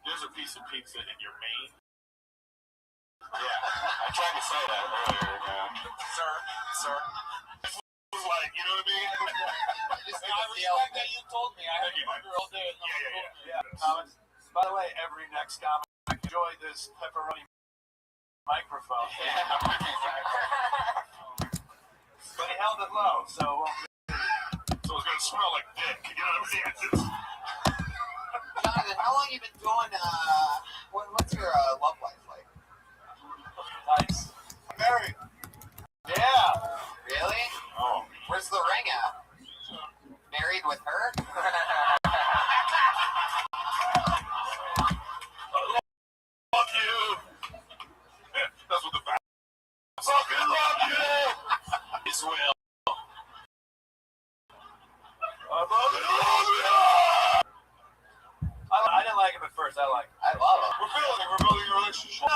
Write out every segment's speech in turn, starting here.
There's a piece of pizza in your main. Yeah, I tried to say that earlier. Sir. It was like, you know what I mean? I respect that you told me. I heard you all day. Yeah. Comments. By the way, every next comment, enjoy this pepperoni microphone. Yeah. But he held it low, so So it's gonna smell like dick. You know what I'm saying? Jonathan, how long you been doing? What's your love life like? nice. I'm married. Yeah. Really? Oh. Where's the ring at? Married with her? Love you. That's what the fact. Fucking love you. As well. I didn't like him at first. I like him. I love it. We're building a relationship. No,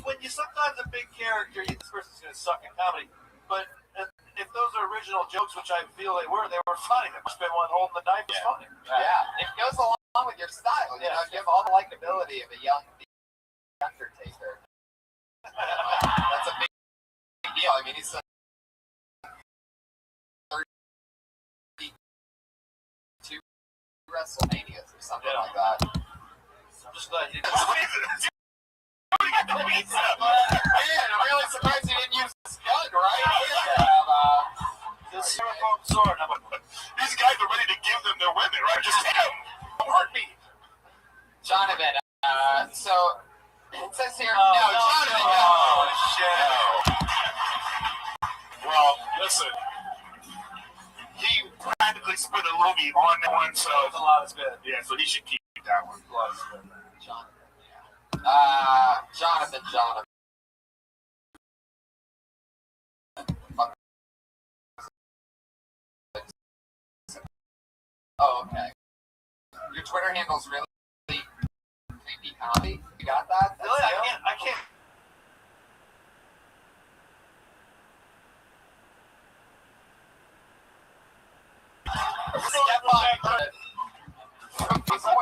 when you sometimes a big character, this person's gonna suck in comedy. But if those are original jokes, which I feel they were funny. The spin one holding the knife is funny. Yeah, it goes along with your style. You know, you have all the likability of a young Undertaker. That's a big deal. I mean, he's 32 WrestleManias or something like that. I'm just glad you didn't. Man, I'm really surprised you didn't use this gun right here. This styrofoam sword. These guys are ready to give them their women, right? Just hit them. Don't hurt me. Jonathan, so it says here. Jonathan. Oh, shit. Well, listen. He practically split a movie on that one, so. That's a lot of spin. Yeah, so he should keep that one. Jonathan, yeah. Jonathan. Oh, okay. Your Twitter handle's really creepy comedy. You got that? Really? I can't.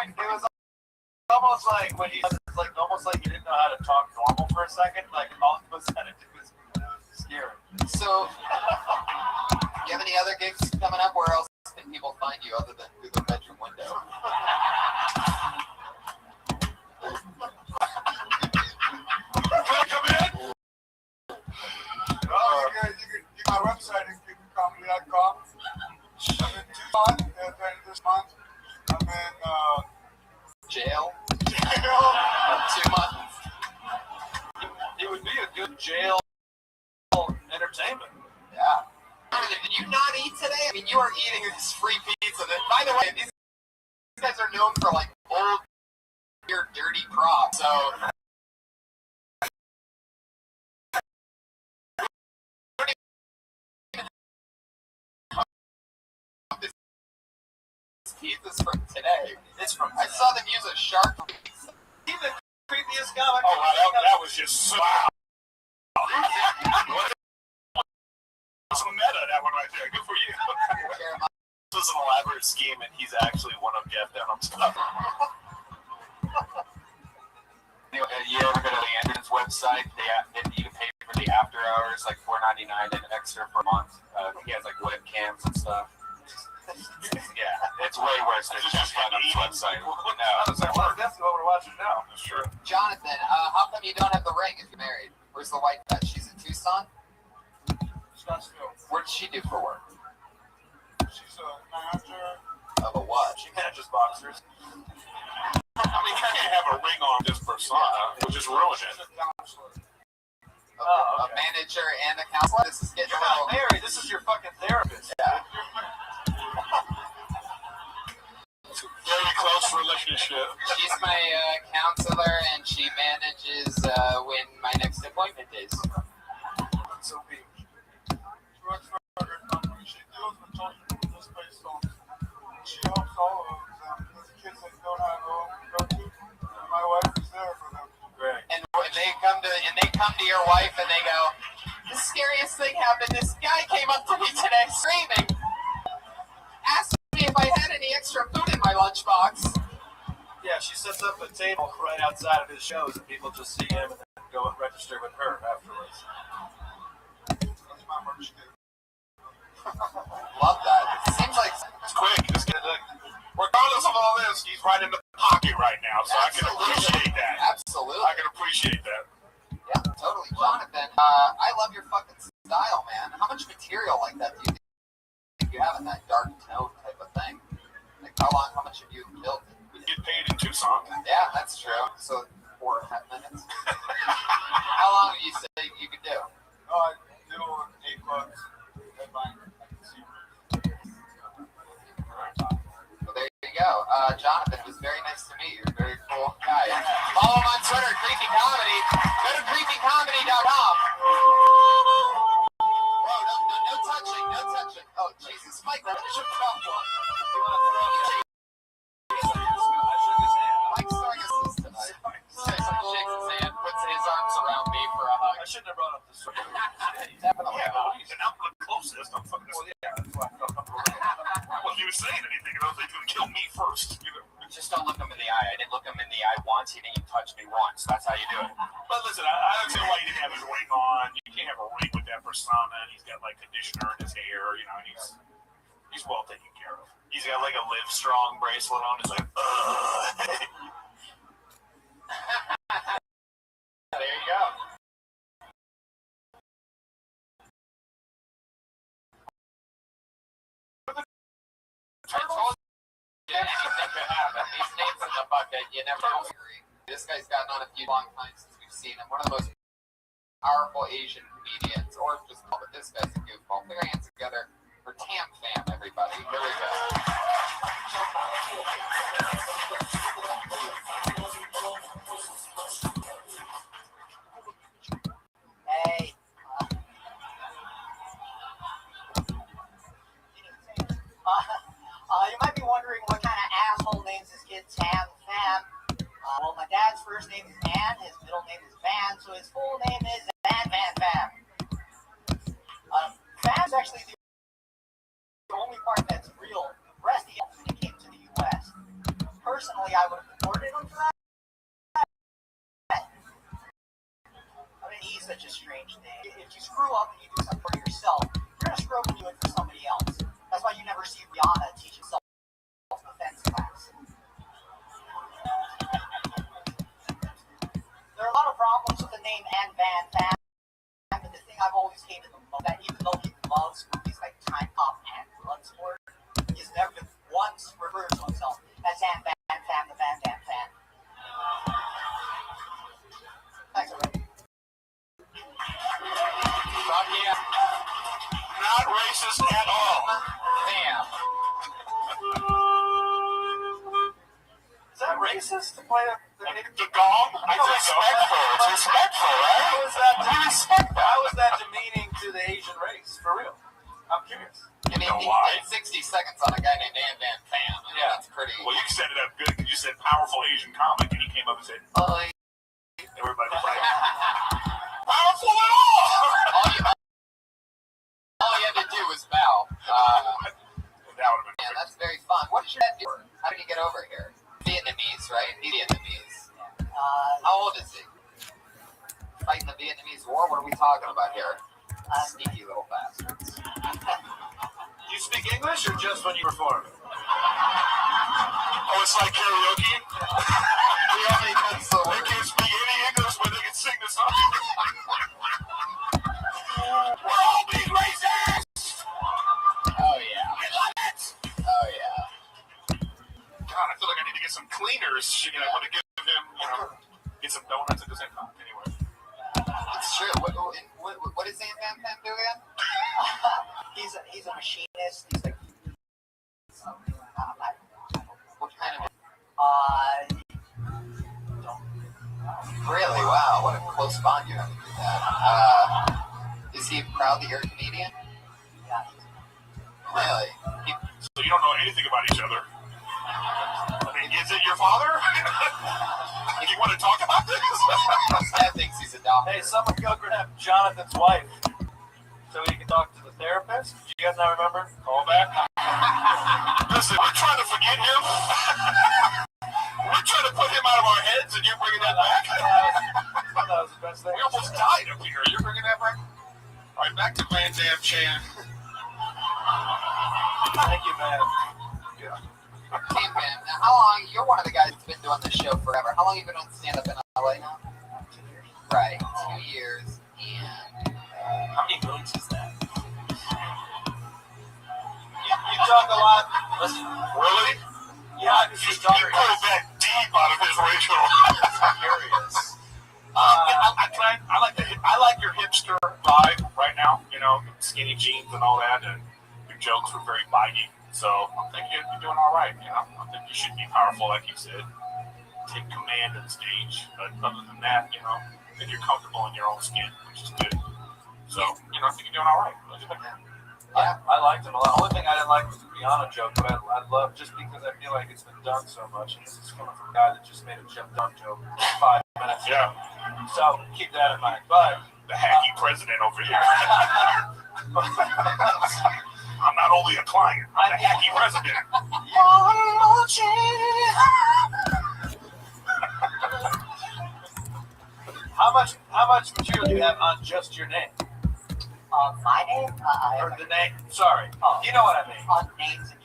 It was almost like when almost like you didn't know how to talk normal for a second. Like all of a sudden it was scary. So, you have any other gigs coming up? Where else can people find you other than through the bedroom window? Can I come in? You got my website at kingdomcomedy.com. I'm in Tucson at the end of this month. I'm in Jail? 2 jail. months. It would be a good jail entertainment. Yeah. Did you not eat today? I mean, you are eating this free pizza. By the way, these guys are known for like old, dirty props. So. Pizza's from today. It's from. I saw them use a shark. Even the creepiest comic. Oh, wow, that was just so. Wow. Some meta, that one right there. Good for you. This is an elaborate scheme, and he's actually one of Jeff Dunham's stuff. You ever go to the Anderson's website? You can pay for the after hours, like $4.99 and extra per month. He has like webcams and stuff. Yeah, It's way worse than Jeff Dunham's website. Well, that's what we're watching now. sure. Jonathan, how come you don't have the ring if you're married? Where's the wife at? She's in Tucson? What does she do for work? She's a manager. Of a what? She manages boxers. I mean, you can't have a ring on this persona, which is ruin it. Oh, A okay. manager and a counselor? This is getting You're a not little... married. This is your fucking therapist. Yeah. Very close relationship. She's my counselor, and she manages when my next appointment is. So big. She works for a company. She deals with children just based on. She helps all of them. There's kids that don't have a home to go to, and my wife is there for them. Great. And when they come to your wife and they go, the scariest thing happened. This guy came up to me today screaming, asked me if I had any extra food in my lunchbox. Yeah, she sets up a table right outside of his shows, and people just see him and then go and register with her afterwards. That's my merch too. Love that. It seems like It's quick. Just get it. Regardless of all this, he's right in the pocket right now, so I can appreciate that. Absolutely. I can appreciate that. Yeah, totally. Jonathan, I love your fucking style, man. How much material like that do you think you have in that dark tone type of thing? Like, how much have you built? We get paid in Tucson. Yeah, that's true. So, 4.5 minutes. How long do you say you could do? I do 8 bucks. Headline. I can see. Well, there you go. Jonathan, it was very nice to meet you. You're a very cool guy. Follow him on Twitter, Creepy Comedy. Go to creepycomedy.com. Whoa, no touching, no touching. Oh, Jesus. Mike, what is your problem? You want to throw him? I shook his hand. Mike's throwing a cyst tonight. Shakes his hand, puts his arms around me for a hug. I shouldn't have brought up the story. Definitely. Yeah, well, he's an outlet closest. I'm fucking. Well, yeah, that's why I felt comfortable. I wasn't even saying anything. I was like, "You're gonna kill me first." You know? Just don't look him in the eye. I didn't look him in the eye once. He didn't even touch me once. That's how you do it. But listen, I understand why he didn't have his ring on. You can't have a ring with that persona. And he's got like conditioner in his hair. You know, and he's well taken care of. He's got like a Live Strong bracelet on. It's like, There you go. I told you anything could happen. These names in the bucket, you never know. This guy's gotten on a few long times since we've seen him. One of the most powerful Asian comedians, or just call it this guy's a goofball. Put your hands together for Tam Fam, everybody. Here we go. Hey. You might be wondering what kind of asshole names this kid Tam Fam. Well, my dad's first name is Van, his middle name is Van, so his full name is Van Fam. Fam's actually the only part that's real. The rest he when he came to the U.S. Personally, I would have supported him for that. I mean, he's such a strange name. If you screw up and you do something for yourself, you're going to screw up and do it for somebody else. That's why you never see Rihanna teaching self-defense class. There are a lot of problems with the name and Van Fam, but the thing I've always hated the most, that even though he loves movies like Time Cop and Bloodsport, he's never once referred to himself as Van Fam, the Van Dam Fan. Thanks, everybody. Fuck yeah. not racist at all. Damn. Is that racist to play the gong? It's respectful. It's respectful, right? How is that demeaning to the Asian race? For real. I'm curious. I mean, he did 60 seconds on a guy named Dan Pham. I mean, that's pretty. Well, you set it up good because you said powerful Asian comic, and he came up and said, everybody was like, powerful at all! all you had to do was bow. That would have been Yeah, that's very fun. What did your dad do? How did he get over here? Vietnamese, right? Vietnamese. How old is he? Fighting the Vietnamese War? What are we talking about here? Sneaky little bastards. Do you speak English or just when you perform? Oh, it's like karaoke? We only know so They can't speak any English, but they can sing the song. We're all being racist! Oh, yeah. I love it! Oh, yeah. God, I feel like I need to get some cleaners. I want to give him, get some donuts at the same time. Anyway. It's true. What does Dan Pham do again? He's a machinist. He's like What kind of... don't Really? Wow. What a close bond you have with that. Is he proud that you're a comedian? yeah, Really? So you don't know anything about each other. I mean, is it your father? Do you want to talk about this? His dad thinks he's adopted. Hey, someone go grab Jonathan's wife so he can talk to the therapist. Do you guys not remember? Call back. Listen, we're trying to forget him. We're trying to put right back to Van Dam Chan. Thank you, man. Hey, man, now how long? You're one of the guys that's been doing this show forever. How long have you been on stand-up in LA now? 2 years. Right, 2 years. And How many moons is that? You talk a lot. Listen, Really? yeah, because You you talk pulled that deep out of his racial. curious. I like your hipster vibe right now. You know, skinny jeans and all that, and your jokes were very biting. So I think you're doing all right. You know, I think you should be powerful, like you said. Take command of the stage. But other than that, you know, I think you're comfortable in your own skin, which is good. So, you know, I think you're doing all right. I liked him a lot. The only thing I didn't like was the Rihanna joke, but I love just because I feel like it's been done so much. And this is coming from a guy that just made a Jim Dunn joke 5 minutes ago. Yeah, So keep that in mind. But the hacky president over here. I'm not only a client, I'm the hacky president. how much material do you have on just your name? My name? Or the name? Sorry. You know what I mean. On names and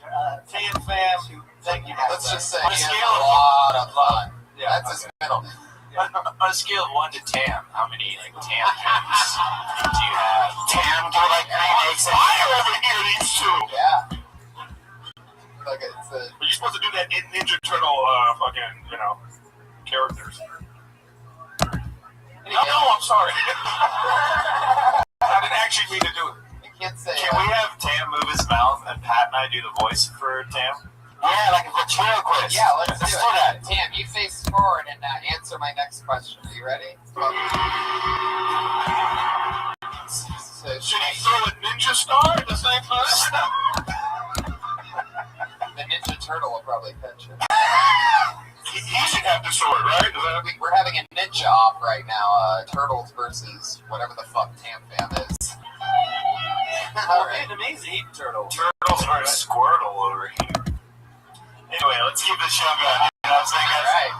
Tan fans who think you have let's that. just say On a he has scale a lot of fun. Yeah, That's his middle name. On a scale of 1 to Tam, how many like Tam jokes do you have? Damn, they're like fire over here, these two. Yeah. Like it's a, You're supposed to do that in Ninja Turtle, fucking, you know, characters. No, I'm sorry. I didn't actually mean to do it. you can't say. Can we have Tam move his mouth and Pat and I do the voice for Tam? Yeah, like a ventriloquist. Yeah, let's do that. it. Tam, you face forward and answer my next question. Are you ready? So, Should he throw a ninja star at the same time? the Ninja Turtle will probably catch it. He should have the sword, right? We're having a ninja off right now. Turtles versus whatever the fuck Tam Fam is. All right. Vietnamese eat turtle. Turtles versus Squirtle over here. Anyway, let's keep this show going. You know what I'm saying, All guys? right.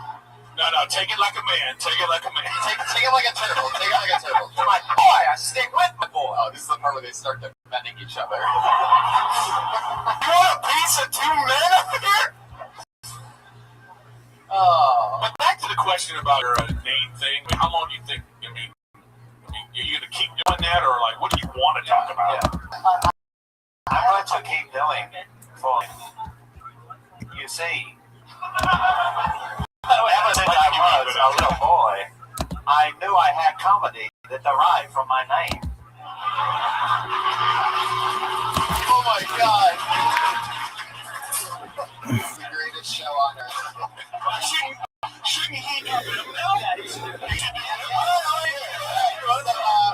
No, take it like a man. Take it like a man. Take it like a turtle. Take it like a turtle. My boy, I stick with my boy. Oh, this is the part where they start defending each other. You want a piece of 2 men up here? Oh. But back to the question about your name thing. I mean, how long do you think? I mean, are you gonna keep doing that, or like, what do you want to talk about? I'm going to keep doing it. You see, ever since I was a little boy, I knew I had comedy that derived from my name. Oh my god. This is the greatest show on earth. Shouldn't he do them now? Yeah,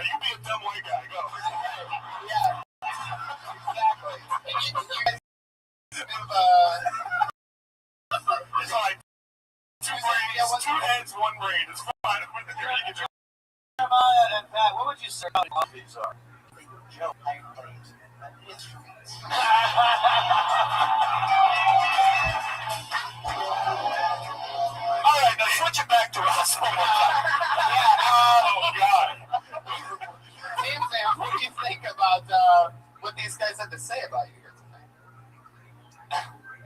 You be a dumb white guy. Go. Yeah. Exactly. And you guys It's like 2 brains, 2 heads, 1 brain. It's fine. Jeremiah and Pat, what would you say how these are? Joe plays instruments. All right, now switch it back to us one more time. Oh, God. Team Sam, what do you think about what these guys had to say about you here tonight?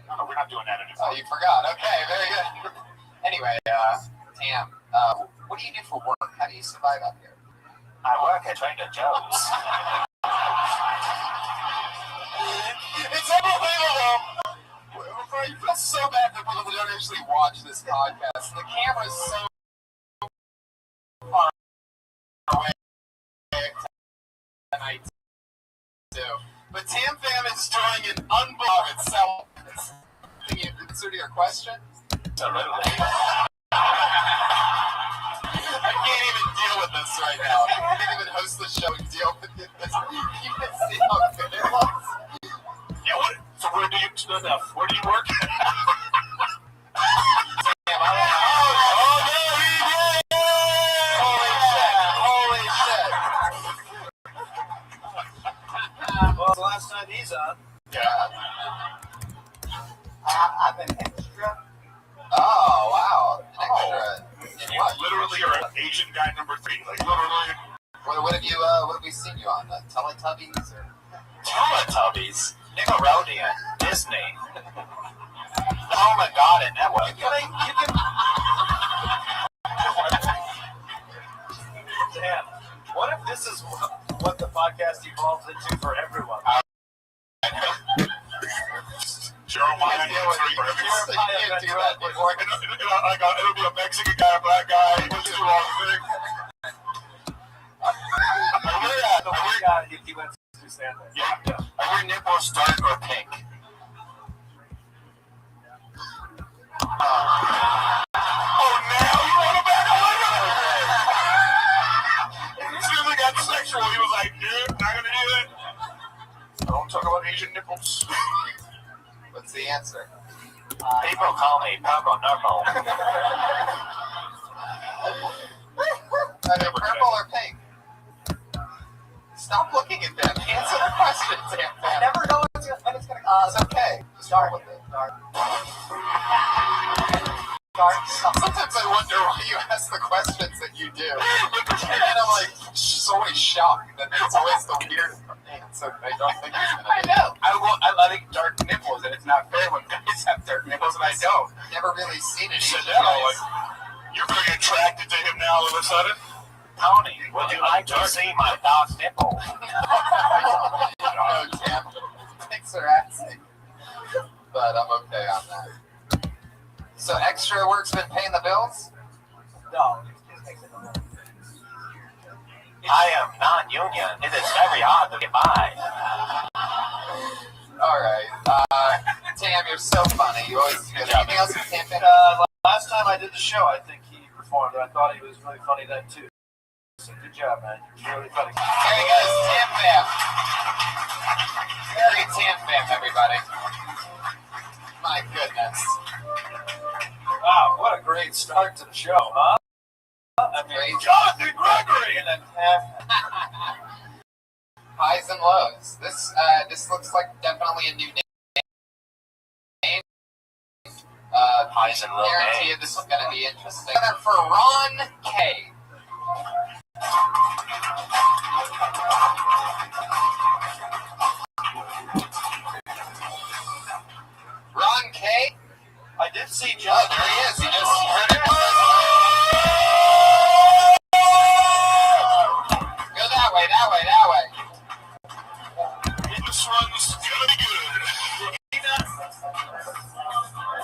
No, we're not doing that anymore. Oh, you forgot. Okay, very good. Anyway, Tam, what do you do for work? How do you survive out here? I work at Trader Joe's. It's unbelievable. I feel so bad for people who don't actually watch this podcast. The camera's so far away tonight, too. But Tam Fam is doing an unbelievable itself. Can you answer to your question? I can't even deal with this right now. I can't even host the show and deal with this. You can see how good it was. Yeah, what? So where do you work? Holy shit. Well, the last time he's on. Yeah. I've been extra. Oh, wow. Extra. In what? Literally, you're Asian guy number 3. Like, literally. What have we seen you on? Teletubbies or Teletubbies, Nickelodeon, Disney, the Home and Garden Network. Damn. What if this is what the podcast evolves into for everyone? Jeremiah, you can't do that before. it'll be a Mexican guy, a black guy. What's too long thing? He went to stand there. Yeah. Are your nipples dark or pink? Oh, now you want to back away? As soon as I got sexual, he was like, "Dude, not gonna do that." Don't talk about Asian nipples. What's the answer? People call me Purple Nipple. Purple or pink? Stop looking at them. Answer the question, Sam. I never know when it's gonna. It's okay. Just roll with it. Dark. Sometimes I wonder why you ask the questions that you do. And then I'm like, she's always shocked. Then it's always the weird answer. I don't think it's gonna I know. I like dark nipples, and it's not fair when guys have dark nipples and I don't. Never really seen it. Said that, like, you're very attracted to him now all of a sudden. Tony, would you like to see my dark nipple? No, Tam. Thanks for asking. But I'm okay on that. So extra work's been paying the bills? No. I am non-union. It is very hard to get by. Alright. Tam, you're so funny. You always do that. Anything else you can't think Last time I did the show, I think he performed, and I thought he was really funny then too. So good job, man. You're really funny. There he goes, Tam Fam. Very Tam Fam, everybody. My goodness. Wow, what a great start to the show, huh? I mean, Great. Jonathan Gregory, and then Highs and lows. This looks like definitely a new name. Highs and lows. Guarantee you this is going to be interesting. For Ron K. Ron K. I did see Oh, John. there he is. He just heard it. Go that way, that way, that way. This one's gonna be good.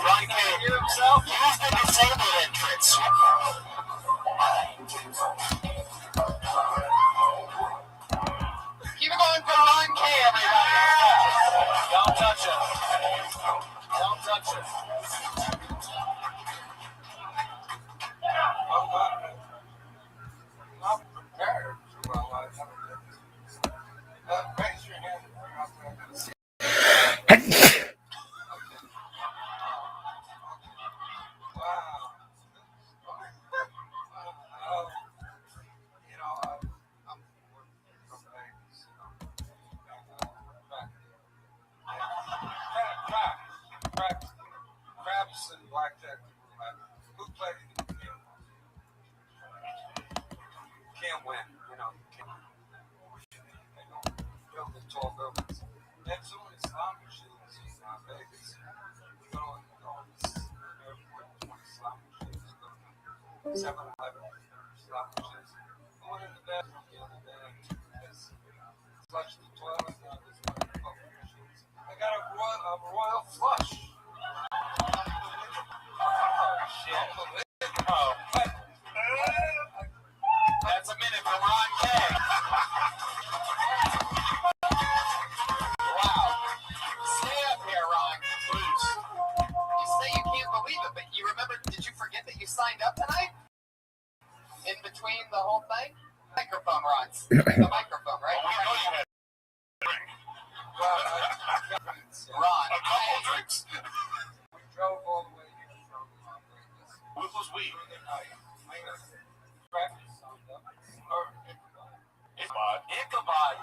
Ron K. himself used the disabled entrance. Keep it going for Ron K, everybody. Don't touch it. Don't touch it. I'm prepared. Well, I never did. Raise your hand. Wow. You know, I'm working from babies, you know. Craps and blackjack. Who played the game? Can't win, you know. They don't build the tall buildings. That's only slot machines in Vegas. You go to the airport, 20 slot machines. Go to 7-Eleven, slot machines. I went in the bathroom the other day because flushed the toilet. Now there's one of the poker machines. I got a royal flush. Oh, shit. Oh. That's a minute for Ron K. Wow. Stay up here, Ron. Please. You say you can't believe it, but you remember, did you forget that you signed up tonight? In between the whole thing? Microphone, Ron. The microphone, right? We know you had Ron. a couple drinks. We drove all the way here from Vegas. What was we? Ichabod. Ichabod.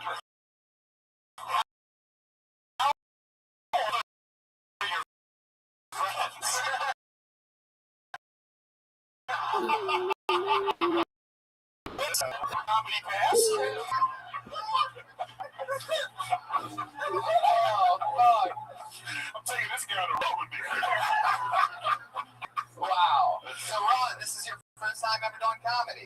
Comedy pass. Oh, fuck. I'm taking this guy on the road with me. Wow. So, Ron, this is your first time ever doing comedy?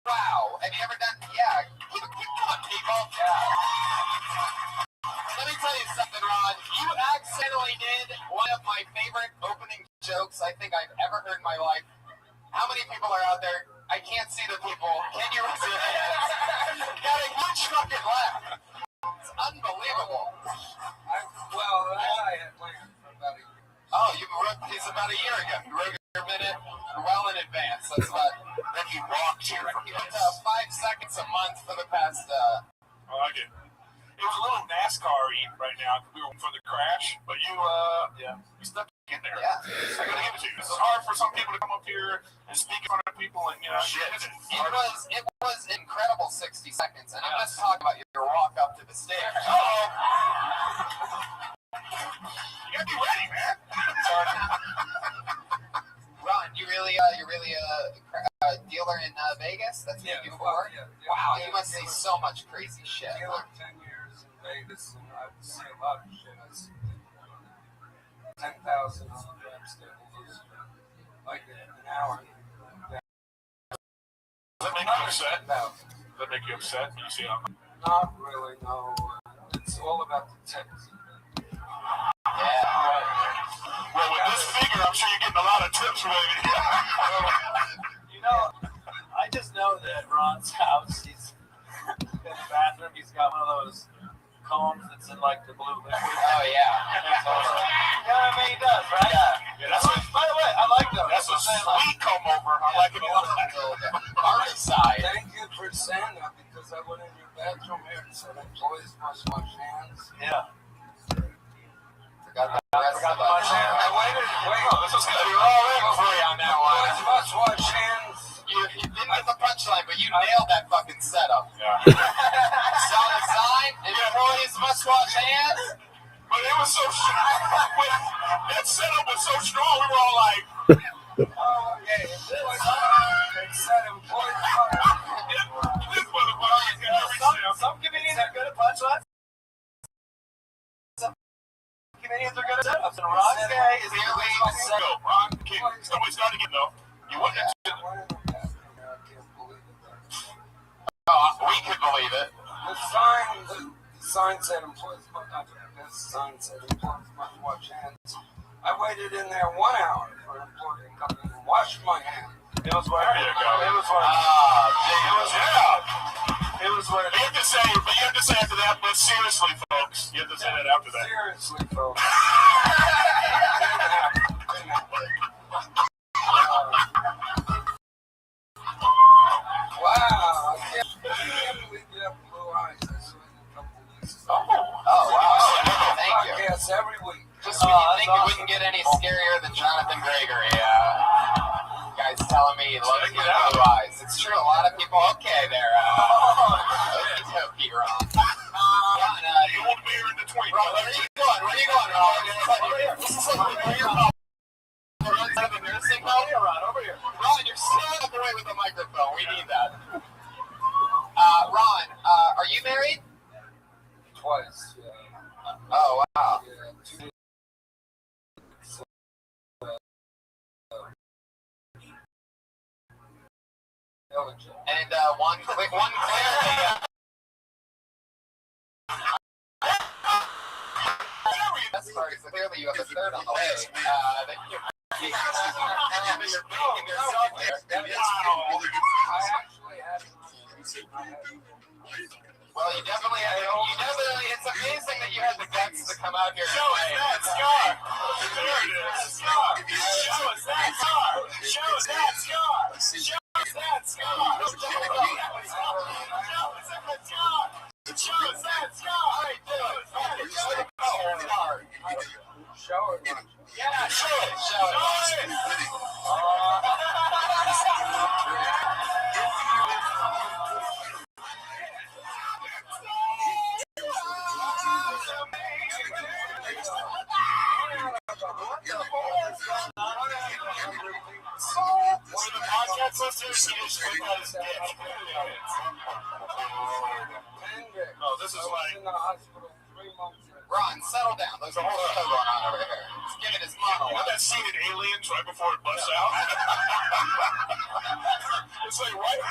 Wow. Have you ever done... Yeah. Keep on, people. Yeah. Let me tell you something, Ron. You accidentally did one of my favorite opening jokes I think I've ever heard in my life. How many people are out there? I can't see the people. Can you raise your hands? Got a huge fucking laugh. It's unbelievable. I had planned for about a year. Oh, you wrote these about a year ago. You wrote your minute well in advance. That's what. Then you walked here from You this. 5 seconds a month for the past. I like it. It was a little NASCAR-y right now because we were for the crash, but you stuck in there. Yeah. I gotta give it to you. This is hard for some people to come up here and speak in front of people, and It was incredible 60 seconds, and I'm just talking about your walk up to the stage. Uh-oh. You gotta be ready, man. Ron, you're really a dealer in Vegas? That's what you do before? Yeah. Wow, you must see so much crazy shit. I lived 10 years in Vegas, and I see a lot of shit. I see 10,000 on the tables, like an hour. Does that make you upset? Does that make you upset when you see them? Not really, no. It's all about the tips. Yeah. Well, with this figure, I'm sure you're getting a lot of tips, baby. You know, I just know that Ron's house, he's in the bathroom, he's got one of those combs that's in like the blue liquid. Oh, yeah. You know what I mean? He does, right? Yeah. That's what, by the way, I like those. That's a sweet comb over. I like it a lot. Army side. Thank you for saying that, because I went in your bathroom here and said employees must wash hands. Yeah. Forgot the rest of wash it. hands. I waited. This is good. You're all in for you on that one. Employees must wash hands. You didn't get the punchline, but you nailed that fucking setup. Yeah. Saw the sign, employees must wash hands. But it was so strong. That setup was so strong, we were all like, Oh, okay. They said employees must. this motherfucker got every step. Some comedians are good at punchlines. Some comedians are good at setups. And Ron's guy is clearly a setup. Go, Ron. Somebody started again, though. You wouldn't have I went in the bathroom here. I can't believe it. We could believe it. The sign said employees must not. The sign said employees must wash hands. I waited in there 1 hour for an employee to come in and wash my hands. It was worth it. There you go. It was worth it. It was worth it. You have to say after that, but seriously, folks, you have to say that after that. Seriously, folks. Wow, I can't believe you have blue eyes. I saw you a couple weeks ago. Oh, wow. Thank you. Podcasts every week. Just when you think it wouldn't get any scarier than Jonathan Gregory, guys telling me he loves good blue eyes. It's true, a lot of people, okay there. Okey-dokey, Ron. Ron, You won't be here in the 20s. Ron, where are you going? Where are you going, Ron? This is like where you're going. Instead of a nursing home? Over here. Ron, you're still up the way with the microphone. We need that. Ron, are you married? Twice. Oh, wow. Yeah, 2 years. And one clearly. That's sorry, so clearly you have a third on the way. That you're making yourself there. Wow. I actually had. Well, you definitely, it's amazing that you had the guts to come out here. Show us that scar. There it is. Scar. Show us that scar. Show us that scar. Show us that scar. Show us that scar. Show us that scar. All right, do it. Show it. Show it. Yeah, show it. Show it. That's listeners, he just whipped out his dick. Oh, this is like... in the hospital 3 months. Ron, settle down. There's a whole show going on over here. He's giving his You know monologue. that scene in Aliens right before it busts out? It's like, right?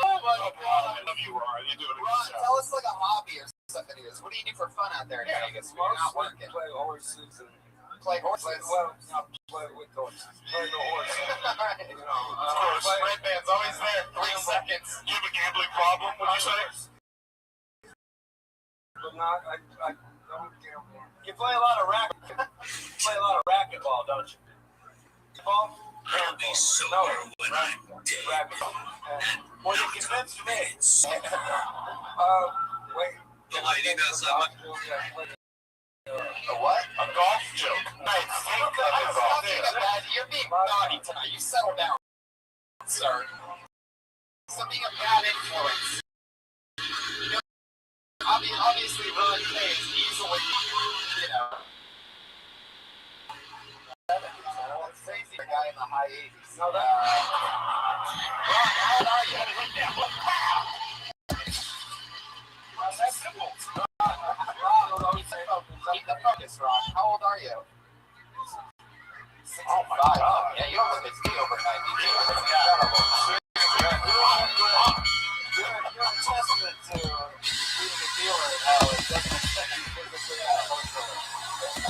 Oh my God. I love you, Ron. You're doing a Ron, good tell job. us like a hobby or something. What do you do for fun out there in Vegas when you're not working? Play horses and Play horses. well, not play with horses. Play the horses. Right. You know, Of course. Red band's always there. 3 seconds. You have a gambling problem, would you say? but not. I don't gamble. You play a lot of racquetball, don't you? Ball? I'll be sober when I'm dead. Racquetball. Well, you convinced me. Wait. The lady does have a A what? A golf joke. I'm talking about you're being naughty tonight. You settle down, sir. So being a bad influence. You know, obviously Ron K is easily, you know. Let's say he's a guy in the high 80s. No, that. Ron, how old are you? That's simple. Keep the focus, Ron. How old are you? 65. Oh my God. Yeah, you don't look as good over 92. That's You're a testament to being a dealer and how it doesn't affect you physically and emotionally.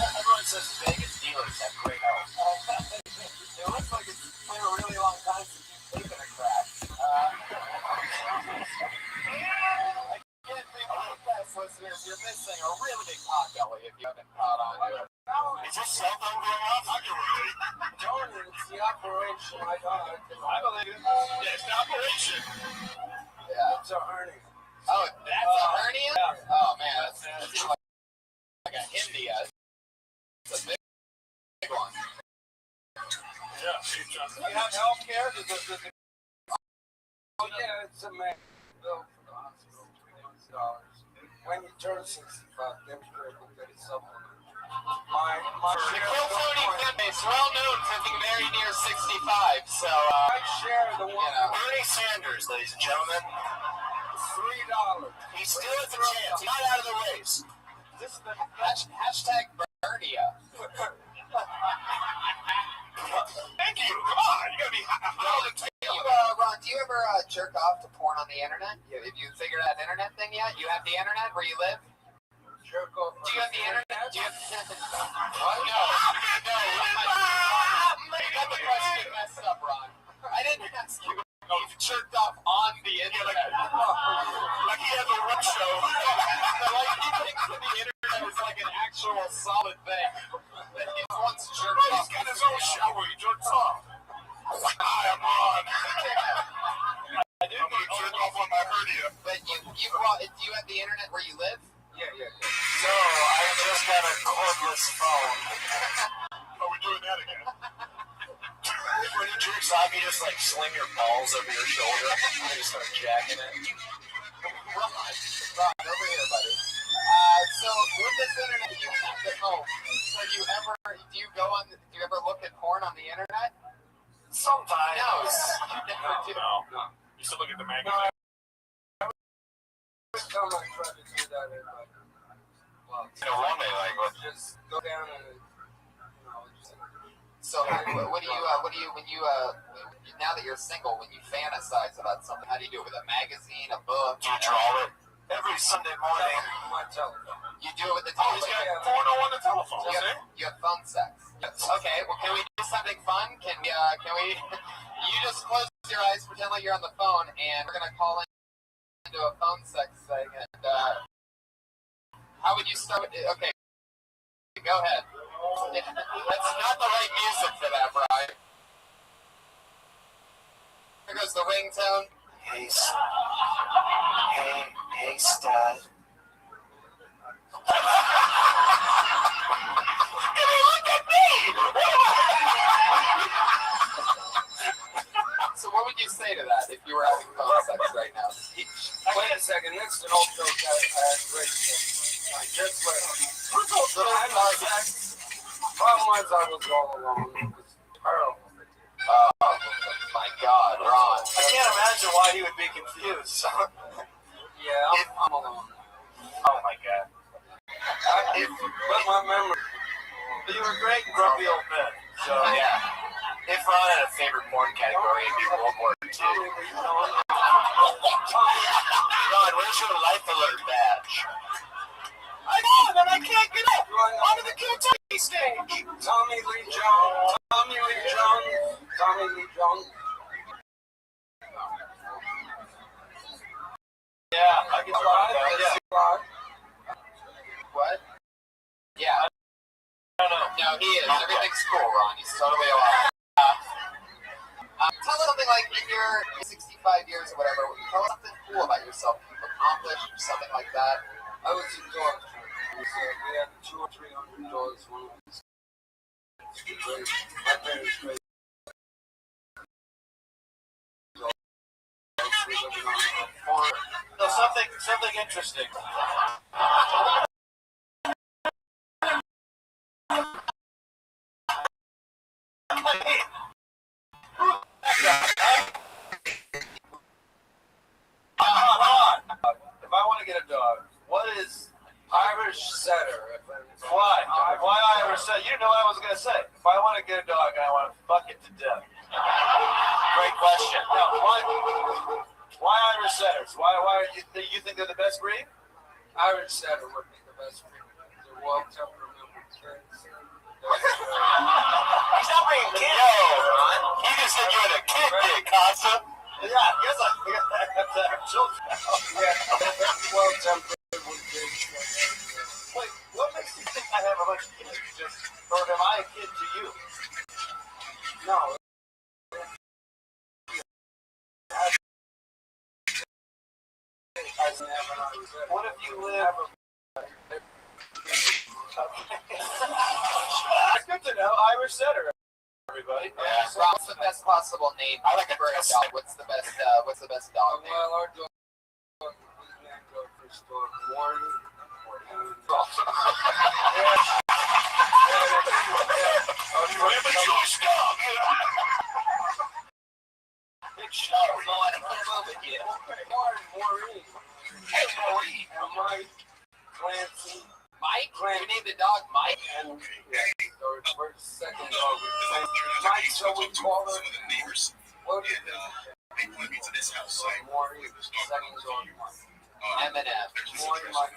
Everyone says Vegas dealers have great health. It looks like it's been a really long time since you've taken a crack. I can't think of the best listeners. You're missing a really big pot belly if you haven't caught on to it. Is this cell phone going off? I can relate. Tony, it's the operation. I believe it. Yeah, it's the operation. Yeah. It's a hernia. Oh, that's a hernia? Yeah. Oh, man. That's like a India. It's a big one. Yeah, she's trying You have health care? Oh yeah, it's a man. Bill for the hospital, $300. When you turn 65, then you're able to get a supplement. My The Kill Tony fan base, well known for being very near 65, so, share the one. Bernie Sanders, ladies and gentlemen. $3. He still has a chance. He's not out of the race. This is the hashtag Bernia. Thank you. Come on. You gotta be Ron, do you ever jerk off to porn on the internet? Have you figured out the internet thing yet? You have the internet where you live? Jerk off. Do you have the internet? Do you have what? No. You got the question messed up, Ron. I didn't ask you if you've jerked off on the internet. like he has a run show. So, like, he thinks that the internet is like an actual solid thing. That he's once jerked He's off. got his own show where he jerks off. Hi, I'm on. I'm gonna jerk off on my hernia. But you brought, do you have the internet where you live? Yeah. No, I just got a cordless phone. Are we doing that again? When he jerks off, you just like sling your balls over your shoulder and just start jacking it. Ron, over here, buddy. So with this internet you have at home, do you ever look at porn on the internet? Sometimes. No, you never do. No. You still look at the magazine. Every time I try to do that, it's like, well, In a one-way language. just go down and, just. So what do you when you now that you're single, when you fantasize about something, how do you do it? With a magazine, a book? Do you draw it? Every Sunday morning. My telephone. You do it with the Oh, he's telephone. got porno on the telephone. You have phone sex. Okay, well, can we do something fun? Can we, you just close your eyes, pretend like you're on the phone, and we're going to call into a phone sex thing, and, how would you start with it? Okay, go ahead. That's not the right music for that, Brian. Here goes the ringtone. Hey, stud. So what would you say to that if you were having phone sex right now? Wait a second, that's an old joke I had great. I just let Problem was I was all alone. It was terrible. God, Ron. I can't imagine why he would be confused. Yeah, I'm alone. Oh my god. But my memory. You were great in Grumpy Old Men. So Yeah. If Ron had a favorite porn category, it'd be World War II. Ron, where's your life alert badge? I'm on and I can't get up onto the Kentucky stage. Tommy Lee Jones. Tommy Lee Jones. Tommy Lee Jones. yeah, I can try that. Yeah. What? Yeah. I don't know. No, he is. Everything's cool, Ron. He's totally alive. Tell us something like in your 65 years or whatever. Tell us something cool about yourself you've accomplished or something like that. I was a dog. We had 200 or 300 dogs when I was great. My parents raised dogs. We lived on a farm. No, something interesting. If I want to get a dog, what is Irish setter. why? Why Irish setter? You know what I was gonna say. If I want to get a dog, I want to fuck it to death. Great question. No, why Irish setters? Why you think they're the best breed? Irish setter would be the best breed. They're well temperamental kids. He's not being kid. Yo, Ron. He just said you had a kid there, Casa. Yeah, I guess I have to have children. Well temperamental kids. Wait, what makes you think I have a bunch of kids? Or am I a kid to you? No. What if you live? It's good to know. Irish setter, everybody. Yeah. Ron, what's the best possible name? I like for a dog. What's the best dog name? Well, our dog was named our first dog, Warren. Big show. No, I don't know it yet. Maureen. Hey, Maureen. Mike, Clancy, Mike? You named the dog Mike? and our first, second dog was Mike, so we call her. What do you think? Maureen, second dog, M&M. Maureen, Mike.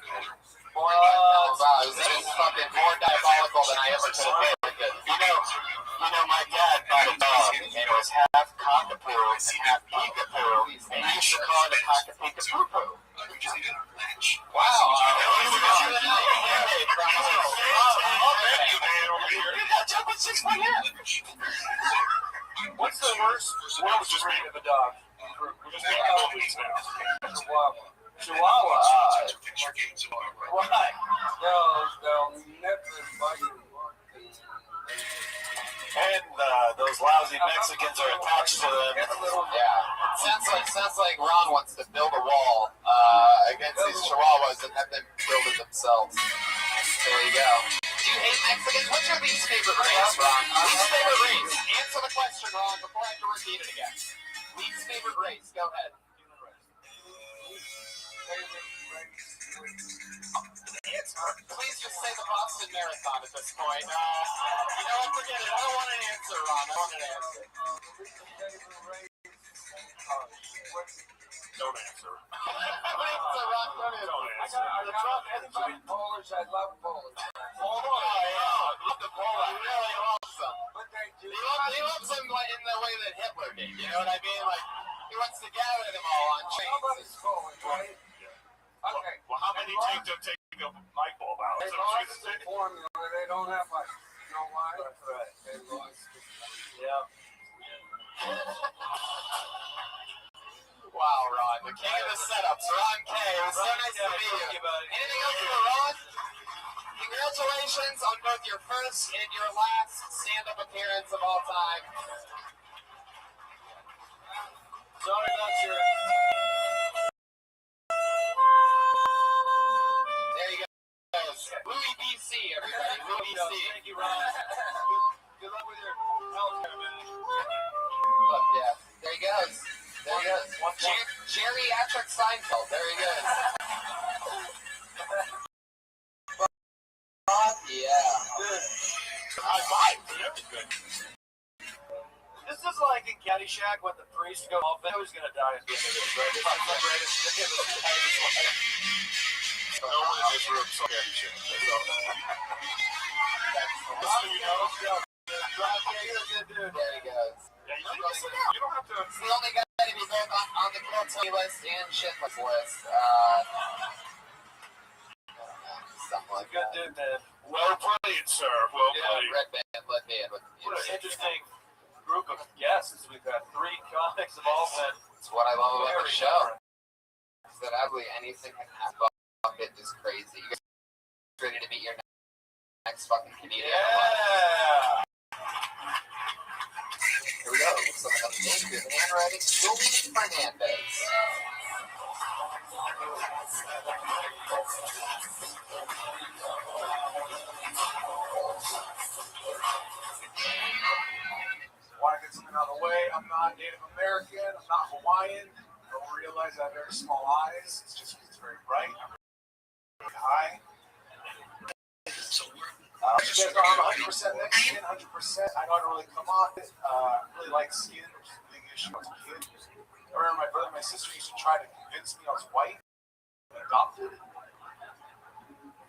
Oh, wow, this is fucking more diabolical than I ever could have predicted. You know, my dad bought a dog, and it was half cockapoo and half peekapoo, and he used to call it a cockapoo-poo-poo. Wow. What's the worst breed of a dog? Chihuahua. Chihuahua. Why? They'll never bite you. And those lousy Mexicans are attached to them. Yeah. Sounds like Ron wants to build a wall against these chihuahuas and have them build it themselves. There you go. Do you hate Mexicans? What's your least favorite race, Ron? Least favorite race. Answer the question, Ron, before I have to repeat it again. Least favorite race. Go ahead. Please just say the Boston Marathon at this point. You know what? Forget it. I don't want an answer, Ron. I want an answer. Don't answer. Polish, I love Polish. Love the Polar. He really loves them. But they do. He loves them like in the way that Hitler did. You know what I mean? Like he wants to gather them all on chains. Somebody's Polish, right? Okay. Well, how many take a mic bulb out? They lost the formula. They don't have like, you know why? That's right. They lost the Yeah. Wow, Ron, the king of the setups, Ron K. It was so nice to meet you. Anything else for Ron? Congratulations on both your first and your last stand-up appearance of all time. Sorry about your. There you go. Louis BC, everybody. Louis BC. Thank you, Ron. Good luck with your health care, man. Look, yeah. There you go. Geriatric Seinfeld. There he is. Yeah. I might. That's good. This is like in Caddyshack when the priest goes off. Who's going to die at the end of this, right? It's like the greatest day of his life. No one in this room saw Daddy shit. There he goes. Yeah, you don't have to. He's the only guy to be both on the guilty list and shitless list. Something like Good that. dude, man. Well played, sir. Well played. Red band. What an interesting group of guests. We've got 3 comics have all been It's what I love about the very show. different. Is that absolutely anything can happen. It is crazy. You guys ready to meet your next fucking comedian? Yeah. Here we go. Looks like I'm named in handwriting. Julie Fernandez. Want to get something out of the way? I'm not Native American. I'm not Hawaiian. I don't realize I have very small eyes. It's just it's very bright. I'm very high. You guys know I'm 100% Mexican, 100%. I know I don't really come off it. Really like skin, which is a big issue as a kid. I remember my brother and my sister used to try to convince me I was white and adopted.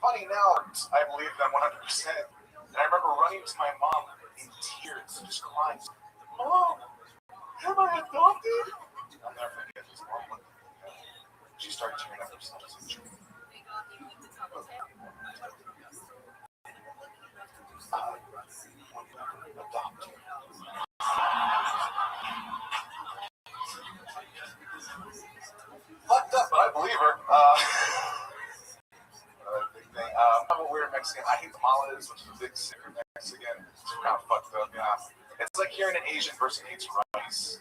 Funny now, I believe them 100%. And I remember running to my mom in tears, just crying. Mom, am I adopted? I'll never forget this moment. She started tearing up herself. Adopted. Fucked up, but I believe her. Big thing. I'm a weird Mexican. I hate tamales, which is a big sicker Mexican. It's kind of fucked up, yeah. It's like hearing an Asian person hates rice,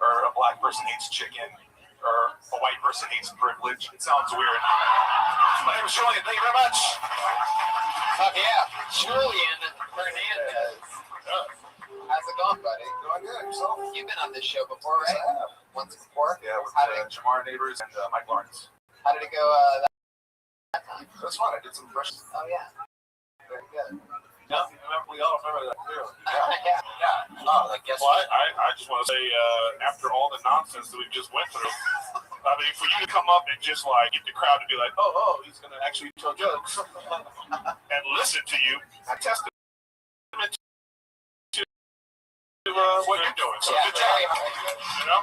or a black person hates chicken, or a white person hates privilege. It sounds weird. My name is Julian. Thank you very much. Oh yeah, Julian Fernandez. How's it going, buddy? Doing good. Yourself? You've been on this show before, right? Yes, I have. Once before? Yeah, with How did it, Jamar Neighbors and Mike Lawrence. how did it go that time? It was fun. I did some impressions. Oh yeah. Very good. Yeah, we all remember that clearly. Yeah. Yeah. I guess. Well, I just want to say, after all the nonsense that we just went through, I mean, for you to come up and just like get the crowd to be like, oh, he's gonna actually tell jokes and listen to you, I tested to what you're doing. So Yeah, good job. very hard. You know,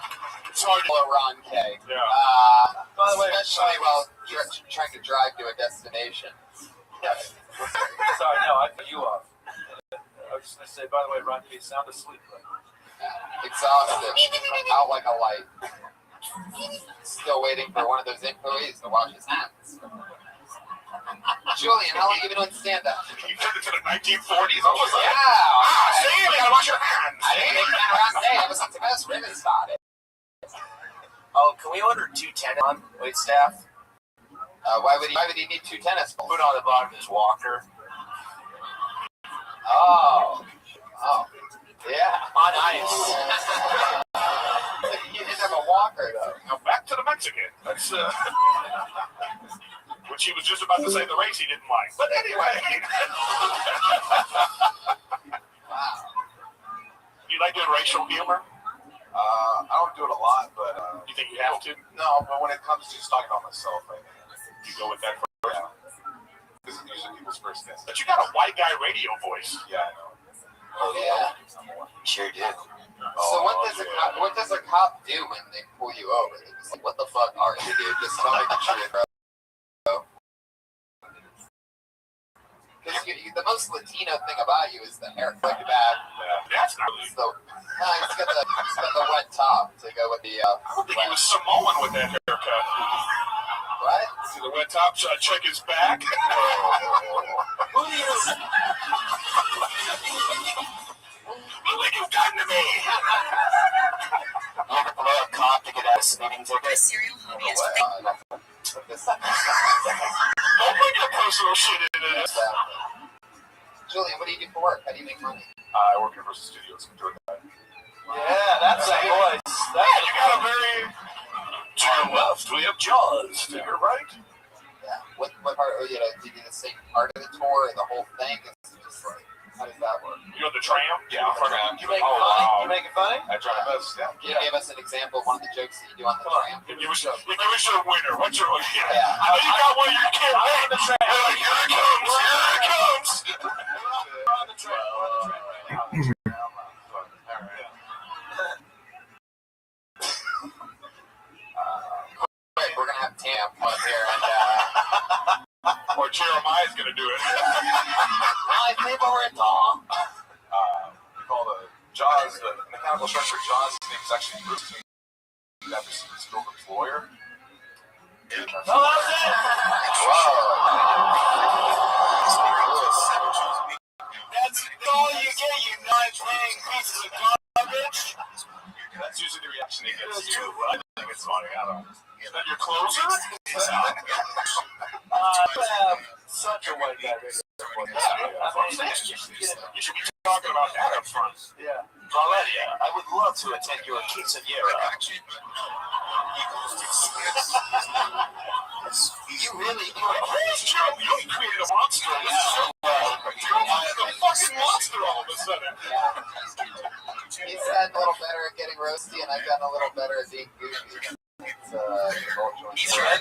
it's hard to. Or Ron K. Yeah. By the way, especially while you're trying to drive to a destination. Yes. Sorry, no, I cut you off. I was just going to say, by the way, Ron, you sound asleep. Exhausted. Out like a light. Still waiting for one of those employees to wash his hands. Julian, how long have you been doing stand-up? You took it to the 1940s. I was like, Yeah. see, you gotta wash your hands. I didn't think that around today. Ever since the best ribbon started. Oh, can we order 2 tennis on wait staff? Why would he need 2 tennis balls? Put on the bottom of his walker. Oh. Yeah. On ice. You didn't have a walker though. Now back to the Mexican. That's which he was just about to say the race he didn't like. But anyway. Wow. You like doing racial humor? I don't do it a lot, but You think you have to? no. But when it comes to just talking about myself, You go with that first. this is usually people's first test. But you got a white guy radio voice. Yeah, I know. Oh yeah. Sure did. So what does a cop do when they pull you over? They're just like, what the fuck are you, dude? Just tell me the truth, bro. Because the most Latino thing about you is the hair. Like that. That's not really. He's got the wet top to go with the. I don't think he was Samoan with that haircut. What? See the wet top? Should I check his back? Who do you? Look what you've done to me! You ever blow a cop to get out of speeding ticket? Serial hobbyist. Don't bring your personal shit into this. Julian, what do you do for work? How do you make money? I work at Universal Studios. Enjoy that. Yeah, that's a voice. You got a very To your left, we have Jaws. To your right. Yeah. What part? Do you do the same part of the tour or the whole thing? It's just like, how does that work? You know the tram? Yeah, tram. You make it funny? You make it funny? I try my best. Yeah. Can you give us an example of one of the jokes that you do on the tram? If you wish you're a winner, what's your Yeah. You got one you can't I'm win. on the train. You're like, here it comes, here it comes. We're on the train. We're on the train right now. Quick, we're gonna have Tam up here and Or Jeremiah's gonna do it. my favorite Tom. We call the Jaws, the mechanical structure of Jaws' name is actually Bruce. You've never seen Spielberg's lawyer. No, that's it. That's all you get, you non-paying pieces of garbage. That's usually the reaction he gets too. I think it's funny. I don't know. Is that your closer? Such a white guy. That's what I'm saying. You should be talking about that up front. Yeah. Valeria, I would love to attend your quinceañera. You really do Holy Joe, you created a monster. You're a fucking monster all of a sudden. He's gotten a little better at getting roasty, and I've gotten a little better at being goofy. It's He's got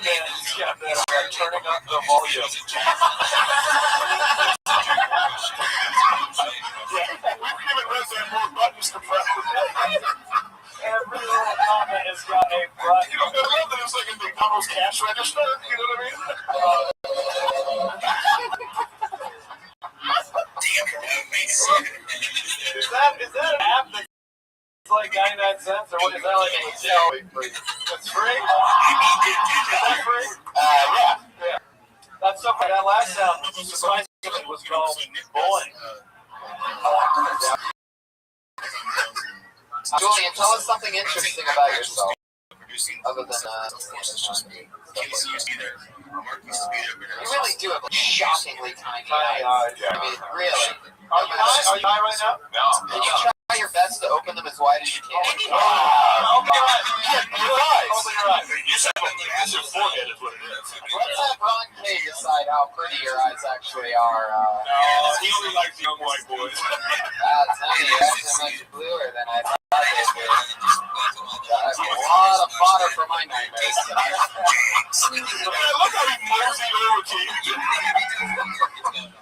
that turning up the volume. We've given Resident more buttons to press. Every little comment has got a button. You know, I love that it's like a McDonald's cash register. You know what I mean? Is that an app that's like 99 cents, or what is that like a hotel? That's free? Is that free? Yeah. That's so funny. That last sound, surprisingly, was called Boing. Julian, tell us something interesting about yourself, other than you really do have shockingly tiny eyes. I mean, really. Are you high right now? No. Can you try your best to open them as wide as you can? Open your eyes. Your eyes. Open your eyes. You said it's your forehead is what it is. Let's have Ron K decide how pretty your eyes actually are. No, he only likes young white boys. That's much bluer than I thought they were. That's a lot of fodder for my nightmares. Man, look how he moseyed over to you.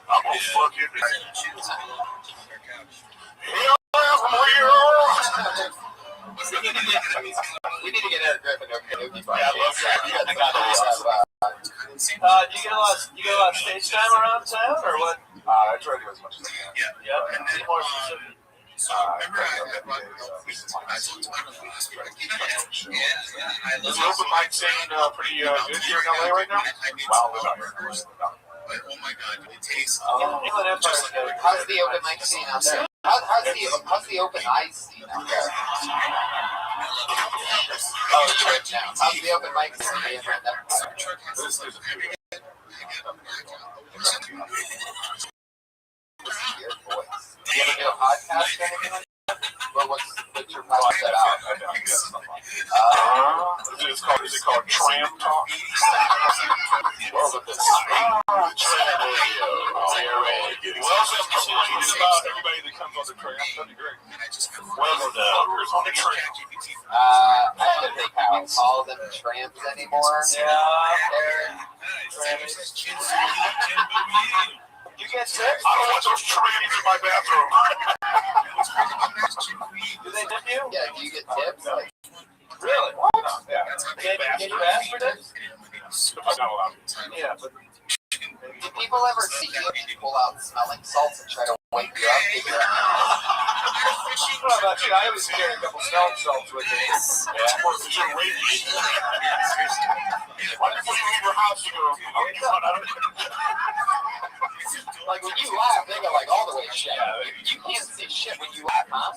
I'm gonna fuck you. We need to get Eric Griffin okay. Yeah, I love that. You get a lot of stage time around town, or what? I try to do as much as I can. Yeah. Be more specific. Is the open mic scene pretty good here in LA right now? Wow, we're not here. Inland Empire's good. How's the open mic scene out there? How's the open ice scene out there? Oh, it's right now. How's the open mic scene in Inland Empire? Your voice. Do you ever do a podcast or anything like that? Well, what's your podcast about? Is it called Tram Talk? Well, with this Tram Radio. Welcome to about everybody that comes on the tram. That'd be great. Welcome to Hookers on the Tram. I don't think I would call them trams anymore. Yeah. You get tips? I don't want those trams in my bathroom. Do they tip you? Yeah, do you get tips? Like, Really? What? Yeah. Can you ask for tips? I'm not allowed. Yeah, but do people ever see you pull out smelling salts and try to wake you up? I don't know about you. I always carry a couple smelling salts with me. Yeah, or if you're radiating. Why did you leave your house? You go, Like when you laugh, they go like all the way shut. You can't see shit when you laugh, huh?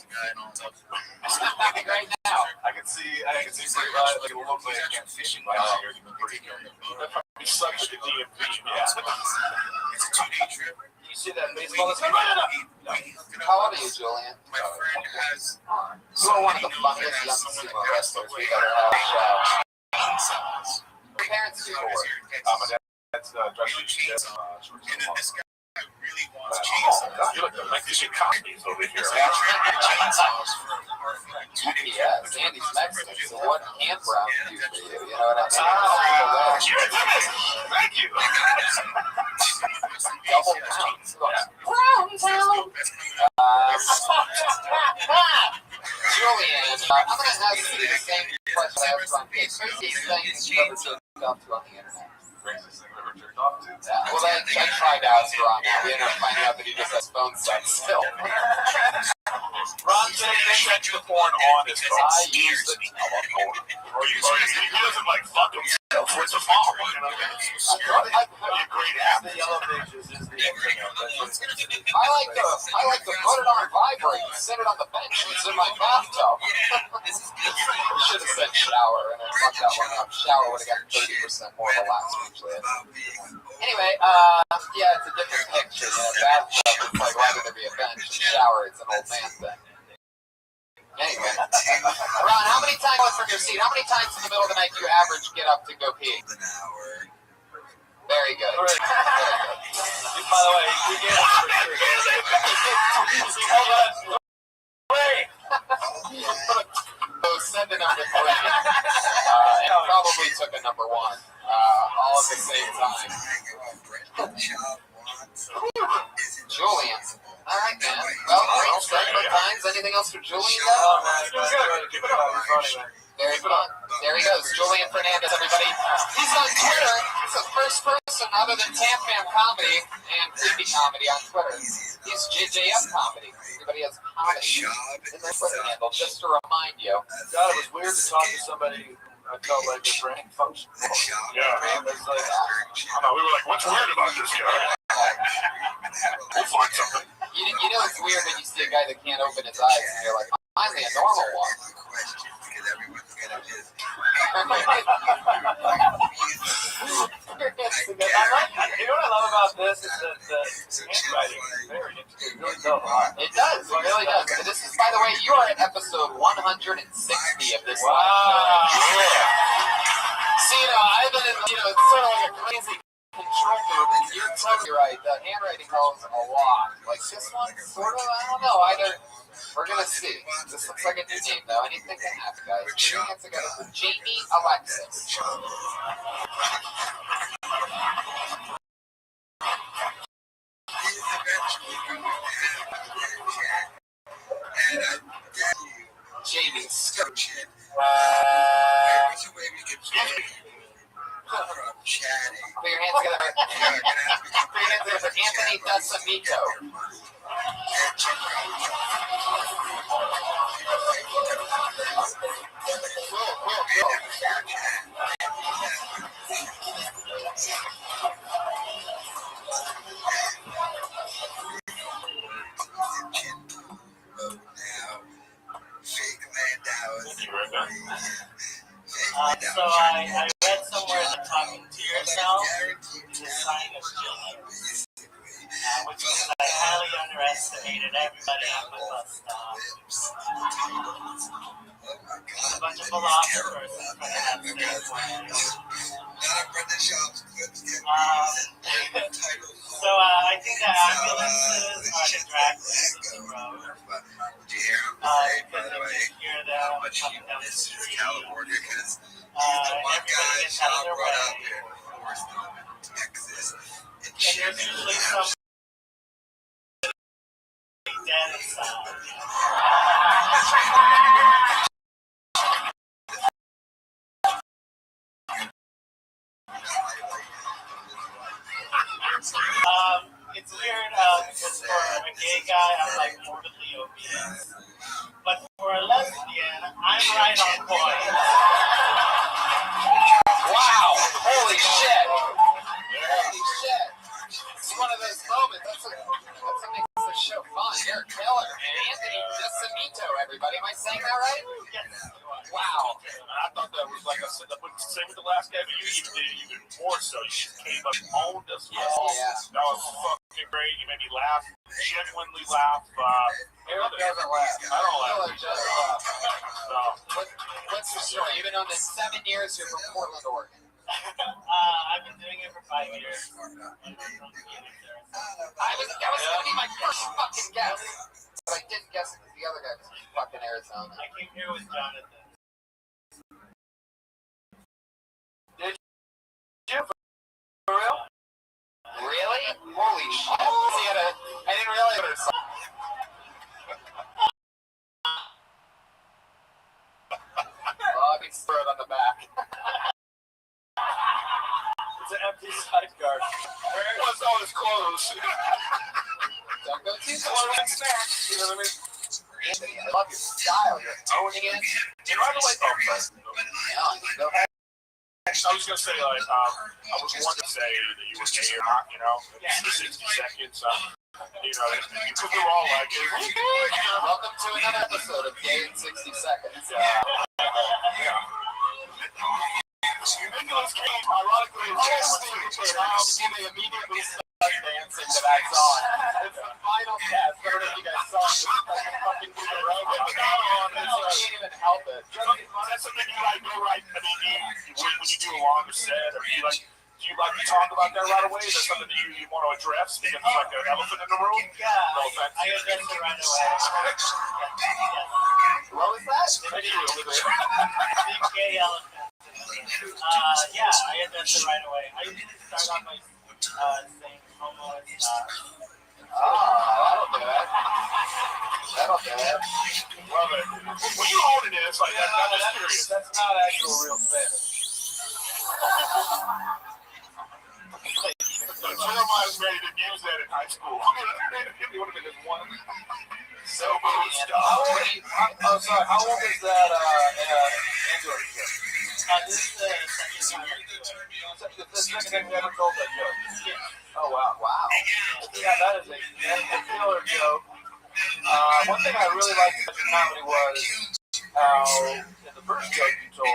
Like right now. I can see pretty much, like, it looks like I can't see anything by now. You're pretty good. that probably sucks at the DMV. Yeah. You see that baseball? How old are you, Julian? You are one of the funniest young sumo wrestlers we've ever had on the show. Your parents do work. My dad's dressing shorts and long. Really wants You look like Mexican copies over here. Yes, Andy's Mexican, so what can Brown do for you? You know what I mean? Thank you. Double pounds. Julian, I'm going to ask you the same question I asked on Facebook. Craziest things you've ever jerked off to on the internet? Craziest thing I've ever jerked off to? Yeah, well, I tried to ask Ron. We ended up finding out that he just has phone sex still. Ron said they sent you the porn on his phone. I used it. Or he doesn't like fuck himself. What's the phone? You know, a great app. The yellow pages is the internet. I like to put it on vibrate and sit it on the bench and it's in my bathtub. Should have said shower and I fucked that one up. Shower would have gotten 30% more relaxed usually. Anyway, yeah, it's a different picture. You know, bathtub, it's like, why would there be a bench? Shower, it's an old man thing. Anyway, Ron, how many times from your seat? How many times in the middle of the night do you average get up to go pee? Very good. Very good. By the way, we get it for sure. So send a number 3. And probably took a number 1. All at the same time. Julian. All right, man. Well, several times. Anything else for Julian, though? Very fun. There he goes. Julian Fernandez, everybody. He's on Twitter. He's the first person other than Tam Comedy and Creepy Comedy on Twitter. He's JJF Comedy. Everybody has comedy in their Twitter handle, just to remind you. God, it was weird to talk to somebody I felt like a brain function. Yeah. It was like, I know, we were like, what's weird about this guy? We'll find something. You know it's weird when you see a guy that can't open his eyes and you're like, I'm the normal one. You know what I love about this is that the handwriting is very interesting. It really does a lot. It does. It really does. So this is, by the way, you are at episode 160 of this. Wow. See, I've been in, it's sort of like a crazy control group, and you're totally right. The handwriting helps a lot. Like this one, sort of, I don't know. Either, we're going to see. This looks like a new name, though. Anything can happen, guys. 2 hands together for Jamie Alexis. Jamie Scotch. Put your hands together. Put your hands together for Anthony Dasamito. Cool. So I read somewhere that talking to yourself is a sign of genius, which means I highly underestimated everybody on the bus stop. A bunch of philosophers in front of that stage. So I think the ambulances are distracted from the road. Because if you hear them coming down the street, everybody gets out of their way. And there's usually some dead inside. It's weird because for a gay guy, I'm like morbidly obese. But for a lesbian, I'm right on point. Wow! Holy shit! It's one of those moments. That's what makes the show fun. You're a killer. Anthony Dasamito, everybody. Am I saying that right? Yes. Wow. I thought that was like same with the last guy, but you even did it even more so. You just came up and owned us. Yeah. That was fucking great. You made me laugh. genuinely laugh. Eric doesn't laugh. I don't laugh. Miller just laughed. So, What's your story? You've been on this 7 years. You're from Portland, Oregon. I've been doing it for 5 years. That was gonna be my first fucking guess, but I didn't guess it because the other guy was from fucking Arizona. I came here with Jonathan. For real? Really? Holy shit! I didn't realize it was. Oh, I can throw it on the back. It's an empty sidecar. what's all his clothes? Don't go too far. Clothes and snacks. You know what I mean? Anthony, I love your style. You're owning it. You right away. Yeah, go ahead. I was gonna say, like, I was wanting to say that you were gay or not, you know, in 60 seconds. You know, because they're all like, Welcome to another episode of Gay in 60 Seconds. Nicholas Cage, ironically, They immediately start dancing to that song. It's the final cast. I don't know if you guys saw it. Fucking do the robot. You can't even help it. that's something you like go right. I mean, when you do a longer set, or do you like to talk about that right away? Is that something that you want to address? Because it's like an elephant in the room. Yeah, No offense. I addressed it right away. What was that? Thank you over there. Big gay elephant. Yeah, I addressed it right away. I usually start off by saying homo and stuff. That'll do it. That'll do it. Love it. When you own it, it's like that. I'm just curious. That's not actual real Spanish. Jeremiah was ready to use that in high school. He would have been just one. So good stuff. Sorry, how old is that Angela? This is the second time I do it. The second time you ever told that joke. Yeah. Oh, wow. Wow. Yeah, that is a killer joke. One thing I really liked about your comedy was how, in the first joke you told,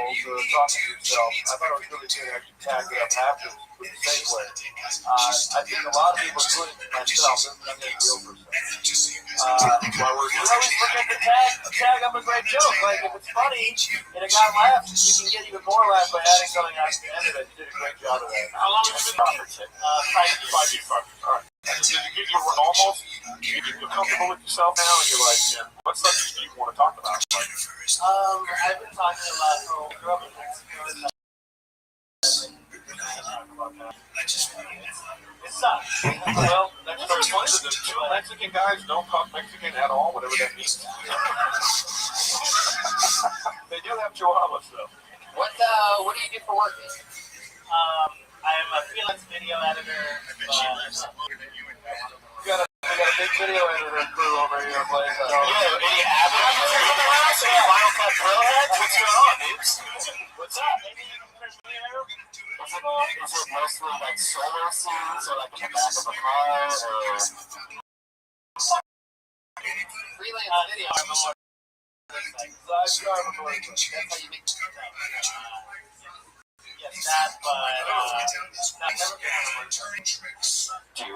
talking to yourself, I thought it was really good how you tagged it up after with the same way. I think a lot of people, including myself, I'm a real person. You always forget to tag up a great joke. Like, if it's funny and it got laughs, you can get even more laughs by adding something at the end of it. You did a great job of that. How long have you been talking? 5 years. All right. You're almost, you feel comfortable with yourself now, and you're like, what subjects do you want to talk about? Like, I've been talking a lot. I grew up in Mexico. It sucks. Well, that's the point of the two Mexican guys don't talk Mexican at all, whatever that means. They do have chihuahuas, though. What do you do for work? I am a freelance video editor. We got a big video editor crew over here, Blake. any avenues or something like that? Final Cut Pro heads? What's going on, dudes? What's up? Is it mostly like solo scenes or like in the back of a car or? Freelance video. That's how you make. Yes, that, but not never been on work. The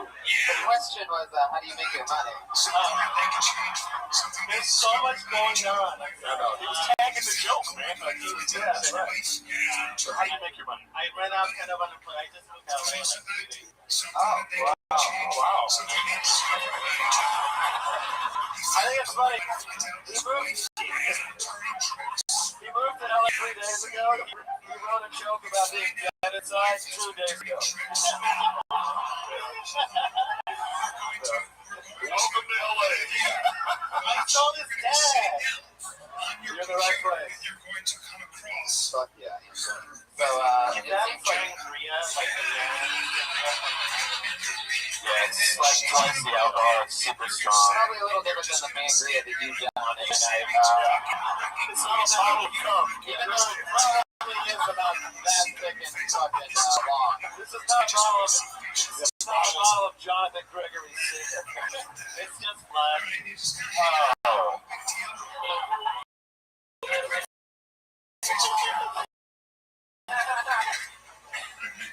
question was, how do you make your money? There's so much going on. He was tagging the joke, man. Like, he was doing that, right? So how do you make your money? I ran out kind of unemployed. I just moved out like 3 days. Wow. I think it's funny. He moved to LA 3 days ago. He wrote a joke about being genocide 2 days ago. Welcome to LA. I told his dad. You're in the right place. Fuck yeah. So, His dad's like in Korea, like Yeah, it's like twice the alcohol, it's super strong. probably a little different than the mangria that you down in tonight. It's not a bottle of cum. Even though it probably is about that thick and fucking long. This is not a bottle of, Jonathan Gregory's secret. it's just blood.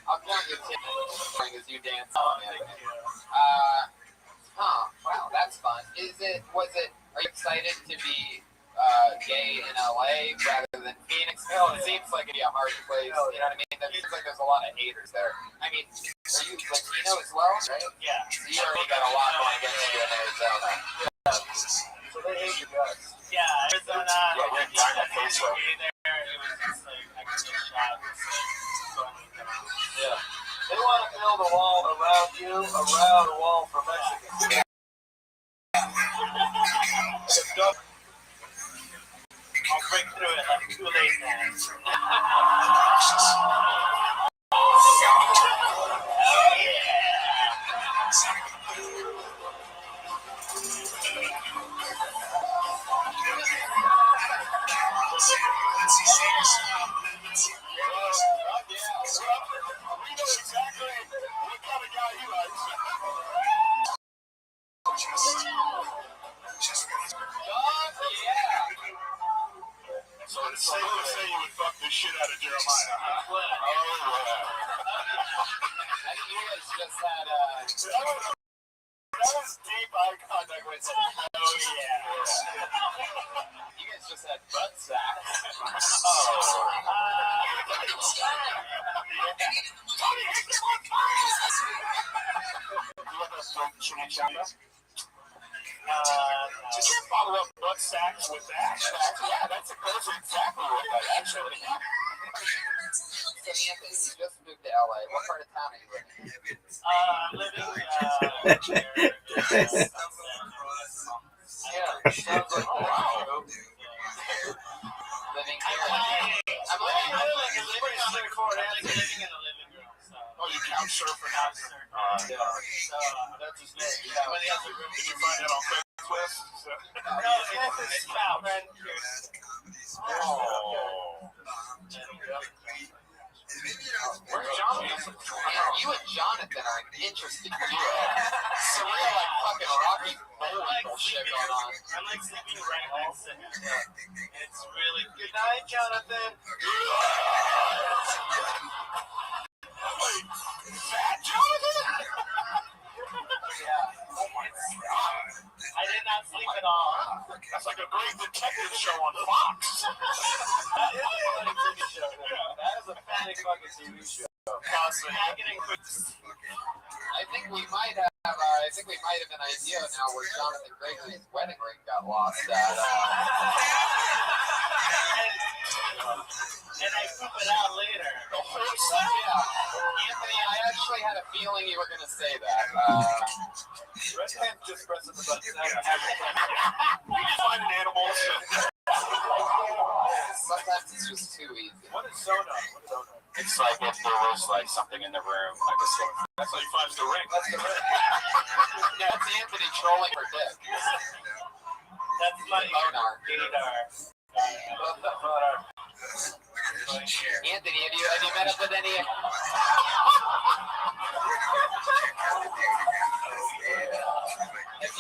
I'll count your 10 as you dance on it. Wow. excited to be gay in LA rather than Phoenix. It seems like it'd be a hard place. You know what I mean? It seems like there's a lot of haters there. I mean, are you Latino as well, right? Yeah. So you already got a lot going against you in Arizona. So they hate you guys. Yeah, Arizona. Yeah, we're trying to face it. There, it was just like I could get shot. Yeah. They want to build a wall around you, around a wall for Mexicans. I'll break through it like too late now. So it's safe to say you would fuck the shit out of Jeremiah. I think you guys just had That was deep eye contact with him. Oh yeah. you guys just had butt sex. Just follow up butt sacks with that. Yeah, that's exactly what that actually happened. So Anthony, you just moved to LA. What part of town are you living in? Living Sounds like, oh, wow. Living I'm here. I'm living in a living room. So. Oh, you couch surfing out there. Yeah. That's just it. Yeah. When the other room. Did you find that on Craigslist? No, it's foul. Oh. Where's Jonathan? You and Jonathan are an interesting duo. Surreal, like fucking Rocky Bowling bullshit going on. I'm like sleeping right next to him. It's really good night, Jonathan. Fat Jonathan? Yeah. Oh my god. I did not sleep at all. That's like a great detective show on Fox. That is a funny TV show. That is a funny fucking TV show. I think we might have an idea now where Jonathan Gregory's wedding ring got lost at. And I poop it out later. Yeah. Anthony, I actually had a feeling you were going to say that. Red Pen just pressing the button. We just find an animal. Sometimes it's just too easy. What is Sonar? It's like if there was like something in the room, like a sword. That's how you find the ring. That's the ring. Yeah, it's Anthony trolling for dick. That's my Bonar. Anthony, have you met up with any? Have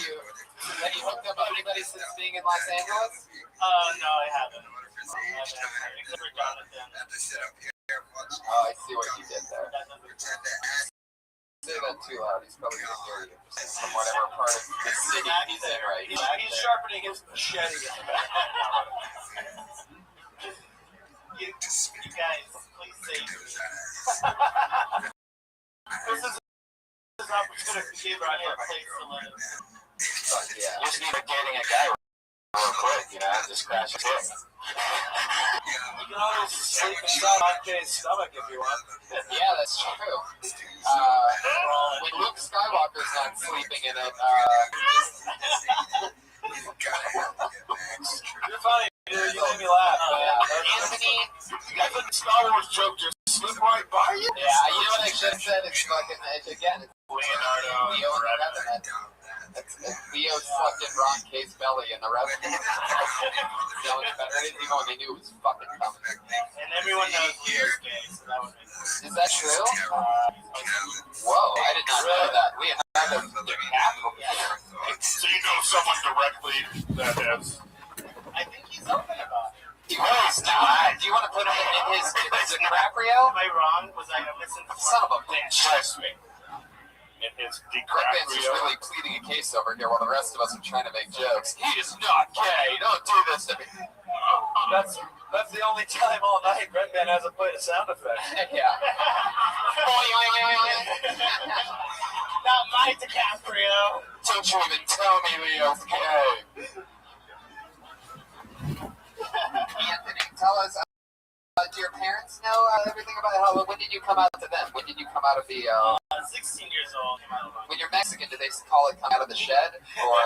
you hooked up with anybody since being in Los Angeles? No, I haven't. Except for Jonathan. Oh, I see what you did there. Say that too loud. He's probably going to hear you from whatever part of the city he's in right now. He's sharpening his machete. You guys, please save me. This is an opportunity to give me a place to live. Fuck yeah. You just need to dating a guy real quick, you know, just crash his hip. You can always sleep inside K's stomach if you want. Yeah, that's true. When Luke Skywalker's not sleeping in it, You're funny, dude. You make me laugh. Anthony, That's a Star Wars joke just slipped right by you. yeah, you know what I should have said? It's fucking, again, it's Leonardo. Leo and the Revenant. It's Leo sucked in Ron K's belly in the Revenant. No one's better. Even when they knew it was fucking coming. And everyone knows Leo's gay, so that would make sense. Is that true? Whoa, I did not know that. Leonardo the capital. So you know someone directly that has. I think he's open about it. He was not. Do you want to put him in his DiCaprio? Am I wrong? Was I missing? Son of a bitch. Trust me. It's Red decracked. Band's just really pleading a case over here while the rest of us are trying to make jokes. He is not gay. Don't do this to me. That's the only time all night Red Band hasn't played a sound effect. Yeah. Not my DiCaprio. Don't you even tell me Leo's gay. Anthony, tell us, do your parents know everything about how? When did you come out to them? When did you come out of the? 16 years old. When you're Mexican, do they call it come out of the shed, or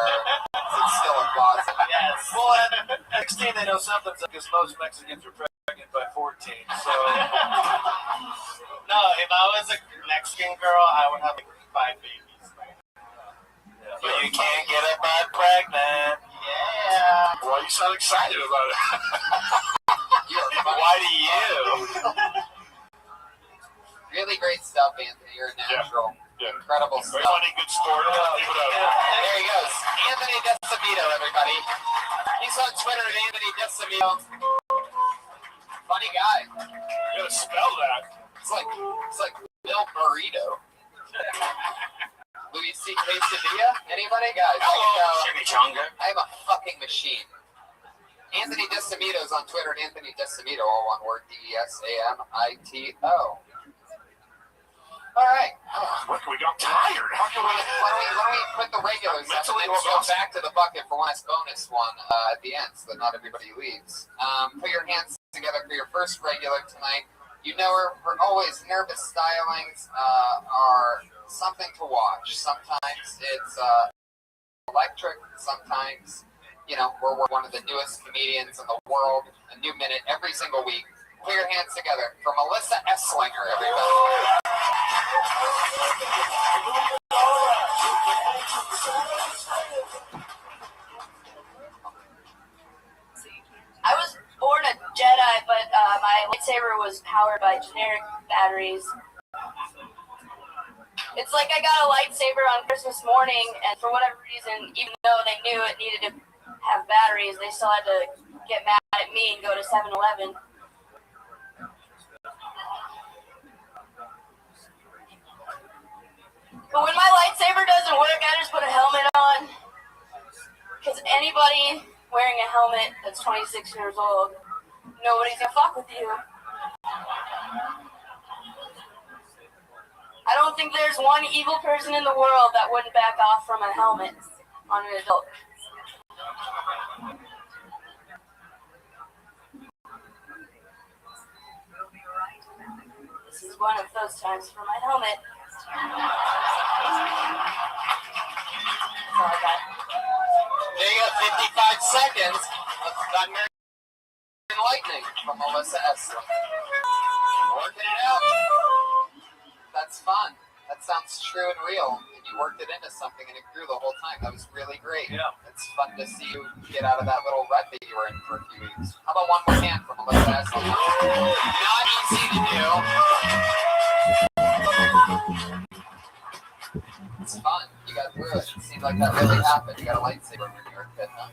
is it still a closet? Yes. Well, at 16 they know something because most Mexicans are pregnant by 14. So No, if I was a Mexican girl, I would have like 5 babies. but you can't get a butt pregnant. Yeah. Why you sound excited about it? Why do you? Really great stuff, Anthony. You're a natural. Yeah. Incredible Very stuff. funny, good sport. Keep it up. There he goes. Anthony Decimito, everybody. He's on Twitter at Anthony Decimito. Funny guy. You gotta spell that. It's like Bill Burrito. Louis C.K. Sevilla? Anybody? Guys, Chimichanga. I'm a fucking machine. Anthony Decimito's on Twitter at Anthony Decimito, all one word, Desamito. All right. Look, we got tired. How can Why don't we put the regulars up, and then we'll go back to the bucket for one last bonus one at the end, so that not everybody leaves. Put your hands together for your first regular tonight. You know we're always nervous stylings are something to watch. Sometimes it's electric. Sometimes, we're one of the newest comedians in the world. A new minute every single week. Put your hands together for Melissa Esslinger, everybody. I was born a Jedi, but my lightsaber was powered by generic batteries. It's like I got a lightsaber on Christmas morning, and for whatever reason, even though they knew it needed to have batteries, they still had to get mad at me and go to 7-Eleven. But when my lightsaber doesn't work, I just put a helmet on. Because anybody wearing a helmet that's 26 years old, nobody's gonna fuck with you. I don't think there's one evil person in the world that wouldn't back off from a helmet on an adult. This is one of those times for my helmet. That's all I got. There you go, 55 seconds of thunder and lightning from Melissa Esslinger. Working it out. That's fun. That sounds true and real. And you worked it into something and it grew the whole time. That was really great. Yeah. It's fun to see you get out of that little rut that you were in for a few weeks. How about one more hand from Melissa Esslinger? Not easy to do. It's fun. You got through it. It seemed like that really happened. You got a lightsaber when you were a kid, huh?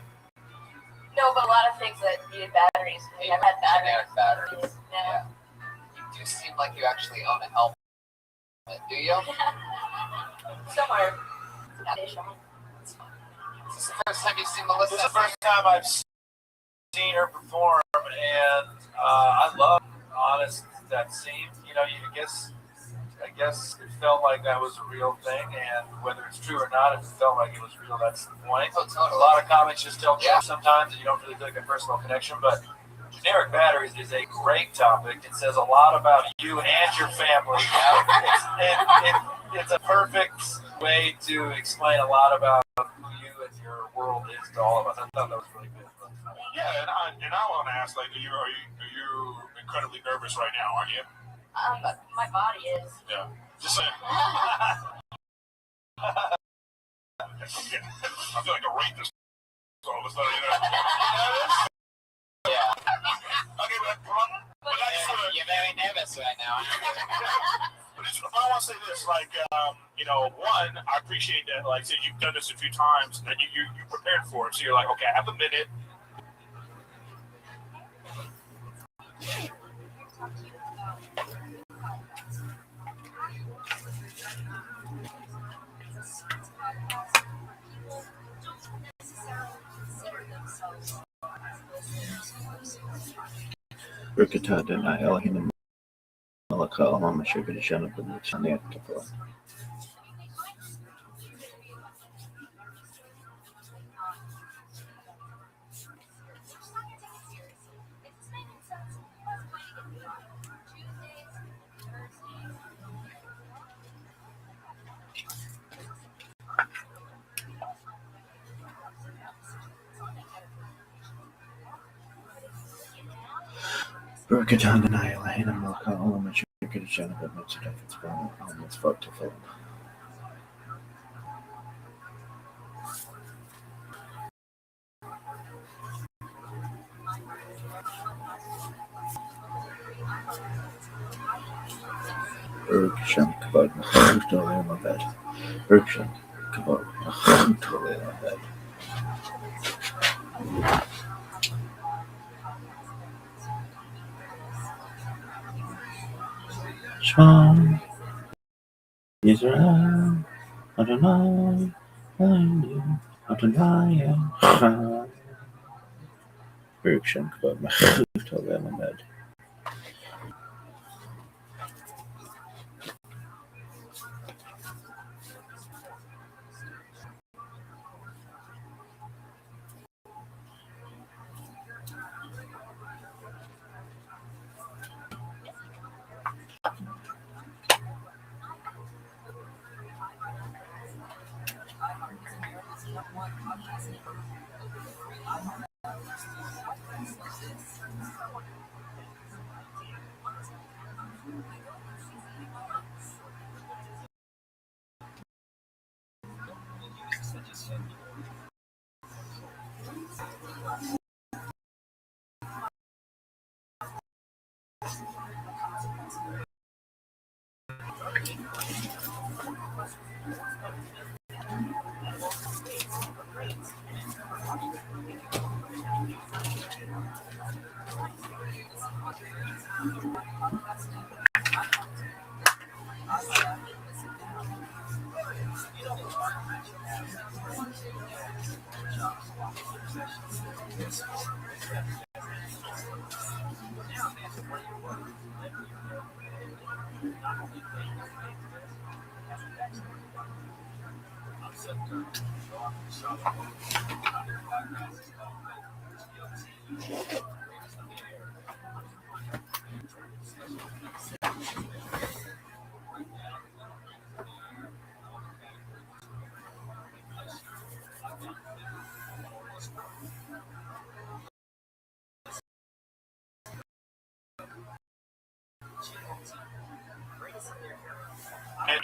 No, but a lot of things that needed batteries. We never had Generic batteries. batteries. Yeah. You do seem like you actually own a helmet. Do you? Somewhere. Is this the first time you've seen Melissa? This is the first time I've seen her perform, and I love honest that scene. I guess it felt like that was a real thing, and whether it's true or not, if it felt like it was real, that's the point. Oh, totally. A lot of comics just tell jokes sometimes, and you don't really feel like a personal connection, but generic batteries is a great topic. It says a lot about you and your family. It's a perfect way to explain a lot about who you and your world is to all of us. I thought that was really good. Yeah, and I want to ask, like, are you incredibly nervous right now? Aren't you? My body is. Yeah. Just saying. I feel like a rapist. So let's let you know. Yeah. Okay, but I just want to. You're very nervous right now. I want to say this, like, one, I appreciate that, like, since you've done this a few times, and you prepared for it, so you're like, okay, I have a minute. Rikatadana Elhina Malaka Alama Shikajana Chanetapa. Rikatadana Elhina Malaka Alama Shikajana Mitsudafa almost fucked to film. Urkshan Kabad totally on my bed. Urkshan Kabad totally on my bed. Shwan Israel Adonai Adonai Urkshan Kabad totally on my bed.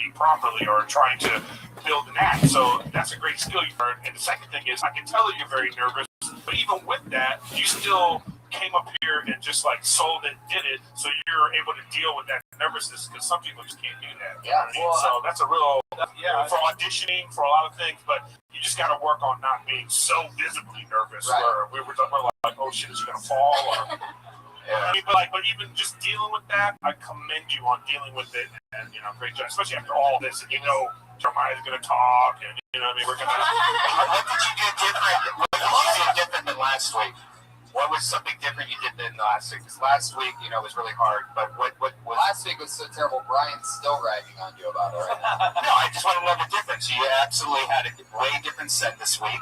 You properly or trying to build an act. So that's a great skill you learned. And the second thing is, I can tell that you're very nervous, but even with that, you still came up here and just like sold it, did it, so you're able to deal with that nervousness because some people just can't do that. Yeah, well, so that's a real, for auditioning, for a lot of things, but you just got to work on not being so visibly nervous where we're like, oh shit, is she going to fall? Or, I mean, but even just dealing with that, I commend you on dealing with it, and great job, especially after all this, and Jeremiah's gonna talk, and what I mean, we're gonna. What did you do different? What did you do different than last week? What was something different you did than last week? Because last week, was really hard, but what Last week was so terrible. Brian's still ragging on you about it right now. No, I just want to know the difference. You absolutely had a way different set this week.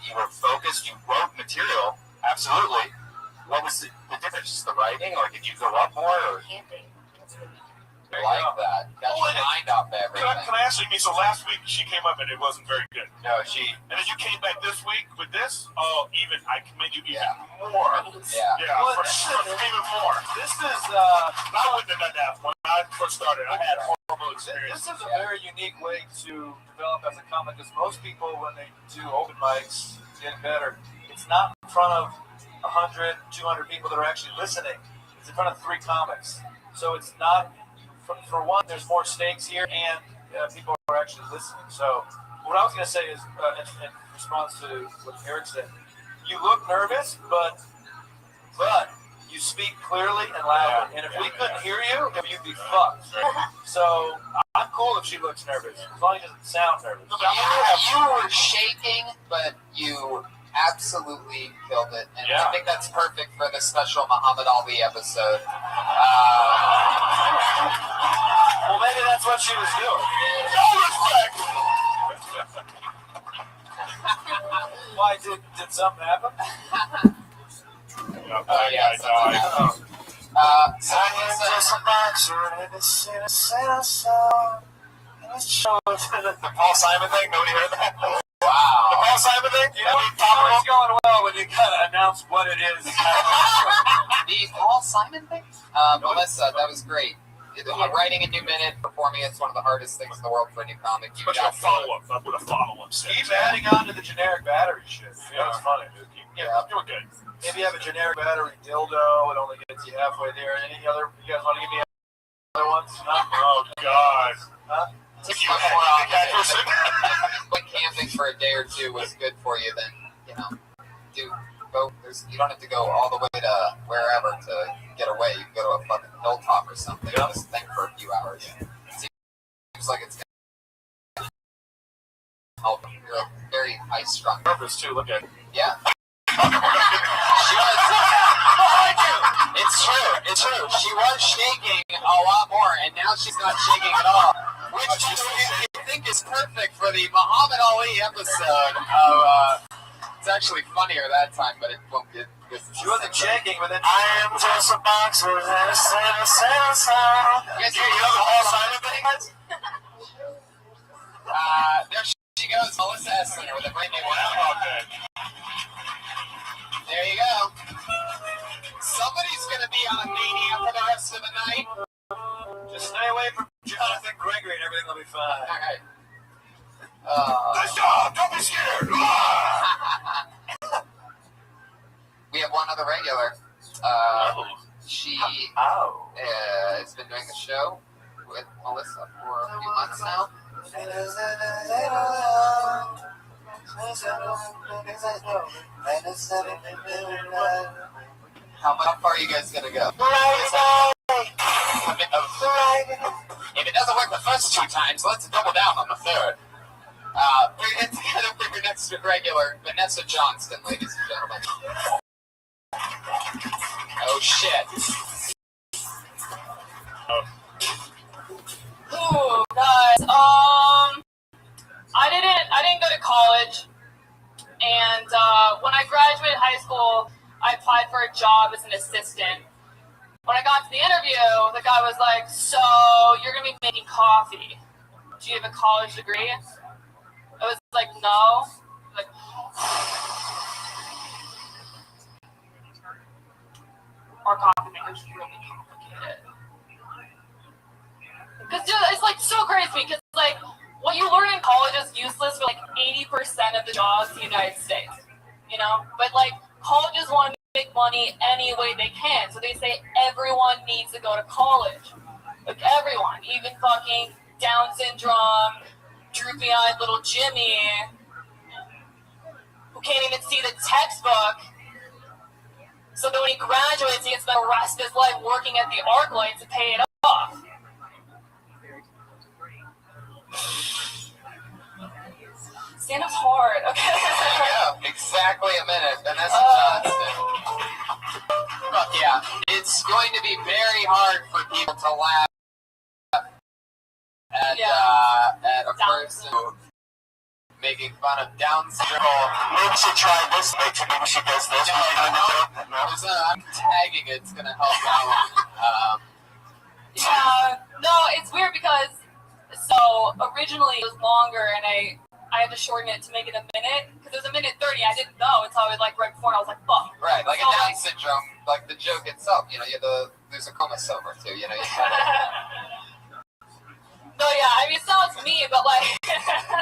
You were focused. You wrote material. Absolutely. What was the difference? Just the writing, or did you go up more? Or? I like that. Got your mind off everything. Can I ask you? So last week she came up and it wasn't very good. No, And then you came back this week with this. Oh, I commend you even more. Yeah. Well, for sure, even more. This is I wouldn't have done that when I first started. I had horrible experience. This is a very unique way to develop as a comic because most people, when they do open mics, get better. It's not in front of 100, 200 people that are actually listening. It's in front of 3 comics. So it's not, for one, there's more stakes here, and people are actually listening. So what I was going to say is, in response to what Eric said, you look nervous, but you speak clearly and loudly. And if we couldn't hear you, you'd be fucked. So I'm cool if she looks nervous, as long as it doesn't sound nervous. You were shaking, but you absolutely killed it. And Yeah. I think that's perfect for the special Muhammad Ali episode. Well, maybe that's what she was doing. No respect! Why did something happen? Yeah, yeah, I died. So Melissa, The Paul Simon thing. Nobody heard that. The wow. Paul Simon thing. You know it's going well when you kind of announce what it is. The Paul Simon thing? Melissa, that was great. Writing a new minute, performing it's one of the hardest things in the world for a new comic. You Especially a follow-up. That's what a follow-up says. Keep adding on to the generic battery shit. Yeah, it's funny. Yeah, doing good. Maybe you have a generic battery dildo. It only gets you halfway there. Any other? You guys want to give me other ones? Oh, God. Huh? It's much more obvious. But camping for a day or two was good for you, then, you don't have to go all the way to wherever to get away. You can go to a fucking hilltop or something and just think for a few hours. It seems like it's going to help. You're very high-strung. Purpose, too. Look at it. Yeah. She was. It's true. She was shaking a lot more, and now she's not shaking at all. Which I think is perfect for the Muhammad Ali episode of. It's actually funnier that time, but it won't get. She wasn't shaking, but then I am just a boxer and a song. You guys You know the Paul Simon thing? There she goes, Melissa Esslinger with a brand new one. Okay. There you go. Somebody's gonna be on Mania for the rest of the night. Just stay away from Jonathan Gregory and everything will be fine. All right. Nice job! Don't be scared! We have one other regular. She has been doing the show with Melissa for a few months now. How far are you guys gonna go? If it doesn't work the first two times, let's double down on the third. We're going to get up with your next regular, Vanessa Johnston, ladies and gentlemen. Oh shit. Ooh, guys. I didn't go to college, and when I graduated high school, I applied for a job as an assistant. When I got to the interview, the guy was like, "So you're gonna be making coffee? Do you have a college degree?" I was like, "No." Like, our coffee maker's really complicated. Because it's like so crazy because like what you learn in college is useless for like 80% of the jobs in the United States, But like colleges want to make money any way they can, so they say everyone needs to go to college, like everyone, even fucking Down syndrome, droopy-eyed little Jimmy, who can't even see the textbook. So that when he graduates, he can spend the rest of his life working at the arc light to pay it off. Stand-up's hard, okay? Yeah, exactly a minute. Vanessa Johnston. Fuck yeah. It's going to be very hard for people to laugh at a person making fun of Down syndrome. Maybe she tried this. Maybe she does this. I'm tagging it. It's going to help out. No, it's weird because originally it was longer and I had to shorten it to make it a minute because it was a minute 30. I didn't know until I was like right before and I was like, fuck. Right, like so, a Down syndrome, like the joke itself, you have to lose a chromosome or two, you No, yeah, I mean, it sounds mean, but like...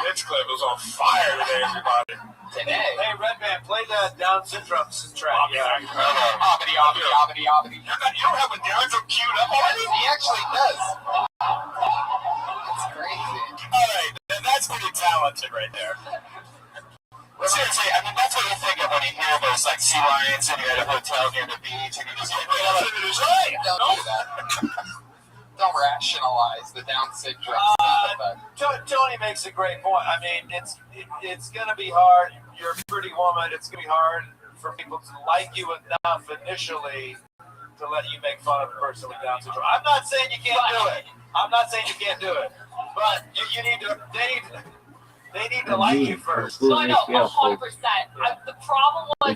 This clip was on fire today, everybody. Today. Hey, Red Band, play that Down syndrome track. Obbity, obbity, obbity, obbity. You don't have a Down syndrome queued up already? He actually does. It's crazy. All right, that's pretty talented right there. Seriously, I mean, that's what you think of when you hear those, like, sea lions and you're at a hotel near the beach and you just get Don't do that. Don't rationalize the Down syndrome sound effect. Tony makes a great point. I mean, it's going to be hard. You're pretty pretty woman, it's gonna be hard for people to like you enough initially to let you make fun of a person with Down syndrome. I'm not saying you can't do it. I'm not saying you can't do it, but you need to. They need to like you first. No, I know, 100%. The problem was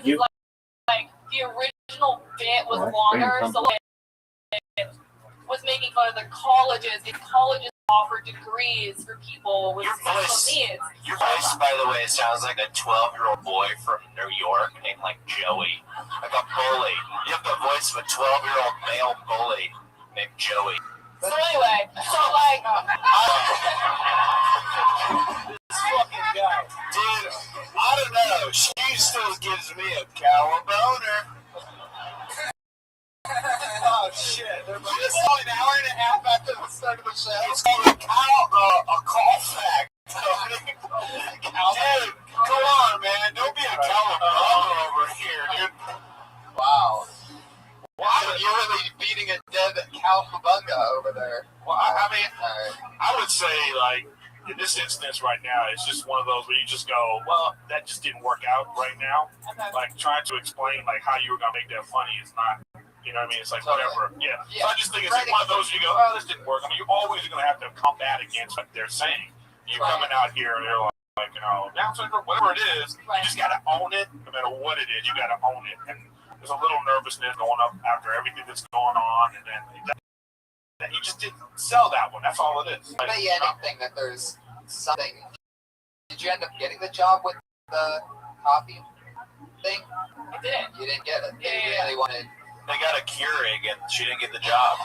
like the original bit was longer, so it was making fun of the colleges. These colleges offer degrees for people with special needs. Your voice, by the way, sounds like a 12-year-old boy from New York named like Joey, like a bully. You have the voice of a 12-year-old male bully named Joey. So anyway, This fucking guy. Dude, I don't know. She still gives me a cow boner. Oh shit! They're Just an hour and a half after the start of the show. It's called a call fact. Dude, come on, man. Don't be a cowabunga over here, dude. Wow. You're really beating a dead cowabunga over there. Well, I mean, I would say, like, in this instance right now, it's just one of those where you just go, well, that just didn't work out right now. Like, trying to explain, like, how you were going to make that funny is not, you know what I mean? It's like, whatever. Yeah. So I just think it's like one of those where you go, oh, this didn't work. I mean, you're always going to have to combat against what they're saying. You're coming out here and they're like, you know, Down syndrome, whatever it is, you just got to own it. No matter what it is, you got to own it. And there's a little nervousness going up after everything that's going on, and then you just didn't sell that one. That's all it is. I bet you anything that there's something. Did you end up getting the job with the coffee thing? I didn't. You didn't get it. They really wanted. They got a Keurig and she didn't get the job.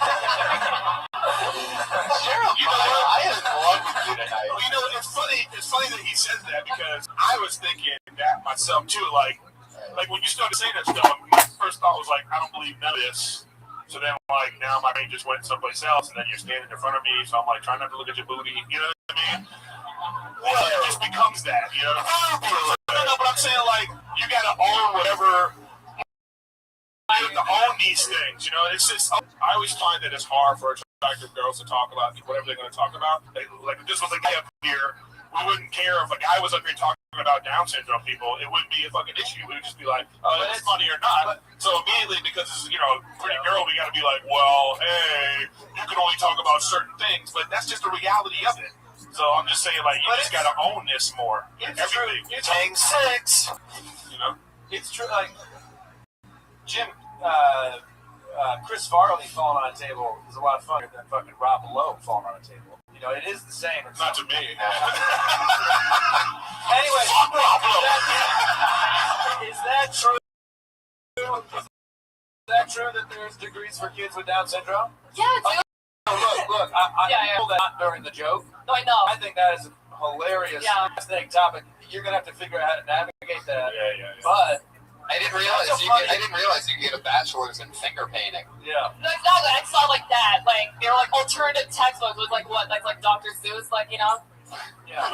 Cheryl, You know what? I am in love with you tonight. You know, it's funny that he says that because I was thinking that myself too. Like when you started saying that stuff, my first thought was like, I don't believe none of this. So then, like, now my brain just went someplace else, and then you're standing in front of me, so I'm like, trying not to look at your booty. You know what I mean? Well, it just becomes that, you know? No, but I'm saying, like, you gotta own whatever. You have to own these things, you know? It's just, I always find that it's hard for attractive girls to talk about whatever they're going to talk about. Like, if this was a guy up here, we wouldn't care if a guy was up here talking about Down syndrome people. It wouldn't be a fucking issue. We would just be like, oh, it's funny or not. So immediately, because it's, you know, pretty girl, we got to be like, well, hey, you can only talk about certain things. But that's just the reality of it. So I'm just saying, like, you just got to own this more. It's true. It's Tang 6. You know? It's true. Like Jim, Chris Farley falling on a table is a lot funnier than fucking Rob Lowe falling on a table. You know, it is the same. It's Not to me. Anyway, is that true? Is that true that there's degrees for kids with Down syndrome? Yeah, dude. Look, I know that not during the joke. No, I know. I think that is a hilarious, fascinating topic. You're gonna have to figure out how to navigate that. Yeah. But I didn't realize you get a bachelor's in finger painting. yeah. No, exactly. I saw like that. Like they were like alternative textbooks with like what, like Dr. Seuss, like you know. Yeah.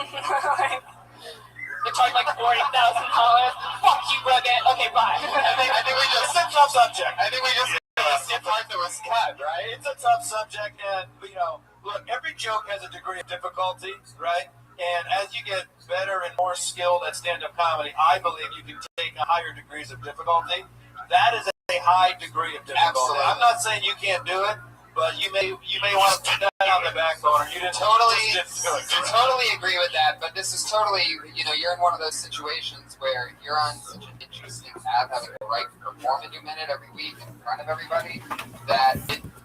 They charge like $40,000. Fuck you, Rugged. Okay, bye. I think we just. It's a tough subject. I think we just. The part that was cut, right? It's a tough subject, and you know, look, every joke has a degree of difficulty, right? And as you get better and more skilled at stand-up comedy, I believe you can take higher degrees of difficulty. That is a high degree of difficulty. Absolutely. I'm not saying you can't do it, but you may want to put that on the back burner. You didn't Totally, just didn't do it. totally agree with that. But this is totally, you know, you're in one of those situations where you're on such an interesting path, having the right to perform a new minute every week in front of everybody.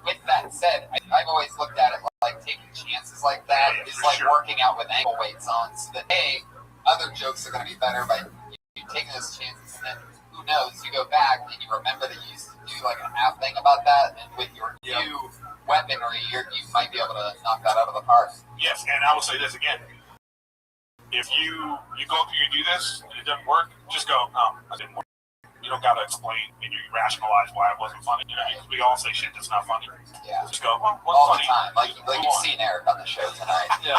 With that said, I've always looked at it like taking chances like that is like working out with ankle weights on, so that other jokes are going to be better by you taking those chances, and then who knows, you go back and you remember that you used to do like a half thing about that, and with your new weaponry, you might be able to knock that out of the park. Yes, and I will say this again. If you go up here and do this and it doesn't work, just go, I didn't work. You don't got to explain and you rationalize why it wasn't funny. You know, because we all say shit that's not funny. Yeah. Just go, well, what's All funny? the time. Like you've seen Eric on the show tonight. Yeah.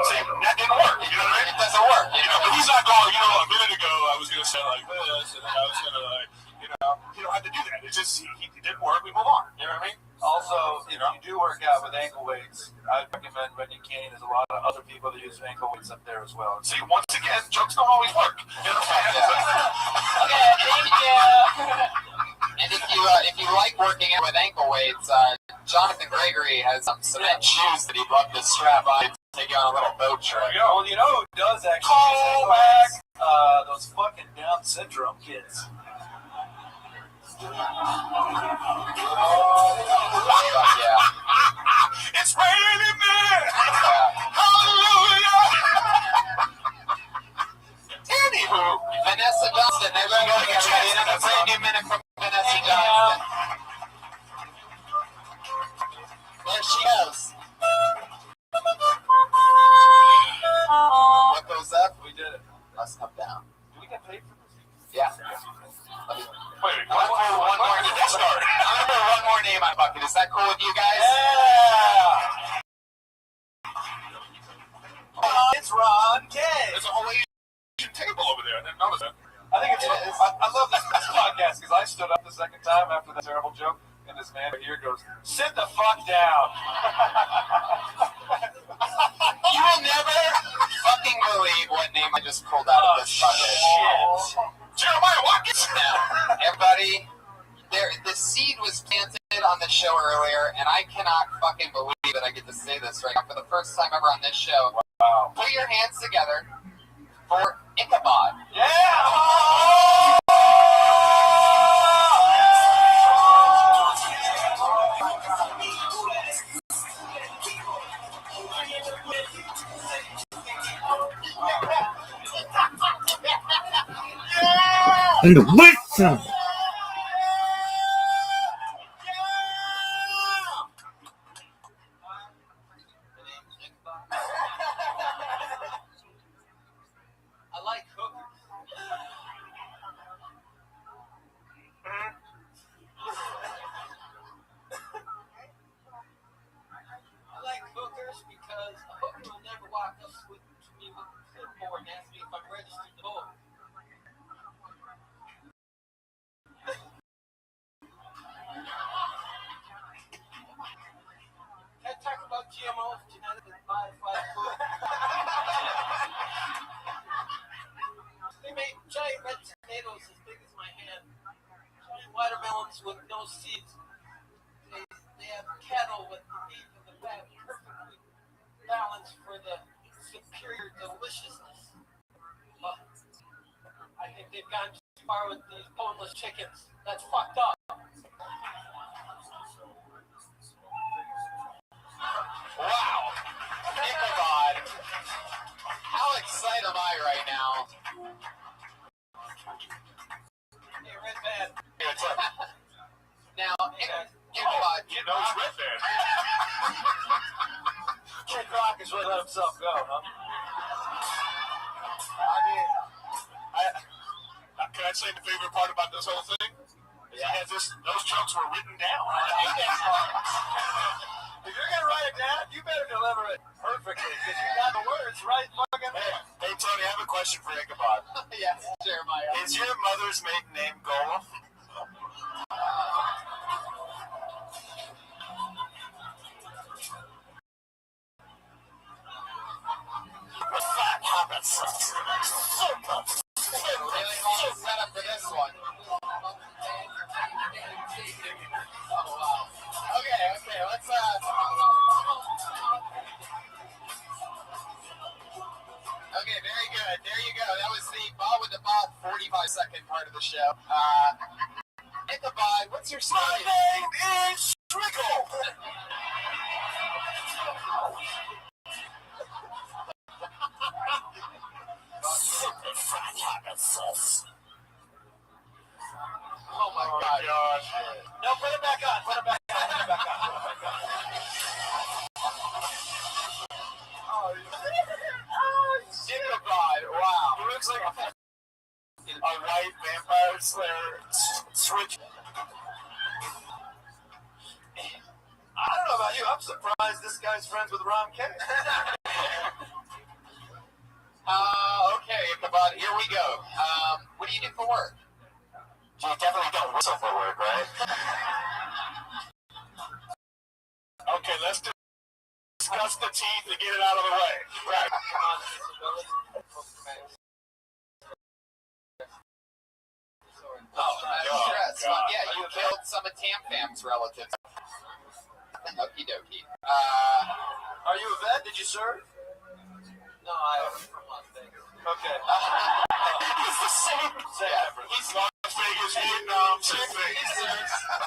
Say, that didn't work. You know what I mean? It doesn't work. You know, but he's not going, you know, a minute ago I was going to say like this, and then I was going to like, you know, you don't have to do that. It's just, he didn't work, we move on. You know what I mean? Also, if you do work out with ankle weights, I recommend when you can. There's a lot of other people that use ankle weights up there as well. See, once again, jokes don't always work. You know? Okay, and if you like working out with ankle weights, Jonathan Gregory has some cement shoes that he'd love to strap on and take you on a little boat trip. Well, you know who does actually use ankle weights? Those fucking Down syndrome kids. Yeah. It's raining men! Hallelujah! Anywho, Vanessa Johnston. There we go. Another brand new minute from Vanessa Johnston. There she goes. What goes up? We did it. Must come down. Do we get paid for this? Yeah. Wait, one more to get started. I'm gonna put one more name on bucket. Is that cool with you guys? Yeah! It's Ron K. There's a whole Asian table over there. I didn't notice that. I think it's. I love this podcast because I stood up the second time after that terrible joke, and this man here goes, "Sit the fuck down." You will never fucking believe what name I just pulled out of this bucket. Shit. Jeremiah Watkins! Now, everybody, the seed was planted on the show earlier, and I cannot fucking believe that I get to say this right now for the first time ever on this show. Wow. Put your hands together for Ichabod. Yeah! And the whistle. I like hookers. I like hookers because a hooker will never walk up to me with a clipboard and ask me if I'm registered to vote. Can I talk about GMOs, genetically modified food? They make giant red tomatoes as big as my hand, giant watermelons with no seeds. They have cattle with the beef and the fat perfectly balanced for the superior deliciousness. But I think they've gone too far with these boneless chickens. That's fucked up. Wow. Ichabod. How excited am I right now? Hey, Red Band. Now, Ichabod. You know it's red there. Kid Rock has really let himself go, huh? I mean, can I say the favorite part about this whole thing? Yeah, those jokes were written down. If you're gonna write it down, you better deliver it perfectly, because you got the words right fucking there. Hey, Tony, I have a question for Ichabod. Yes, Jeremiah. Is your mother's maiden name Gola? Fat habits. Really long setup for this one. Oh, wow. Okay, let's, Okay, very good. There you go. That was the Bob with the Bob 45-second part of the show. Ichabod, what's your story? My name is Trickle. Super fat habits. Oh my God. Gosh. No, put it back on. Put it back on. Put it back on. Put it back on. Ichabod, wow. He looks like a white vampire slayer switch. I don't know about you. I'm surprised this guy's friends with Ron K. Okay, Ichabod, here we go. What do you do for work? You definitely don't whistle for work, right? teeth to get it out of the way. Right. Oh, stress. Well, yeah, you killed some of Tam Fam's relatives. Okie dokie. Are you a vet? Did you serve? No, I'm from Las Vegas. Okay. It's the same. Yeah, He's Las Vegas, Vietnam, same thing.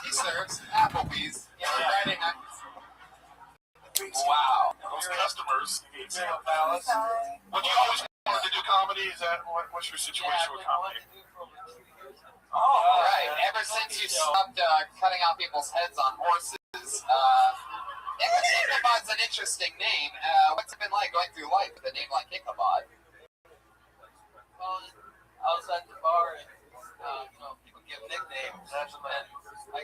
he serves Applebee's. Yeah, Friday nights. Wow. Those customers. Imperial Palace. When you always wanted to do comedy, is that what's your situation with comedy? Oh, right. Ever since you stopped cutting out people's heads on horses, Ichabod's an interesting name. What's it been like going through life with a name like Ichabod? Well, I was at the bar and people give nicknames. And I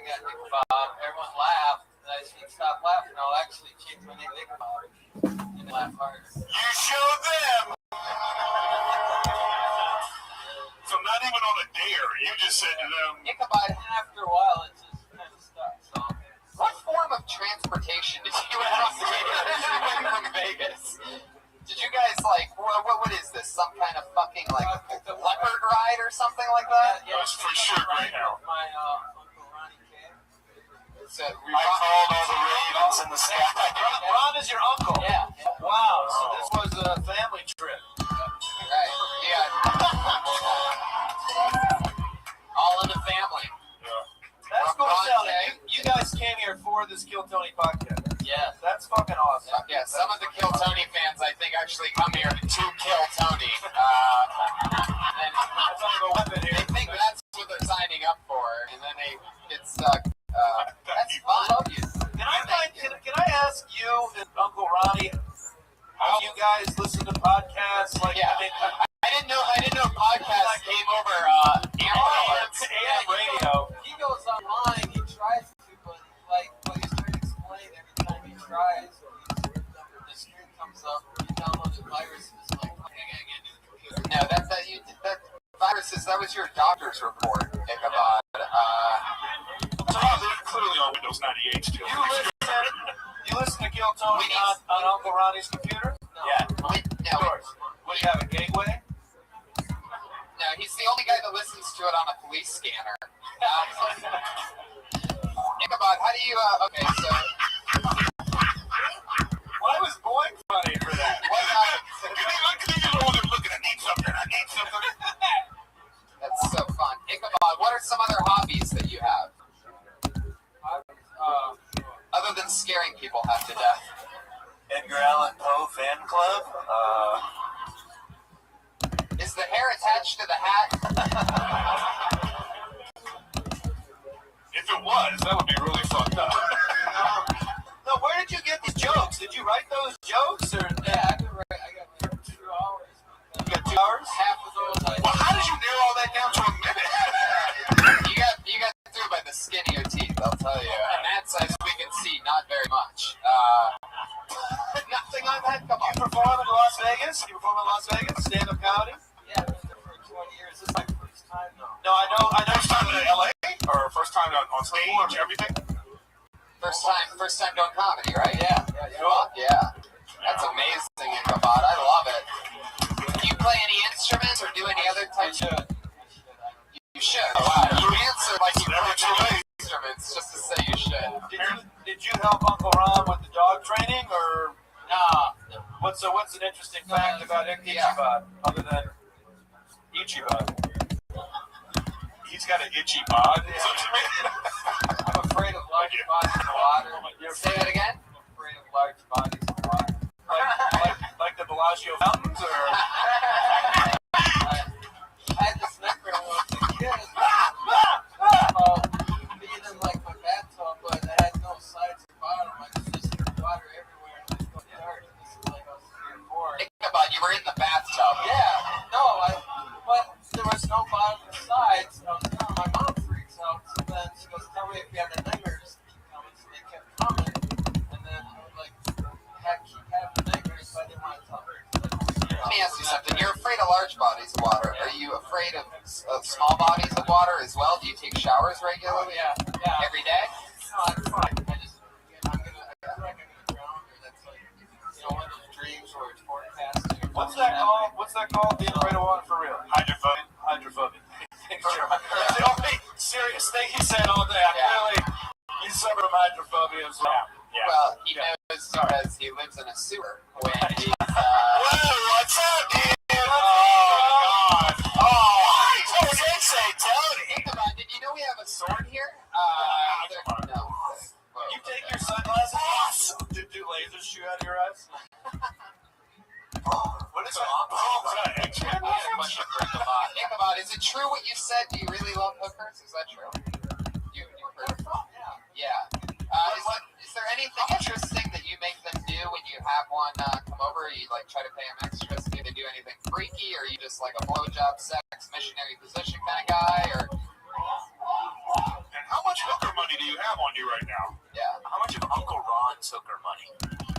got Ichabod. Everyone laughed. And I said, stop laughing. I'll actually change my name to Ichabod. And they laugh harder. You showed them. So not even on a dare, you just said to them, Ichabod, After a while, it just kind of stuck. So, what form of transportation did you have from Vegas? Did you guys what is this? Some kind of fucking leopard ride or something like that? yeah, That's for sure right now. My Uncle Ronnie came. So, I called all the ravens in the sky. Ron is your uncle. Yeah. Wow. So this was a family trip. right. Yeah. All in the family. That's cool, Ron Sally. came. You guys came here for this Kill Tony podcast. Yeah. That's fucking awesome. Yeah, some of the Kill Tony fans, I think, actually come here to kill Tony. And That's on the weapon they here. think that's what they're signing up for, and then they get stuck. That's fun. I love you. Can I ask you and Uncle Ronnie how you guys listen to podcasts? Yeah. I didn't know podcasts came over AM alerts. AM radio. He goes online, he tries to, but what he's trying to explain every time he tries, the screen comes up, you download the viruses, okay, I gotta get into the computer. No, that viruses. That was your doctor's report, Ichabod. So they're clearly on Windows 98 still. You listen to Kill Tony on Uncle Ronnie's computer? No. Yeah. No, Of course. What do you have, a gateway? no, he's the only guy that listens to it on a police scanner. Ichabod, how do you? Okay, so. Why was Boyd funny for that? What, I need something. that's so fun. Ichabod, what are some other hobbies that you have? Other than scaring people half to death. Edgar Allan Poe fan club? Is the hair attached to the hat? If it was, that would be really fucked up. No, where did you get these jokes? Did you write those jokes? Or Yeah, I got 2 hours. you got 2 hours? Half of those Well, how did you narrow all that down to a minute? You got through by the skin of your teeth, I'll tell you. And that's, as we can see, not very much. Nothing I've had come You up. perform in Las Vegas? You perform in Las Vegas? Stand-up comedy? Yeah, I've been there for 20 years. This is my first time, though. No, I know. First time in LA? Or first time on stage, everything? First time doing comedy, right? Yeah. Fuck yeah. That's amazing, Ichabod. I love it. Do you play any instruments or do any other types of... You should. Wow. You answer like you Never play too any late. instruments just to say you should. Did you help Uncle Ron with the dog training, or Nah. what's an interesting fact about Ichibod other than Ichibod? He's got an itchy bod. I'm afraid of large bodies in the water. Say that again? I'm afraid of large bodies in the water. Like the Bellagio fountains, or I had this nightmare when I was a kid. Being in my bathtub, but it had no sides or bottom. I just threw water everywhere and it was dark. This is like I was 3 or 4. Ichabod, you were in the bathtub. Yeah, but there was no bottom or sides. My mom freaks out, so then she goes, tell me if you have the nightmares keep coming. So they kept coming, and then I would keep having nightmares, but I didn't want to tell her. Let me ask you something. You're afraid of large bodies of water. Are you afraid of small bodies of water as well? Do you take showers regularly? Yeah. Every day? No, I'm fine. I feel like I'm gonna drown, or that's like, What's that called? What's that called? Being afraid of water for real? Hydrophobia. Hydrophobia. That's the only serious thing he said all day. He's suffered from hydrophobia as well. Yeah. Well, he knows because he lives in a sewer. When he's, Whoa, what's up, dude? Oh, God. Oh, Sensei, Tony. Think about it. Did you know we have a sword here? No. You take your sunglasses off. Do lasers shoot out of your eyes? What is that? Ichabod, is it true what you said? Do you really love hookers? Is that true? You heard it? Yeah. Is there anything interesting that you make them do when you have one come over? You like try to pay them extra? Do they do anything freaky, or are you just like a blowjob, sex, missionary position kind of guy? Or And how much hooker money do you have on you right now? yeah. How much of Uncle Ron's hooker money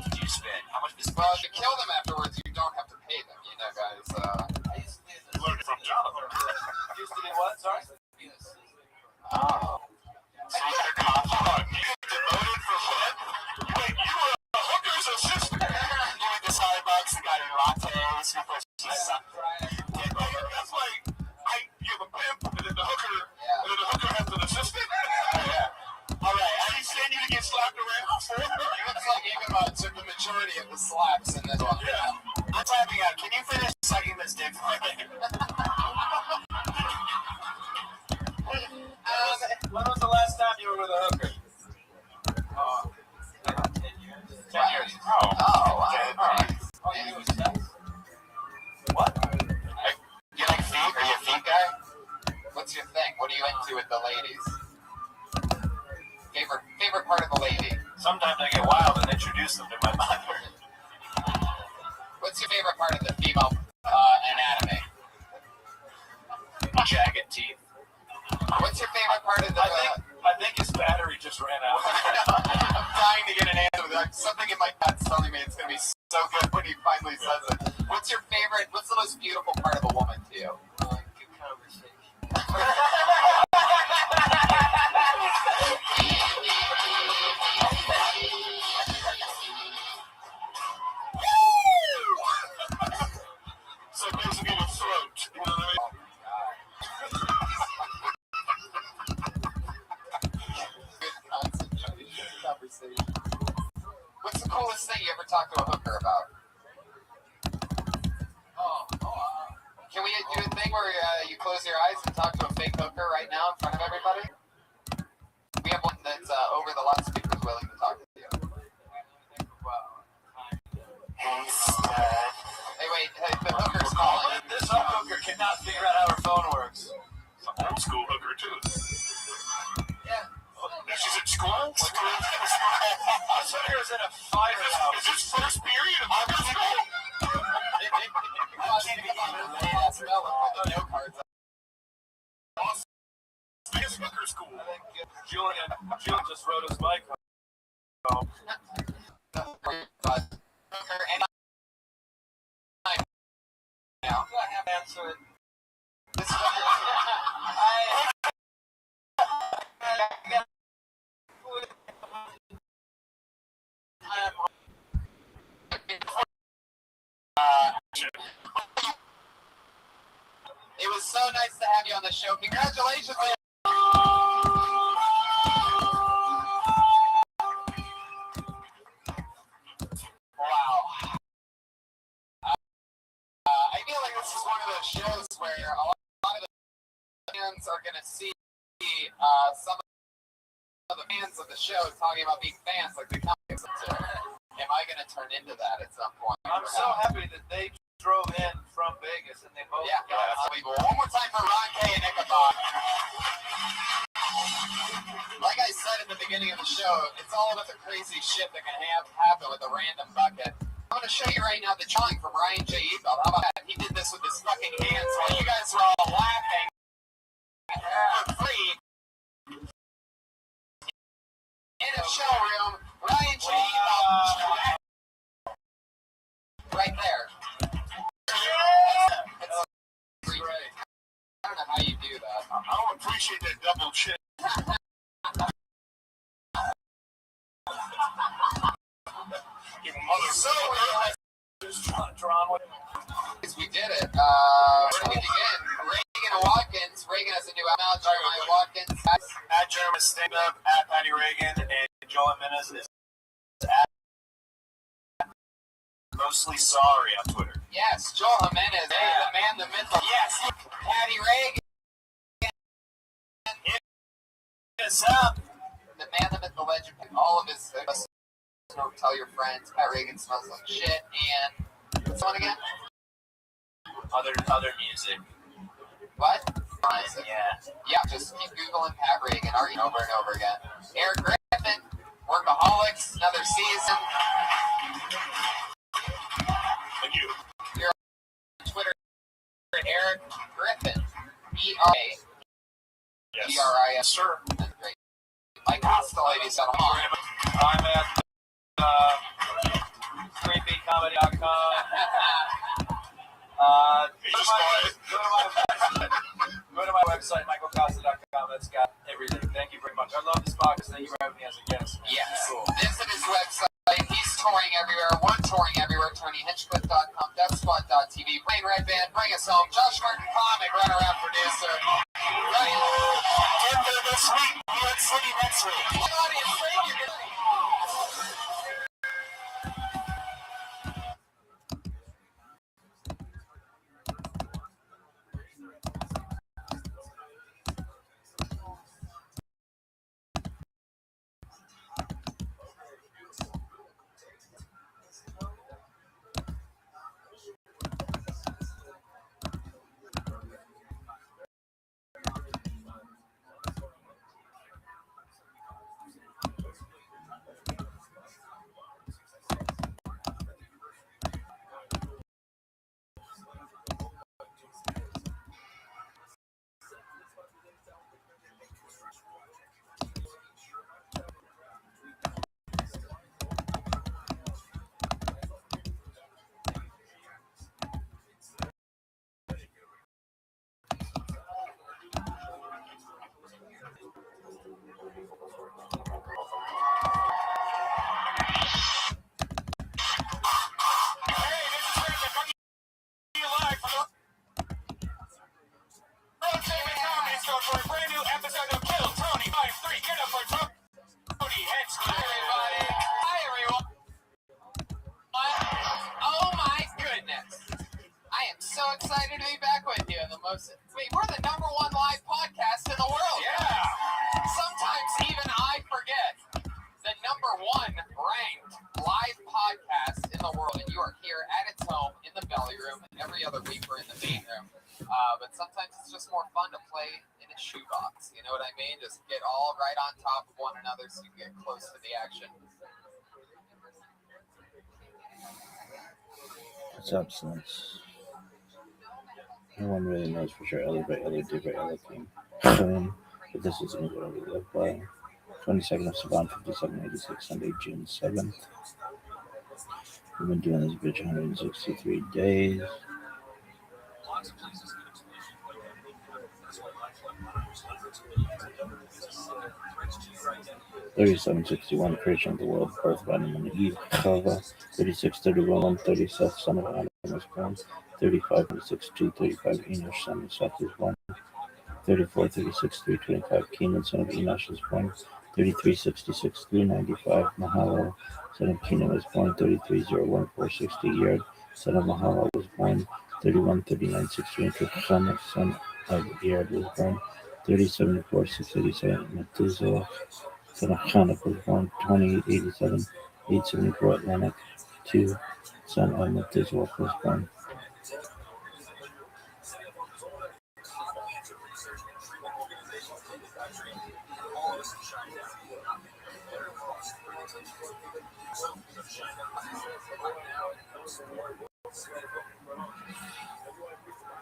did you spend? How much did Well, to kill them afterwards, you don't have to pay them. You know, guys. You learned it from Jonathan. Used to be what? Sorry? Oh. So you got a cop? You get demoted for what? Wait, you were a hooker's assistant? You went to Starbucks and got your lattes before she sucked. That's like, you're the pimp, and then the hooker, Yeah. and then the hooker has an assistant? All right, I ain't saying you to get slapped around for it. It looks like Ichabod took the majority of the slaps in this one. Yeah. I'm typing out. Can you finish sucking this dick for me? When was the last time you were with a hooker? 10 years. 10 years. Oh. Wow. Oh, you knew sex? What? You like feet? Are you a feet guy? What's your thing? What are you into with the ladies? Favorite part of the lady? Sometimes I get wild and introduce them to my mother. What's your favorite part of the female anatomy? Jagged teeth. What's your favorite part of the? I think his battery just ran out. I'm dying to get an answer. Like, something in my gut's telling me it's gonna be so good when he finally says it. What's your favorite? What's the most beautiful part of a woman to you? Good conversation. So basically the throat. You know what I mean? Good concentration conversation. What's the coolest thing you ever talked to a hooker about? Can we do a thing where you close your eyes and talk to a fake hooker right now in front of everybody? We have one that's over the loudspeakers willing to talk to you. Hey, stud. Hey, wait, the hooker's calling. This hooker cannot figure out how her phone works. It's an old school hooker, too. Yeah. Now she's at school? I thought he was in a firehouse. Is this first period of hooker school? It's hooker school. I think Julian just wrote his mic home. Now, I have answered. this it was so nice to have you on the show. Congratulations, man. Wow. I feel like this is one of those shows where a lot of the fans are going to see some of the fans of the show talking about being fans like the comics. Am I going to turn into that at some point? I'm so happy that they drove in from Vegas and they both. Yeah, that's unbelievable. One more time for Ron K and Ichabod. Like I said at the beginning of the show, it's all about the crazy shit that can happen with a random bucket. I'm going to show you right now the drawing from Ryan J. Ebel. How about that? He did this with his fucking hands while you guys were all laughing for free. In a showroom, Ryan J. Ebel. Right there. It's great. I don't know how you do that. I don't appreciate that double chin. You mother. So, just drawn with. We did it. Where do we begin? Reagan and Watkins. Reagan has a new album. Jeremiah Watkins. At Jeremy Stand Up, at Patty Reagan, and Joel Jimenez is at Mostly Sorry on Twitter. Yes, Joel Jimenez. Hey, the man, the myth. Yes, Patty Reagan. It's up. The man, the myth, the legend. All of his. Don't tell your friends. Pat Reagan smells like shit. And what's one again? Other music. What? Yeah. Just keep Googling Pat Reagan over and over again. Eric Griffin, Workaholics, another season. Thank you. You're on Twitter, Eric Griffin. E-R-A. Yes. G-R-I-S. Sure. That's great. Like Hasta Ladies on Hall. I'm at creepycomedy.com. Go to my website, michaelcosta.com. That's got everything. Thank you very much. I love this podcast. Thank you for having me as a guest. Yes. Cool. Visit his website. He's touring everywhere. We're touring everywhere. TonyHinchcliffe.com, DeathSquad.tv. Plain Red Band, Bring Us Home. Josh Martin, comic, runner-up producer. Denver this week. New York City next week. Audience, thank you. For a brand new episode of Kill Tony 5-3. Get up for Tony Everybody. Hi, everyone. Oh, my goodness. I am so excited to be back with you. We're the #1 live podcast in the world. Yeah. Sometimes even I forget the #1 ranked live podcast in the world, and you are here at its home in the belly room, and every other week we're in the main room. But sometimes it's just more fun to play in a shoebox. You know what I mean? Just get all right on top of one another so you can get close to the action. What's up, Sluts? No one really knows for sure. Ellie by Ellie, D by Ellie King. But this is what we live by. 22nd of Saban, 5786, Sunday, June 7th. We've been doing this bitch 163 days. 3761, creation of the world, birth of Adam and Eve, Chava. 3631, 130, Seth, son of Adam, was born. 3526, 235, Enosh, son of Seth, was born. 3436, 325, Kenan, son of Enosh, was born. 3366, 395, Mahalo, son of Kenan, was born. 3301, 460, Yerd, son of Mahalo, was born. 3139, 622, Chanak, son of Yerd, was born. 3074, 687, Methuselah, son of Chanak, was born. 2887, 874, Atlantic, 2, son of Methuselah, was born.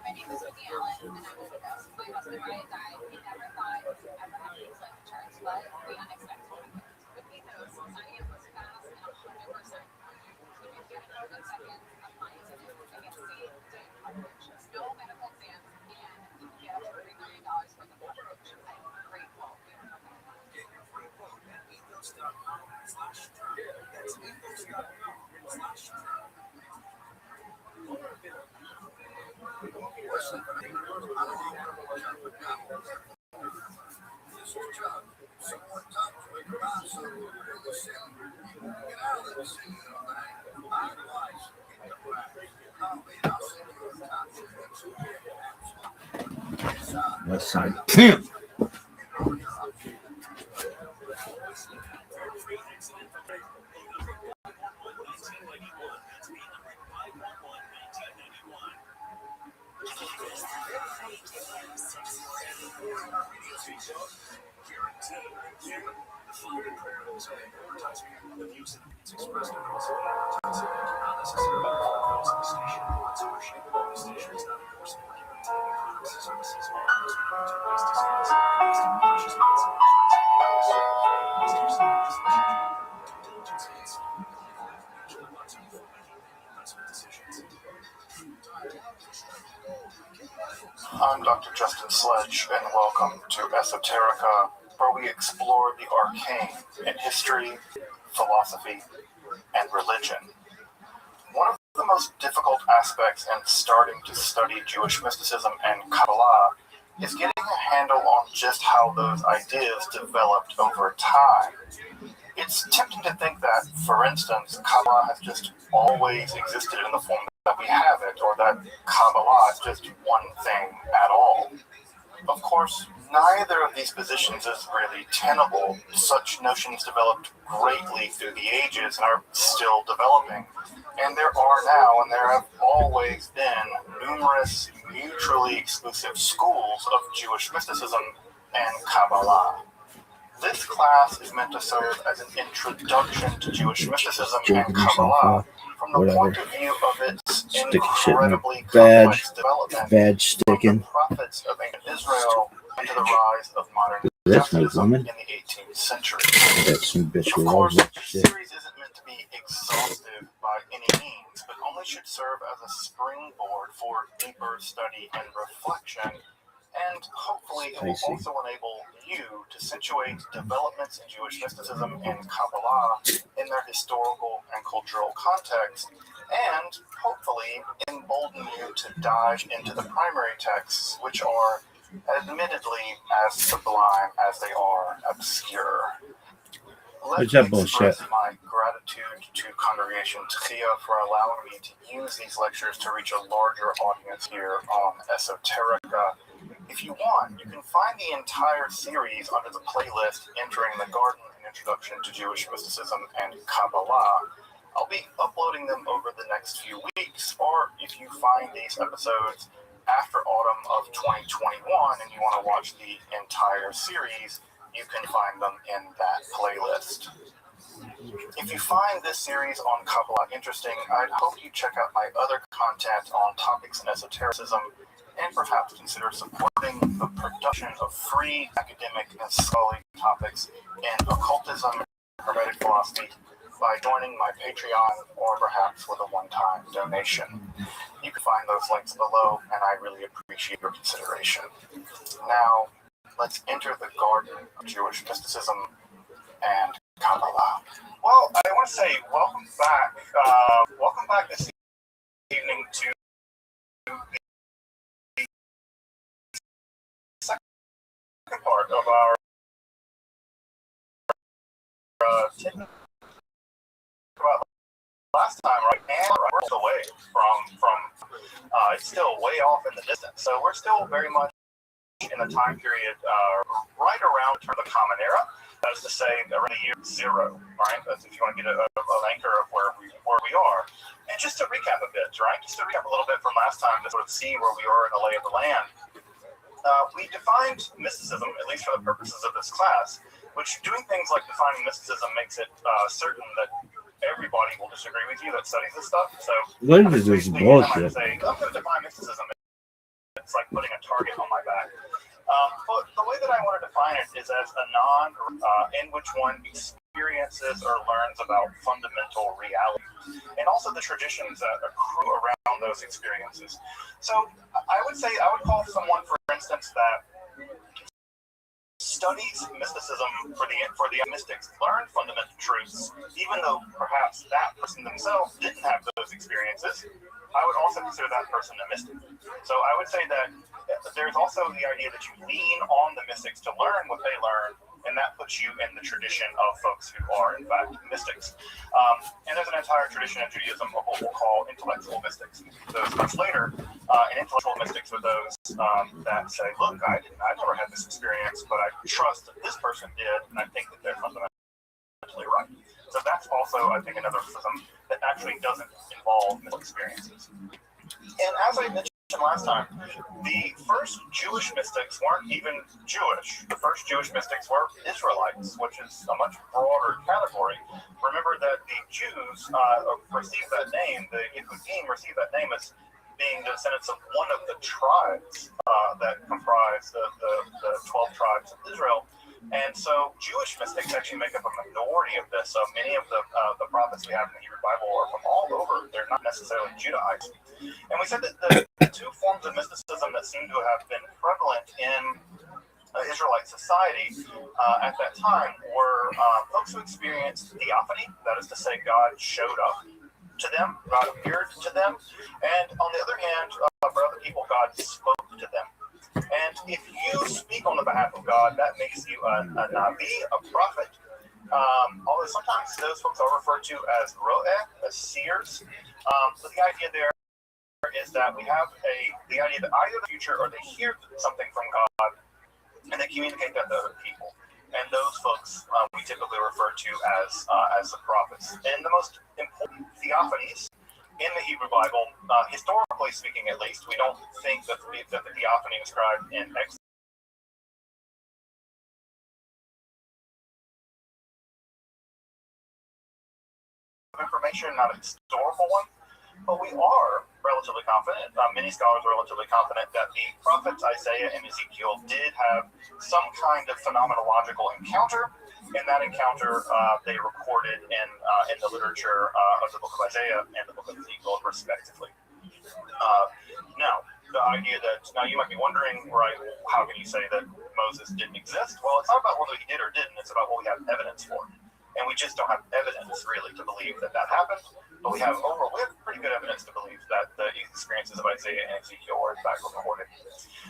My name is Whitney Allen, and I'm overdosed. My husband Ryan died. We never thought we would ever have these life insurance, but the unexpected happened. With Ethos, signing up was fast and 100%. Within 15 seconds, applying to it, I get same day coverage, no medical exams, and you can get up to $3 million worth of coverage. I'm grateful. Get your free quote at ethos.com/. That's ethos.com/. West Side Pimp. I'm Dr. Justin Sledge, and welcome to Esoterica, where we explore the arcane in history, philosophy, and religion. One of the most difficult aspects in starting to study Jewish mysticism and Kabbalah is getting a handle on just how those ideas developed over time. It's tempting to think that, for instance, Kabbalah has just always existed in the form that we have it, or that Kabbalah is just one thing at all. Of course, neither of these positions is really tenable. Such notions developed greatly through the ages and are still developing. And there are now, and there have always been, numerous mutually exclusive schools of Jewish mysticism and Kabbalah. This class is meant to serve as an introduction to Jewish mysticism and Kabbalah from the point of view of its incredibly complex development, Badge sticking. from the prophets of ancient Israel into the rise of modern That's my Judaism woman. in the 18th century. That's some bitch Of who course, loves that this shit. series isn't meant to be exhaustive by any means, but only should serve as a springboard for deeper study and reflection, and hopefully it will also enable you to situate developments in Jewish mysticism and Kabbalah in their historical and cultural context, and hopefully embolden you to dive into the primary texts, which are admittedly as sublime as they are obscure. Let me express my gratitude to Congregation Tchia for allowing me to use these lectures to reach a larger audience here on Esoterica. If you want, you can find the entire series under the playlist Entering the Garden, an Introduction to Jewish Mysticism and Kabbalah. I'll be uploading them over the next few weeks, or if you find these episodes after autumn of 2021 and you want to watch the entire series, you can find them in that playlist. If you find this series on Kabbalah interesting, I'd hope you check out my other content on topics in esotericism, and perhaps consider supporting the production of free academic and scholarly topics in occultism and hermetic philosophy by joining my Patreon or perhaps with a one-time donation. You can find those links below, and I really appreciate your consideration. Now, let's enter the garden of Jewish mysticism and Kabbalah. Well, I want to say welcome back this evening to part of our about last time, right? And we're still away from it's still way off in the distance. So we're still very much in the time period right around the turn of the Common Era. That is to say, around the year 0, right? That's if you want to get an anchor of where we are. And just to recap a bit, right? Just to recap a little bit from last time to sort of see where we are in the lay of the land. We defined mysticism, at least for the purposes of this class, which doing things like defining mysticism makes it certain that everybody will disagree with you that studies this stuff. So what is this bullshit? I'm going to define mysticism. It's like putting a target on my back. But the way that I want to define it is as a in which one experiences or learns about fundamental reality, and also the traditions that accrue around those experiences. So I would call someone, for instance, that studies mysticism for the mystics learn fundamental truths, even though perhaps that person themselves didn't have those experiences. I would also consider that person a mystic. So I would say that there's also the idea that you lean on the mystics to learn what they learn, and that puts you in the tradition of folks who are, in fact, mystics. And there's an entire tradition in Judaism of what we'll call intellectual mystics. Those much later, and intellectual mystics are those that say, look, I never had this experience, but I trust that this person did, and I think that they're fundamentally right. So that's also, I think, another system that actually doesn't involve mystical experiences. And as I mentioned last time, the first Jewish mystics weren't even Jewish. The first Jewish mystics were Israelites, which is a much broader category. Remember that the Jews received that name, the Yehudim received that name as being the descendants of one of the tribes that comprise the 12 tribes of Israel. And so Jewish mystics actually make up a minority of this. So many of the prophets we have in the Hebrew Bible are from all over. They're not necessarily Judaized. And we said that the two forms of mysticism that seem to have been prevalent in Israelite society at that time were folks who experienced theophany, that is to say, God showed up to them, God appeared to them, and on the other hand, for other people, God spoke to them. And if you speak on the behalf of God, that makes you a navi, a prophet. Although sometimes those folks are referred to as ro'eh, as seers. But the idea there is that we have the idea that either the future or they hear something from God and they communicate that to other people. And those folks we typically refer to as the prophets. And the most important theophanies in the Hebrew Bible, historically speaking at least, we don't think that the theophany described in Exodus information, not a historical one, but we are relatively confident, many scholars are relatively confident that the prophets Isaiah and Ezekiel did have some kind of phenomenological encounter. In that encounter, they recorded in the literature of the book of Isaiah and the book of Ezekiel, respectively. Now, the idea that, now you might be wondering, right, how can you say that Moses didn't exist? Well, it's not about whether he did or didn't, it's about what we have evidence for. And we just don't have evidence, really, to believe that happened. But we have pretty good evidence to believe that the experiences of Isaiah and Ezekiel were, in fact, recorded.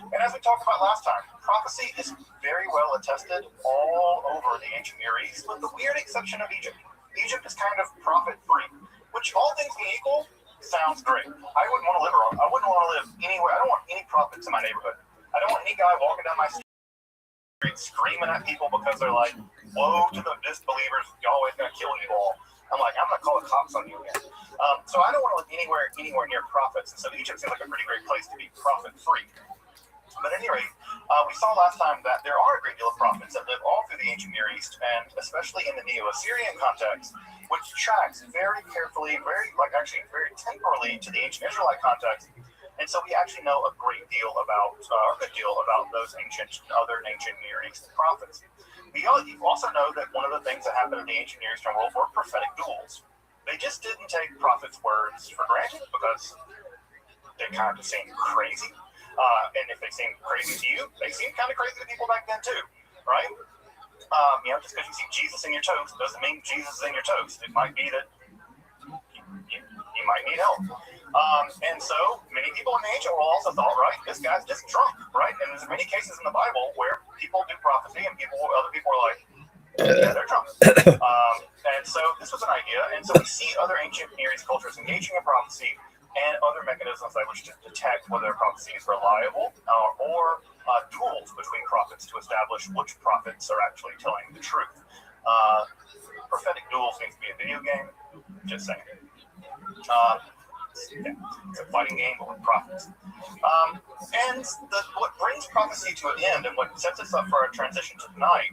And as we talked about last time, prophecy is very well attested all over the ancient Near East, with the weird exception of Egypt. Egypt is kind of prophet-free, which, all things being equal, sounds great. I wouldn't want to live anywhere. I don't want any prophets in my neighborhood. I don't want any guy walking down my street screaming at people because they're like, woe to the disbelievers, Yahweh's going to kill you all. I'm like, I'm going to call the cops on you again. So I don't want to live anywhere near prophets. And so Egypt seems like a pretty great place to be prophet-free. But at any rate, we saw last time that there are a great deal of prophets that live all through the ancient Near East, and especially in the Neo-Assyrian context, which tracks very carefully, very temporally to the ancient Israelite context. And so we actually know a good deal about those other ancient Near East prophets. We also know that one of the things that happened in the ancient Near Eastern world were prophetic duels. They just didn't take prophets' words for granted because they kind of seemed crazy. And if they seemed crazy to you, they seemed kind of crazy to people back then too, right? Just because you see Jesus in your toast doesn't mean Jesus is in your toast. It might be that you might need help. And so many people in the ancient world also thought, right, this guy's just drunk, right? And there's many cases in the Bible where people do prophecy and other people are like, yeah, they're drunk. And so this was an idea. And so we see other ancient Near East cultures engaging in prophecy and other mechanisms by which to detect whether a prophecy is reliable or duels between prophets to establish which prophets are actually telling the truth. Prophetic duels needs to be a video game. Just saying. It's a fighting game with prophets. And what brings prophecy to an end and what sets us up for our transition to tonight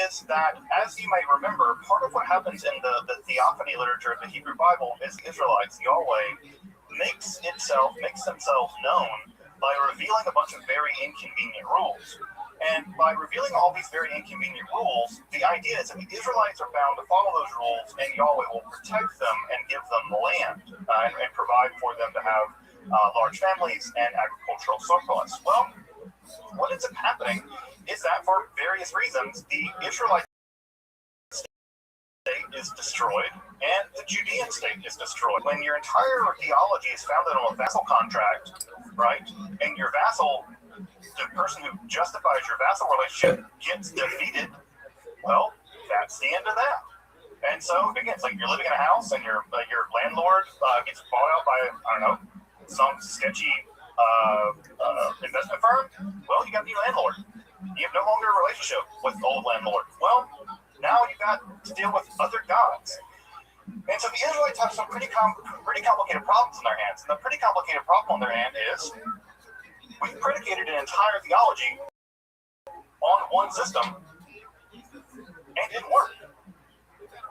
is that, as you may remember, part of what happens in the theophany literature of the Hebrew Bible is the Israelites, Yahweh, makes themselves known by revealing a bunch of very inconvenient rules. And by revealing all these very inconvenient rules, the idea is that the Israelites are bound to follow those rules, and Yahweh will protect them and give them land and provide for them to have large families and agricultural surplus. Well, what ends up happening is that for various reasons, the Israelite state is destroyed and the Judean state is destroyed. When your entire theology is founded on a vassal contract, right, and your vassal, the person who justifies your vassal relationship, gets defeated, Well, that's the end of that. And so, again, it's like you're living in a house and your landlord gets bought out by, I don't know, some sketchy investment firm. Well, you got a new landlord. You have no longer a relationship with the old landlord. Well, now you got to deal with other gods. And so the Israelites have some pretty complicated problems in their hands. And the pretty complicated problem on their hand is we've predicated an entire theology on one system and it didn't work.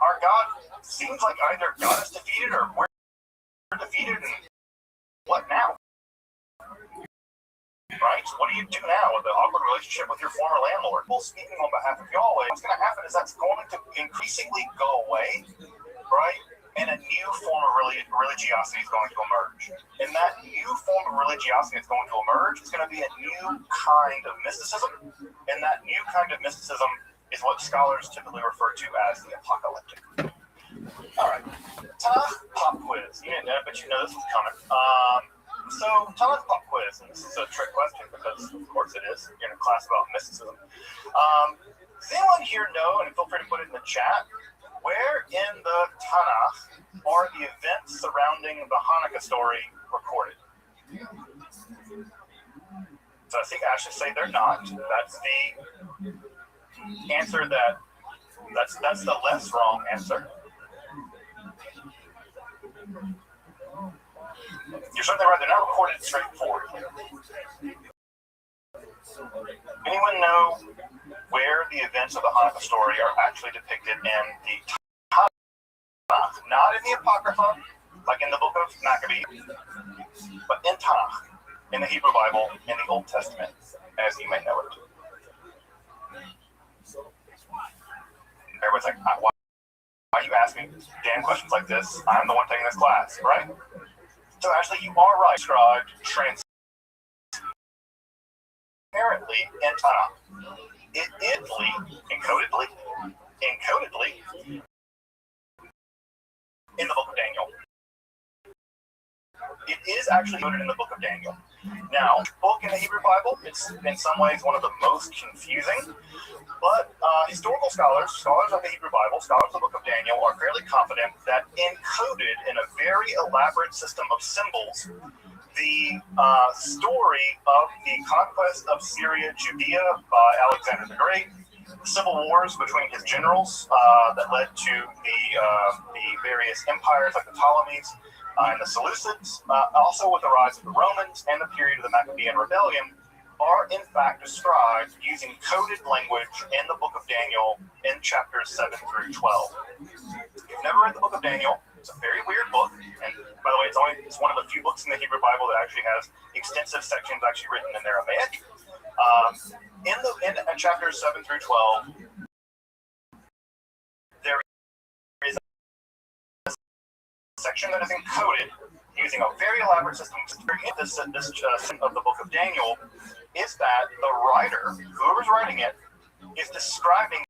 Our God seems like either God is defeated or we're defeated, and what now? Right? What do you do now with the awkward relationship with your former landlord? Well, speaking on behalf of Yahweh, what's going to happen is that's going to increasingly go away, right? And a new form of religiosity is going to emerge. And that new form of religiosity that's going to emerge is going to be a new kind of mysticism. And that new kind of mysticism is what scholars typically refer to as the apocalyptic. All right, Tanakh pop quiz. You didn't know, but you know this was coming. So Tanakh pop quiz, and this is a trick question because, of course, it is. You're in a class about mysticism. Does anyone here know, and feel free to put it in the chat, where in the Tanakh are the events surrounding the Hanukkah story recorded? So I think I should say they're not. That's the answer that's the less wrong answer. You're certainly right, they're not recorded straightforward. Anyone know where the events of the Hanukkah story are actually depicted in the Tanakh? Not in the Apocrypha, like in the book of Maccabees, but in Tanakh, in the Hebrew Bible, in the Old Testament, as you may know it. Everyone's like, why are you asking damn questions like this? I'm the one taking this class, right? So actually, you are right. Described transparently in Tanakh. Encodedly in the book of Daniel. It is actually noted in the book of Daniel. Now, book in the Hebrew Bible, it's in some ways one of the most confusing, but historical scholars of the Hebrew Bible, scholars of the book of Daniel, are fairly confident that encoded in a very elaborate system of symbols, the story of the conquest of Syria, Judea by Alexander the Great, the civil wars between his generals that led to the various empires like the Ptolemies, and the Seleucids, also with the rise of the Romans and the period of the Maccabean Rebellion, are in fact described using coded language in the book of Daniel in chapters 7 through 12. If you've never read the book of Daniel, it's a very weird book, and by the way, it's one of the few books in the Hebrew Bible that actually has extensive sections actually written in Aramaic. In chapters 7 through 12, there is a section that is encoded using a very elaborate system. This of the book of Daniel is that the writer, whoever's writing it, is describing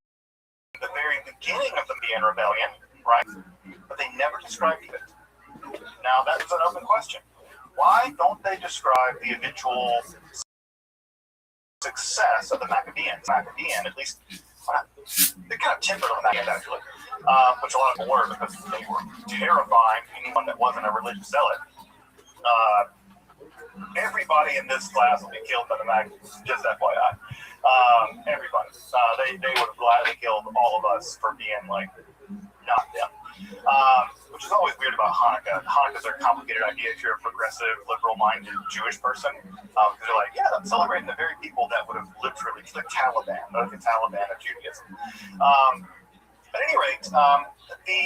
the very beginning of the Maccabean Rebellion, right? But they never describe it. Now, that's an open question. Why don't they describe the eventual success of the Maccabeans? Maccabean, at least, they're kind of tempered on the Maccabeans, actually, which a lot of them were because they were terrifying anyone that wasn't a religious zealot. Everybody in this class will be killed by the Maccabees, just FYI. Everybody. They would have gladly killed all of us for being like, not them. Which is always weird about Hanukkah. Hanukkah's a complicated idea if you're a progressive, liberal-minded Jewish person. Because you're like, yeah, I'm celebrating the very people that would have literally, the Taliban of Judaism. At any rate,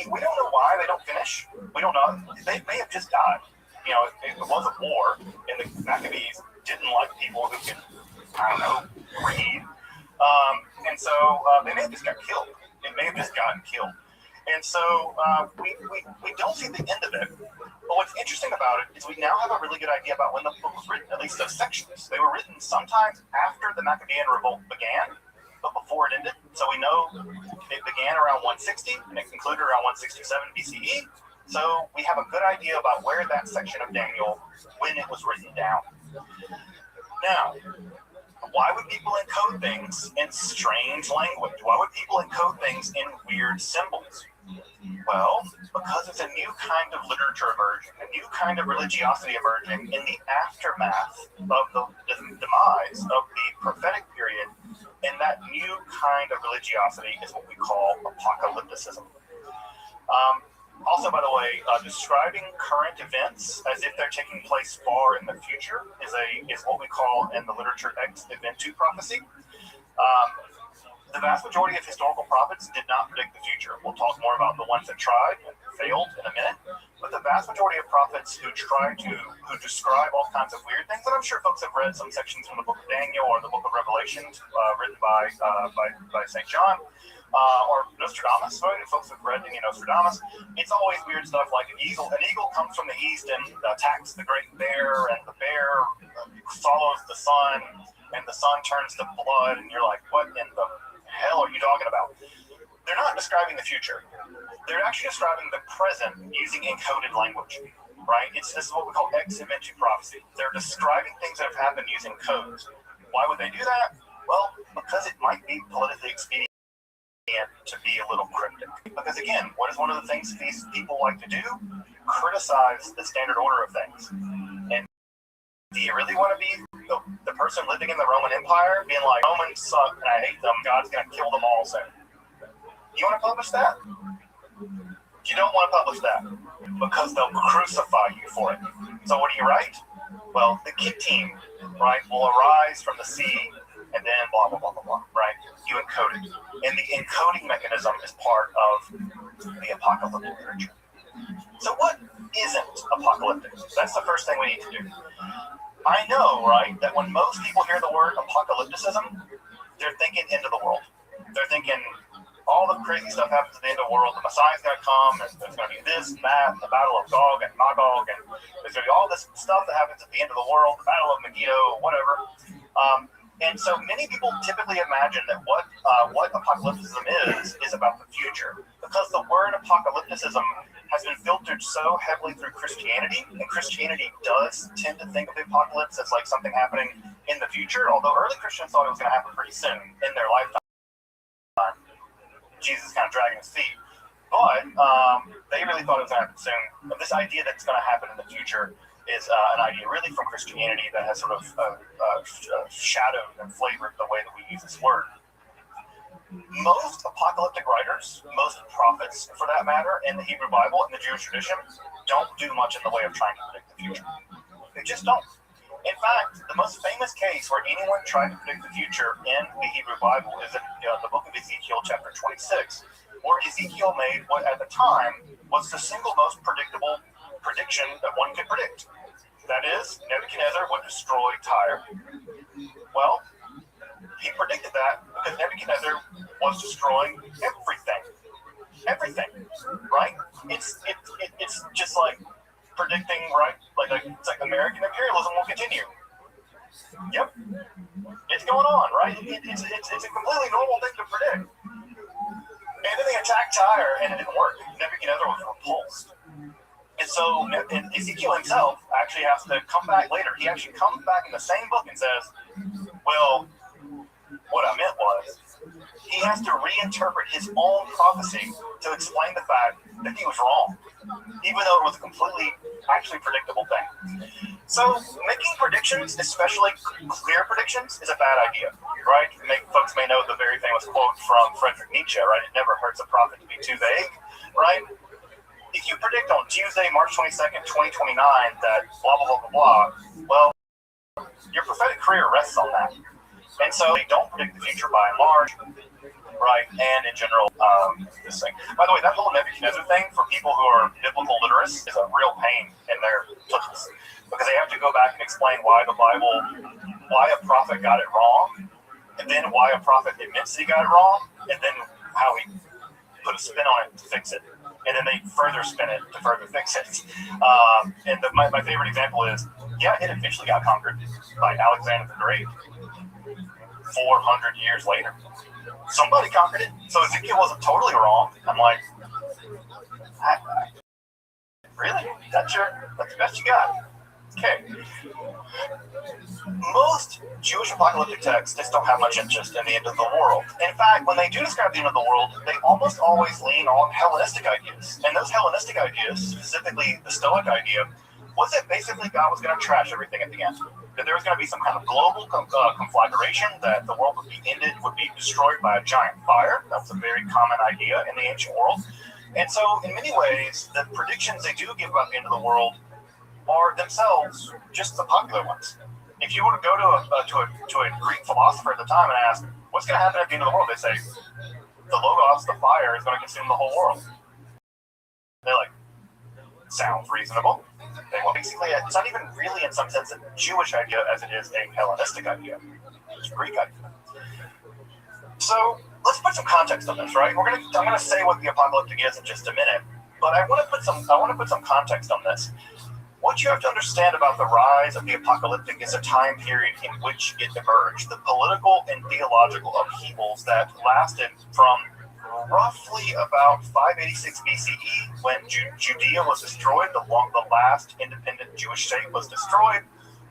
we don't know why they don't finish. We don't know. They may have just died. You know, it was a war, and the Maccabees didn't like people who could, I don't know, read. And so they may have just got killed. It may have just gotten killed. And so we don't see the end of it. But what's interesting about it is we now have a really good idea about when the book was written, at least those sections. They were written sometimes after the Maccabean revolt began, but before it ended. So we know it began around 160 and it concluded around 167 BCE. So we have a good idea about where that section of Daniel, when it was written down. Now, Why would people encode things in strange language? Why would people encode things in weird symbols? Well, because it's a new kind of literature emerging, a new kind of religiosity emerging in the aftermath of the demise of the prophetic period. And that new kind of religiosity is what we call apocalypticism. Also, by the way, describing current events as if they're taking place far in the future is what we call in the literature ex eventu prophecy. The vast majority of historical prophets did not predict the future. We'll talk more about the ones that tried and failed in a minute. But the vast majority of prophets who describe all kinds of weird things, and I'm sure folks have read some sections from the book of Daniel or the book of Revelation written by St. John, or Nostradamus, right? If folks have read Nostradamus, it's always weird stuff like an eagle. An eagle comes from the east and attacks the great bear, and the bear follows the sun, and the sun turns to blood, and you're like, what in the hell are you talking about? They're not describing the future. They're actually describing the present using encoded language, right? This is what we call ex eventu prophecy. They're describing things that have happened using codes. Why would they do that? Well, because it might be politically expedient to be a little cryptic. Because again, what is one of the things these people like to do? Criticize the standard order of things. And do you really want to be the person living in the Roman Empire being like, Romans suck and I hate them, God's going to kill them all soon? You want to publish that? You don't want to publish that because they'll crucify you for it. So what do you write? Well, the kid team, right, will arise from the sea and then blah, blah, blah, blah, blah, right? You encode it. And the encoding mechanism is part of the apocalyptic literature. So what isn't apocalyptic? That's the first thing we need to do. I know, right, that when most people hear the word apocalypticism, they're thinking end of the world. They're thinking all the crazy stuff happens at the end of the world. The Messiah's going to come, and there's going to be this and that, and the Battle of Gog and Magog, and there's going to be all this stuff that happens at the end of the world, the Battle of Megiddo, whatever. And so many people typically imagine that what apocalypticism is about the future, because the word apocalypticism has been filtered so heavily through Christianity, and Christianity does tend to think of the apocalypse as like something happening in the future, although early Christians thought it was going to happen pretty soon in their lifetime. Jesus kind of dragging his feet, but they really thought it was going to happen soon. But this idea that it's going to happen in the future is an idea really from Christianity that has sort of shadowed and flavored the way that we use this word. Most apocalyptic writers, most prophets for that matter, in the Hebrew Bible and the Jewish tradition, don't do much in the way of trying to predict the future. They just don't. In fact, the most famous case where anyone tried to predict the future in the Hebrew Bible is in the book of Ezekiel, chapter 26, where Ezekiel made what at the time was the single most predictable prediction that one could predict. That is, Nebuchadnezzar would destroy Tyre. Well, he predicted that because Nebuchadnezzar was destroying everything. Everything, right? It's just like predicting, right? It's like American imperialism will continue. Yep, it's going on, right? It's a completely normal thing to predict. And then they attacked Tyre, and it didn't work. Nebuchadnezzar was repulsed. And so Ezekiel himself actually has to come back later. He actually comes back in the same book and says, well, what I meant was, he has to reinterpret his own prophecy to explain the fact that he was wrong, even though it was a completely actually predictable thing. So making predictions, especially clear predictions, is a bad idea, right? Folks may know the very famous quote from Friedrich Nietzsche, right? It never hurts a prophet to be too vague, right? If you predict on Tuesday, March 22nd, 2029, that blah, blah, blah, blah, blah, well, your prophetic career rests on that. And so they don't predict the future by and large, right? And in general, this thing. By the way, that whole Nebuchadnezzar thing for people who are biblical literates is a real pain in their lives because they have to go back and explain why the Bible, why a prophet got it wrong, and then why a prophet admits he got it wrong, and then how he put a spin on it to fix it. And then they further spin it to further fix it. And my favorite example is, yeah, it officially got conquered by Alexander the Great 400 years later. Somebody conquered it. So Ezekiel wasn't totally wrong. I'm like, really? That's the best you got? Okay. Most Jewish apocalyptic texts just don't have much interest in the end of the world. In fact, when they do describe the end of the world, they almost always lean on Hellenistic ideas. And those Hellenistic ideas, specifically the Stoic idea, was that basically God was going to trash everything at the end. That there was going to be some kind of global conflagration, that the world would be ended, would be destroyed by a giant fire. That was a very common idea in the ancient world. And so, in many ways, the predictions they do give about the end of the world are themselves just the popular ones. If you were to go to a Greek philosopher at the time and ask, what's going to happen at the end of the world? They say, the Logos, the fire, is going to consume the whole world. They're like, sounds reasonable. Basically, it's not even really, in some sense, a Jewish idea as it is a Hellenistic idea. It's a Greek idea. So let's put some context on this, right? I'm gonna say what the apocalyptic is in just a minute, but I want to put some context on this. What you have to understand about the rise of the apocalyptic is a time period in which it emerged. The political and theological upheavals that lasted from roughly about 586 BCE, when Judea was destroyed, the last independent Jewish state was destroyed,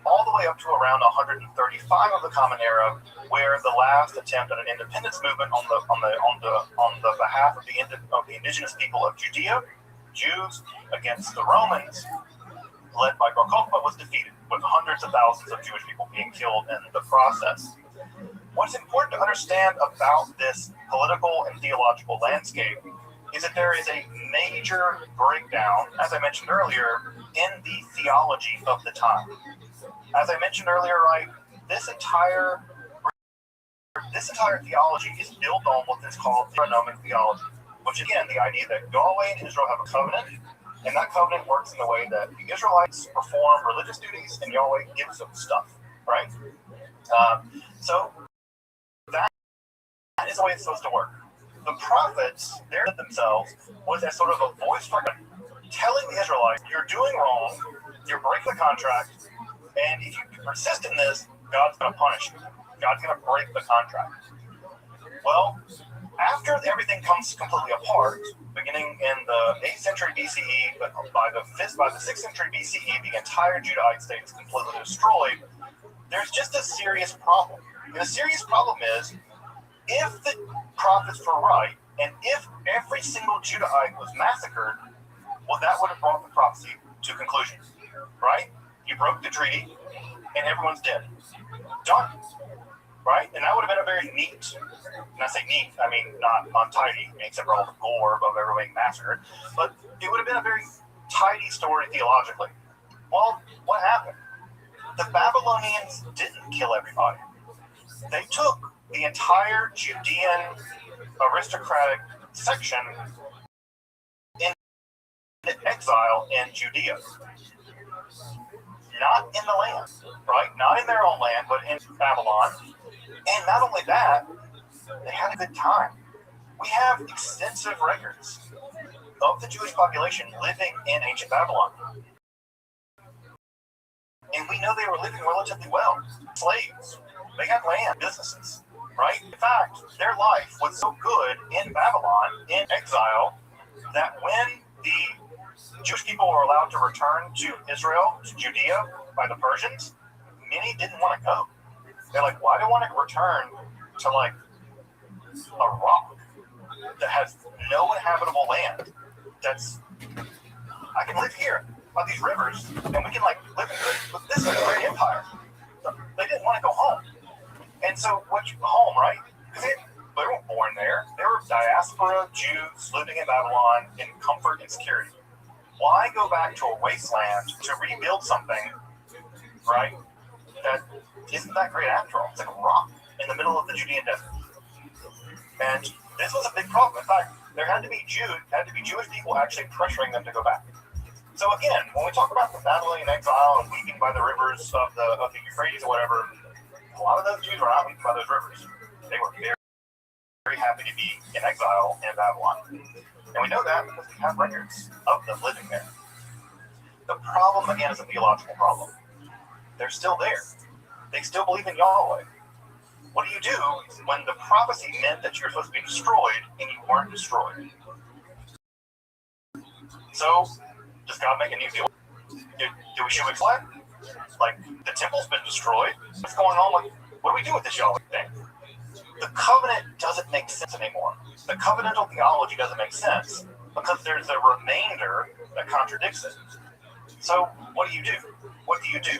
all the way up to around 135 of the Common Era, where the last attempt at an independence movement on the behalf of the indigenous people of Judea, Jews, against the Romans, led by Bar Kokhba, was defeated, with hundreds of thousands of Jewish people being killed in the process. What's important to understand about this political and theological landscape is that there is a major breakdown, as I mentioned earlier, in the theology of the time. As I mentioned earlier, right, this entire theology is built on what is called theonomic theology, which again, the idea that Yahweh and Israel have a covenant, and that covenant works in the way that the Israelites perform religious duties and Yahweh gives them stuff, right? So that is the way it's supposed to work. The prophets, they themselves, was as sort of a voice for God, telling the Israelites, you're doing wrong, you're breaking the contract, and if you persist in this, God's going to punish you. God's going to break the contract. Well, after everything comes completely apart, beginning in the 8th century BCE, but by the 6th century BCE, the entire Judahite state is completely destroyed. There's just a serious problem. And the serious problem is, if the prophets were right, and if every single Judahite was massacred, well, that would have brought the prophecy to conclusion, right? You broke the treaty, and everyone's dead. Done. Right? And that would have been a very neat, and I say neat, I mean not untidy, except for all the gore of everyone being massacred, but it would have been a very tidy story theologically. Well, what happened? The Babylonians didn't kill everybody. They took the entire Judean aristocratic section in exile in Judea. Not in the land, right? Not in their own land, but in Babylon. And not only that, they had a good time. We have extensive records of the Jewish population living in ancient Babylon. And we know they were living relatively well. Slaves. They had land, businesses, right? In fact, their life was so good in Babylon, in exile, that when the Jewish people were allowed to return to Israel, to Judea, by the Persians, many didn't want to go. They're like, why do I want to return to like a rock that has no inhabitable land? I can live here by these rivers, and we can like live with this great empire. So they didn't want to go home. And so home, right? Because they weren't born there. They were diaspora Jews living in Babylon in comfort and security. Why go back to a wasteland to rebuild something, right, that isn't that great after all? It's like a rock in the middle of the Judean desert. And this was a big problem. In fact, there had to be Jewish people actually pressuring them to go back. So again, when we talk about the Babylonian exile and weeping by the rivers of the Euphrates or whatever, a lot of those Jews were not weeping by those rivers. They were very, very happy to be in exile in Babylon. And we know that because we have records of them living there. The problem, again, is a theological problem. They're still there. They still believe in Yahweh. What do you do when the prophecy meant that you were supposed to be destroyed and you weren't destroyed? So, does God make a new deal? Should we fly? Like, the temple's been destroyed. What's going on? What do we do with this Yahweh thing? The covenant doesn't make sense anymore. The covenantal theology doesn't make sense because there's a remainder that contradicts it. So, what do you do? What do you do?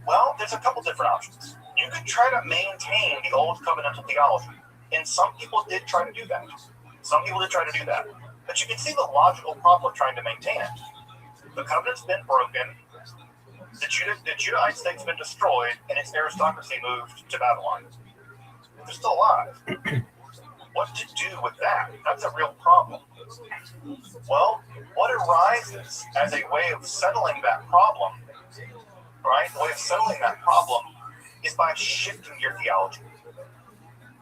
Well, there's a couple different options. You could try to maintain the old covenantal theology, and some people did try to do that. But you can see the logical problem of trying to maintain it. The covenant's been broken, the Judahite state's been destroyed, and its aristocracy moved to Babylon. They're still alive. What to do with that? That's a real problem. Well, what arises as a way of settling that problem, right? The way of settling that problem is by shifting your theology,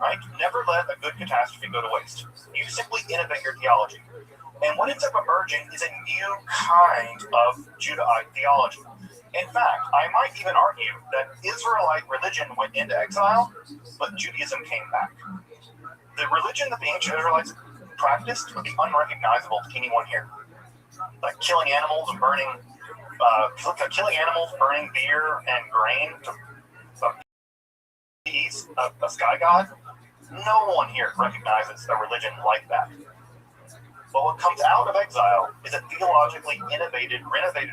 right? Never let a good catastrophe go to waste. You simply innovate your theology. And what ends up emerging is a new kind of Judahite theology. In fact, I might even argue that Israelite religion went into exile, but Judaism came back. The religion that the ancient Israelites practiced would be unrecognizable to anyone here. Like killing animals and burning beer and grain to appease a sky god. No one here recognizes a religion like that. But what comes out of exile is a theologically renovated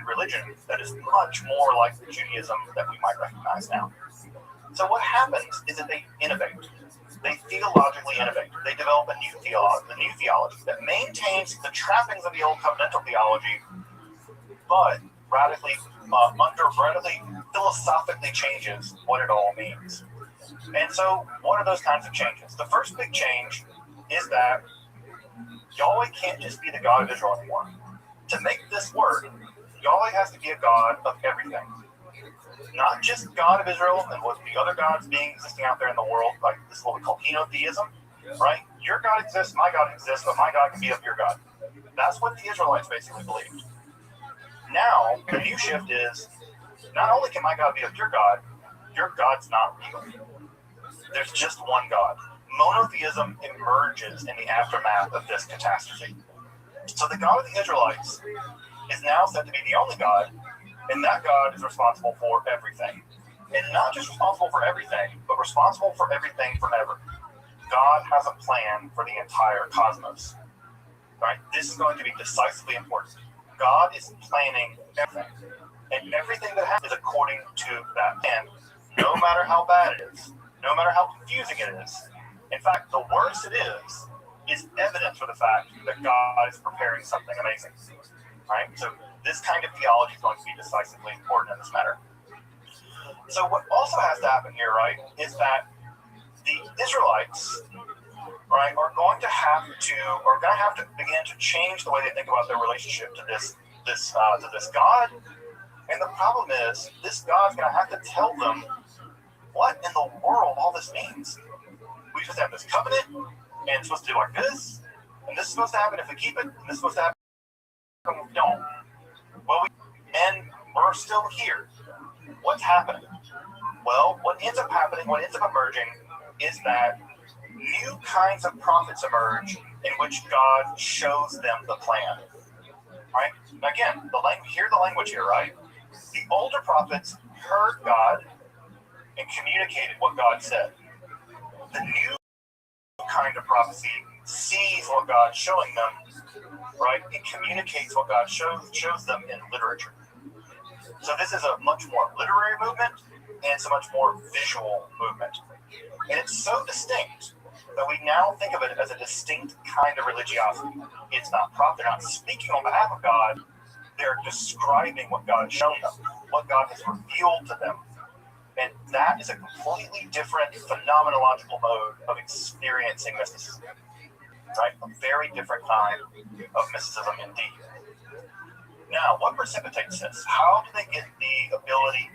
religion that is much more like the Judaism that we might recognize now. So what happens is that they innovate. They theologically innovate. They develop a new theology that maintains the trappings of the old covenantal theology, but radically philosophically changes what it all means. And so, what are those kinds of changes? The first big change is that Yahweh can't just be the God of Israel anymore. To make this work, Yahweh has to be a God of everything. Not just God of Israel and what the other gods existing out there in the world, like this is what we call henotheism, right? Your God exists, my God exists, but my God can be of your God. That's what the Israelites basically believed. Now, the new shift is, not only can my God be of your God's not real. There's just one God. Monotheism emerges in the aftermath of this catastrophe. So the God of the Israelites is now said to be the only God, and that God is responsible for everything. And not just responsible for everything, but responsible for everything forever. God has a plan for the entire cosmos. Right? This is going to be decisively important. God is planning everything. And everything that happens is according to that plan, no matter how bad it is, no matter how confusing it is. In fact, the worse it is evidence for the fact that God is preparing something amazing. Right? So this kind of theology is going to be decisively important in this matter. So what also has to happen here, right, is that the Israelites, right, are going to have to begin to change the way they think about their relationship to this God. And the problem is, this God's going to have to tell them what in the world all this means. We just have this covenant, and it's supposed to do like this, and this is supposed to happen if we keep it, and this is supposed to happen if we don't. Well, and we're still here. What's happening? Well, what ends up emerging is that new kinds of prophets emerge in which God shows them the plan. Right? Again, hear the language here, right? The older prophets heard God and communicated what God said. The new kind of prophecy sees what God's showing them, right? It communicates what God shows them in literature. So this is a much more literary movement, and it's a much more visual movement. And it's so distinct that we now think of it as a distinct kind of religiosity. It's not they're not speaking on behalf of God, they're describing what God has shown them, what God has revealed to them. And that is a completely different phenomenological mode of experiencing mysticism. Right? A very different kind of mysticism indeed. Now, what precipitates this? How do they get the ability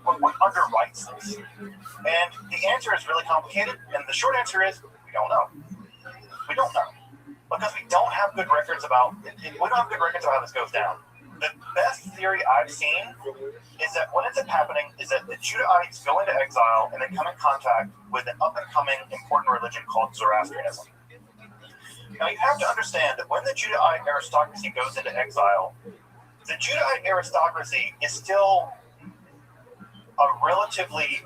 what underwrites this? And the answer is really complicated, and the short answer is, we don't know. We don't know. Because we don't have good records about how this goes down. The best theory I've seen is that what ends up happening is that the Judahites go into exile and they come in contact with an up-and-coming important religion called Zoroastrianism. Now you have to understand that when the Judahite aristocracy goes into exile, the Judahite aristocracy is still a relatively,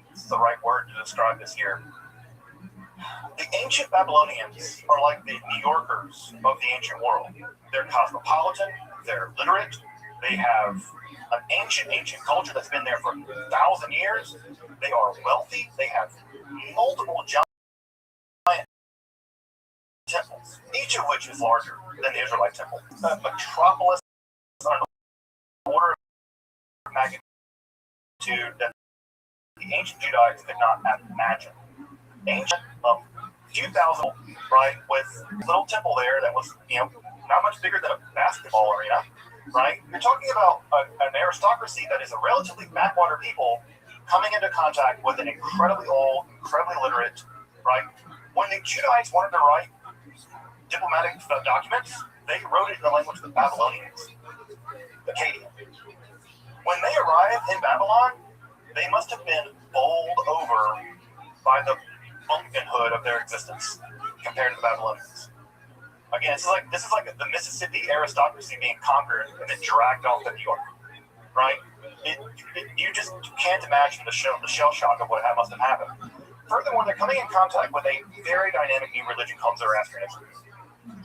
what's the right word to describe this here? The ancient Babylonians are like the New Yorkers of the ancient world. They're cosmopolitan, they're literate, they have an ancient culture that's been there for 1,000 years. They are wealthy, they have multiple giant temples, each of which is larger than the Israelite temple. A metropolis on an order of magnitude that the ancient Judahites could not imagine. Ancient, a few thousand, right, with a little temple there that was, not much bigger than a basketball arena, right? You're talking about an aristocracy that is a relatively backwater people coming into contact with an incredibly old, incredibly literate, right? When the Judahites wanted to write diplomatic documents, they wrote it in the language of the Babylonians, Akkadian. When they arrived in Babylon, they must have been bowled over by the bumpkinhood of their existence compared to the Babylonians. Again, this is like the Mississippi aristocracy being conquered and then dragged off to New York, right? You just can't imagine the shell shock of what must have happened. Furthermore, they're coming in contact with a very dynamic new religion called Zoroastrianism.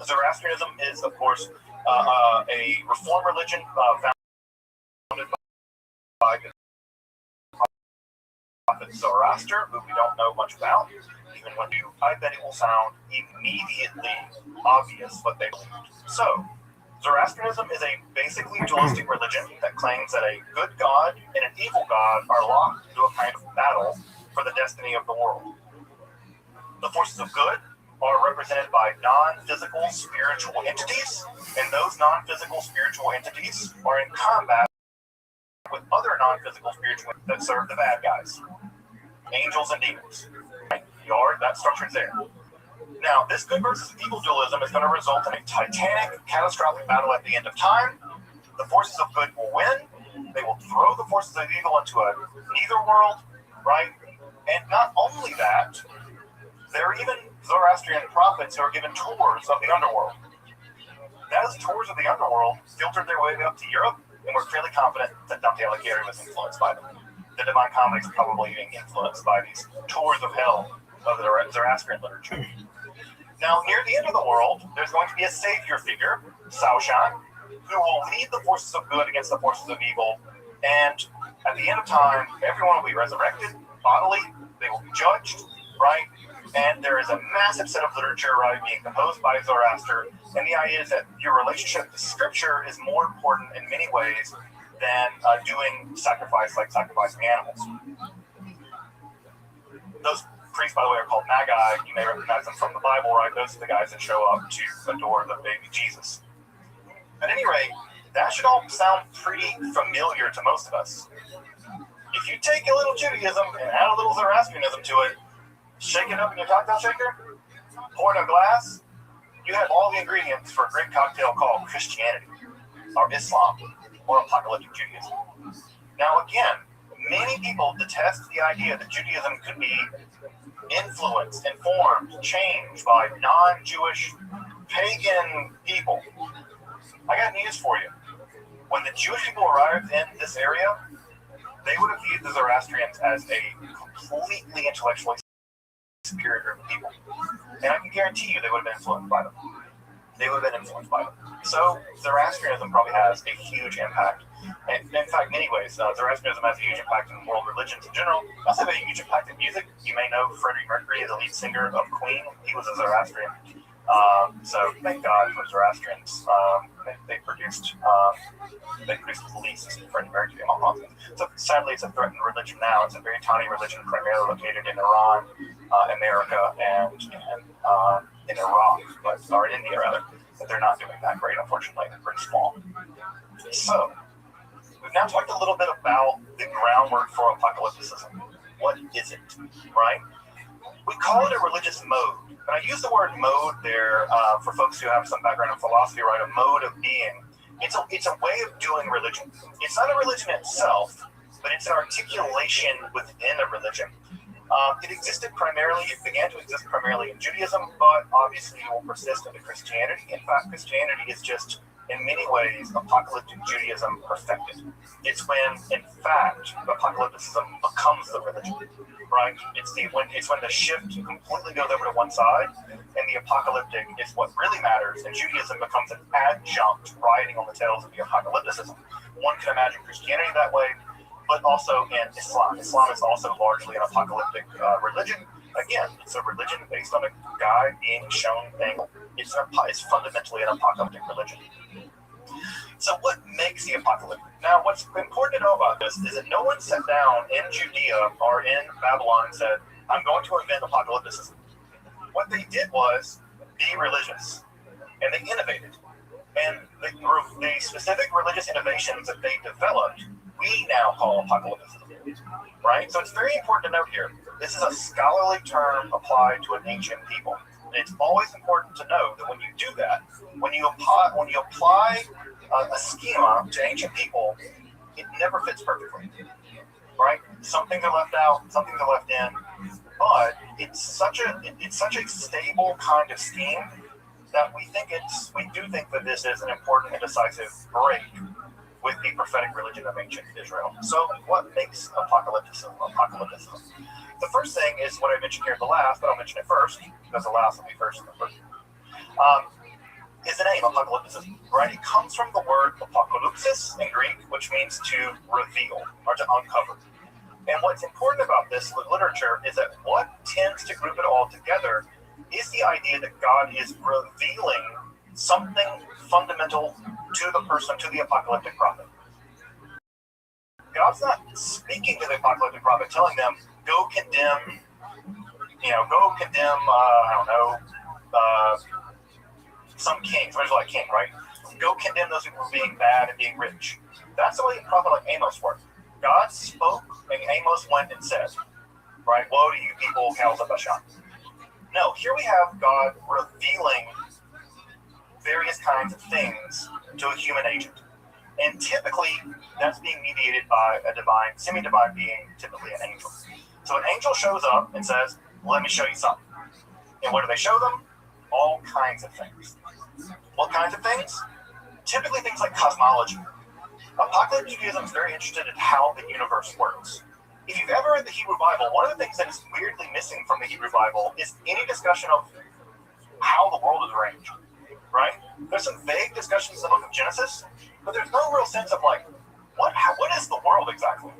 Zoroastrianism is, of course, a reform religion founded by the prophet Zoroaster, who we don't know much about. Even when I bet it will sound immediately obvious what they believe. So, Zoroastrianism is a basically dualistic religion that claims that a good god and an evil god are locked into a kind of battle for the destiny of the world. The forces of good are represented by non-physical spiritual entities, and those non-physical spiritual entities are in combat with other non-physical spiritual entities that serve the bad guys, angels and demons. That structure is there. Now, this good versus evil dualism is going to result in a titanic, catastrophic battle at the end of time. The forces of good will win. They will throw the forces of evil into a neither world, right? And not only that, there are even Zoroastrian prophets who are given tours of the underworld. Those tours of the underworld filtered their way up to Europe, and we're fairly confident that Dante Alighieri was influenced by them. The Divine Comedy is probably being influenced by these tours of hell of the Zoroastrian literature. Now, near the end of the world, there's going to be a savior figure, Saoshan, who will lead the forces of good against the forces of evil, and at the end of time, everyone will be resurrected bodily, they will be judged, right? And there is a massive set of literature, right, being composed by Zoroaster, and the idea is that your relationship to scripture is more important in many ways than doing sacrifice, like sacrificing animals. Those priests, by the way, are called Magi. You may recognize them from the Bible, right? Those are the guys that show up to adore the baby Jesus. At any rate, that should all sound pretty familiar to most of us. If you take a little Judaism and add a little Zoroastrianism to it, shake it up in your cocktail shaker, pour it in a glass, you have all the ingredients for a great cocktail called Christianity, or Islam, or apocalyptic Judaism. Now again, many people detest the idea that Judaism could be influenced, informed, changed by non-Jewish, pagan people. I got news for you. When the Jewish people arrived in this area, they would have viewed the Zoroastrians as a completely intellectually superior group of people. And I can guarantee you they would have been influenced by them. So Zoroastrianism probably has a huge impact. And in fact, many ways, Zoroastrianism has a huge impact in world religions in general. It also has a huge impact in music. You may know Freddie Mercury, the lead singer of Queen. He was a Zoroastrian. So thank God for Zoroastrians. They produced the least Freddie Mercury among all things. So sadly, it's a threatened religion now. It's a very tiny religion, primarily located in Iran, America, and in Iraq, or in India rather. But they're not doing that great, unfortunately. They're pretty small. So we've now talked a little bit about the groundwork for apocalypticism. What is it, right? We call it a religious mode. And I use the word mode there for folks who have some background in philosophy, right? A mode of being. It's a way of doing religion. It's not a religion itself, but it's an articulation within a religion. It began to exist primarily in Judaism, but obviously it will persist into Christianity. In fact, Christianity is just in many ways, apocalyptic Judaism perfected. It's when, in fact, apocalypticism becomes the religion, right? It's when the shift completely goes over to one side, and the apocalyptic is what really matters, and Judaism becomes an adjunct riding on the tails of the apocalypticism. One can imagine Christianity that way, but also in Islam. Islam is also largely an apocalyptic religion. Again, it's a religion based on a guy being shown things. It's fundamentally an apocalyptic religion. So what makes the apocalyptic? Now, what's important to know about this is that no one sat down in Judea or in Babylon and said, I'm going to invent apocalypticism. What they did was be religious, and they innovated. And the specific religious innovations that they developed, we now call apocalypticism, right? So it's very important to note here, this is a scholarly term applied to an ancient people. And it's always important to know that when you do that, when you apply a schema to ancient people, it never fits perfectly, right? Some things are left out, some things are left in, but it's such a stable kind of scheme that we do think that this is an important and decisive break with the prophetic religion of ancient Israel. So what makes apocalypticism? The first thing is what I mentioned here at the last, but I'll mention it first, because the last will be first. Is the name apocalypticism, right? It comes from the word apokalypsis in Greek, which means to reveal or to uncover. And what's important about this literature is that what tends to group it all together is the idea that God is revealing something fundamental to the person, to the apocalyptic prophet. God's not speaking to the apocalyptic prophet, telling them, go condemn, some king, somebody's like king, right? Go condemn those people for being bad and being rich. That's the way a prophet like Amos worked. God spoke, and Amos went and said, right, woe to you people, cows of Bashan. No, here we have God revealing various kinds of things to a human agent. And typically, that's being mediated by a divine, semi-divine being, typically an angel. So an angel shows up and says, let me show you something. And what do they show them? All kinds of things. What kinds of things? Typically things like cosmology. Apocalyptic Judaism is very interested in how the universe works. If you've ever read the Hebrew Bible, one of the things that is weirdly missing from the Hebrew Bible is any discussion of how the world is arranged, right? There's some vague discussions in the book of Genesis, but there's no real sense of like, what is the world exactly?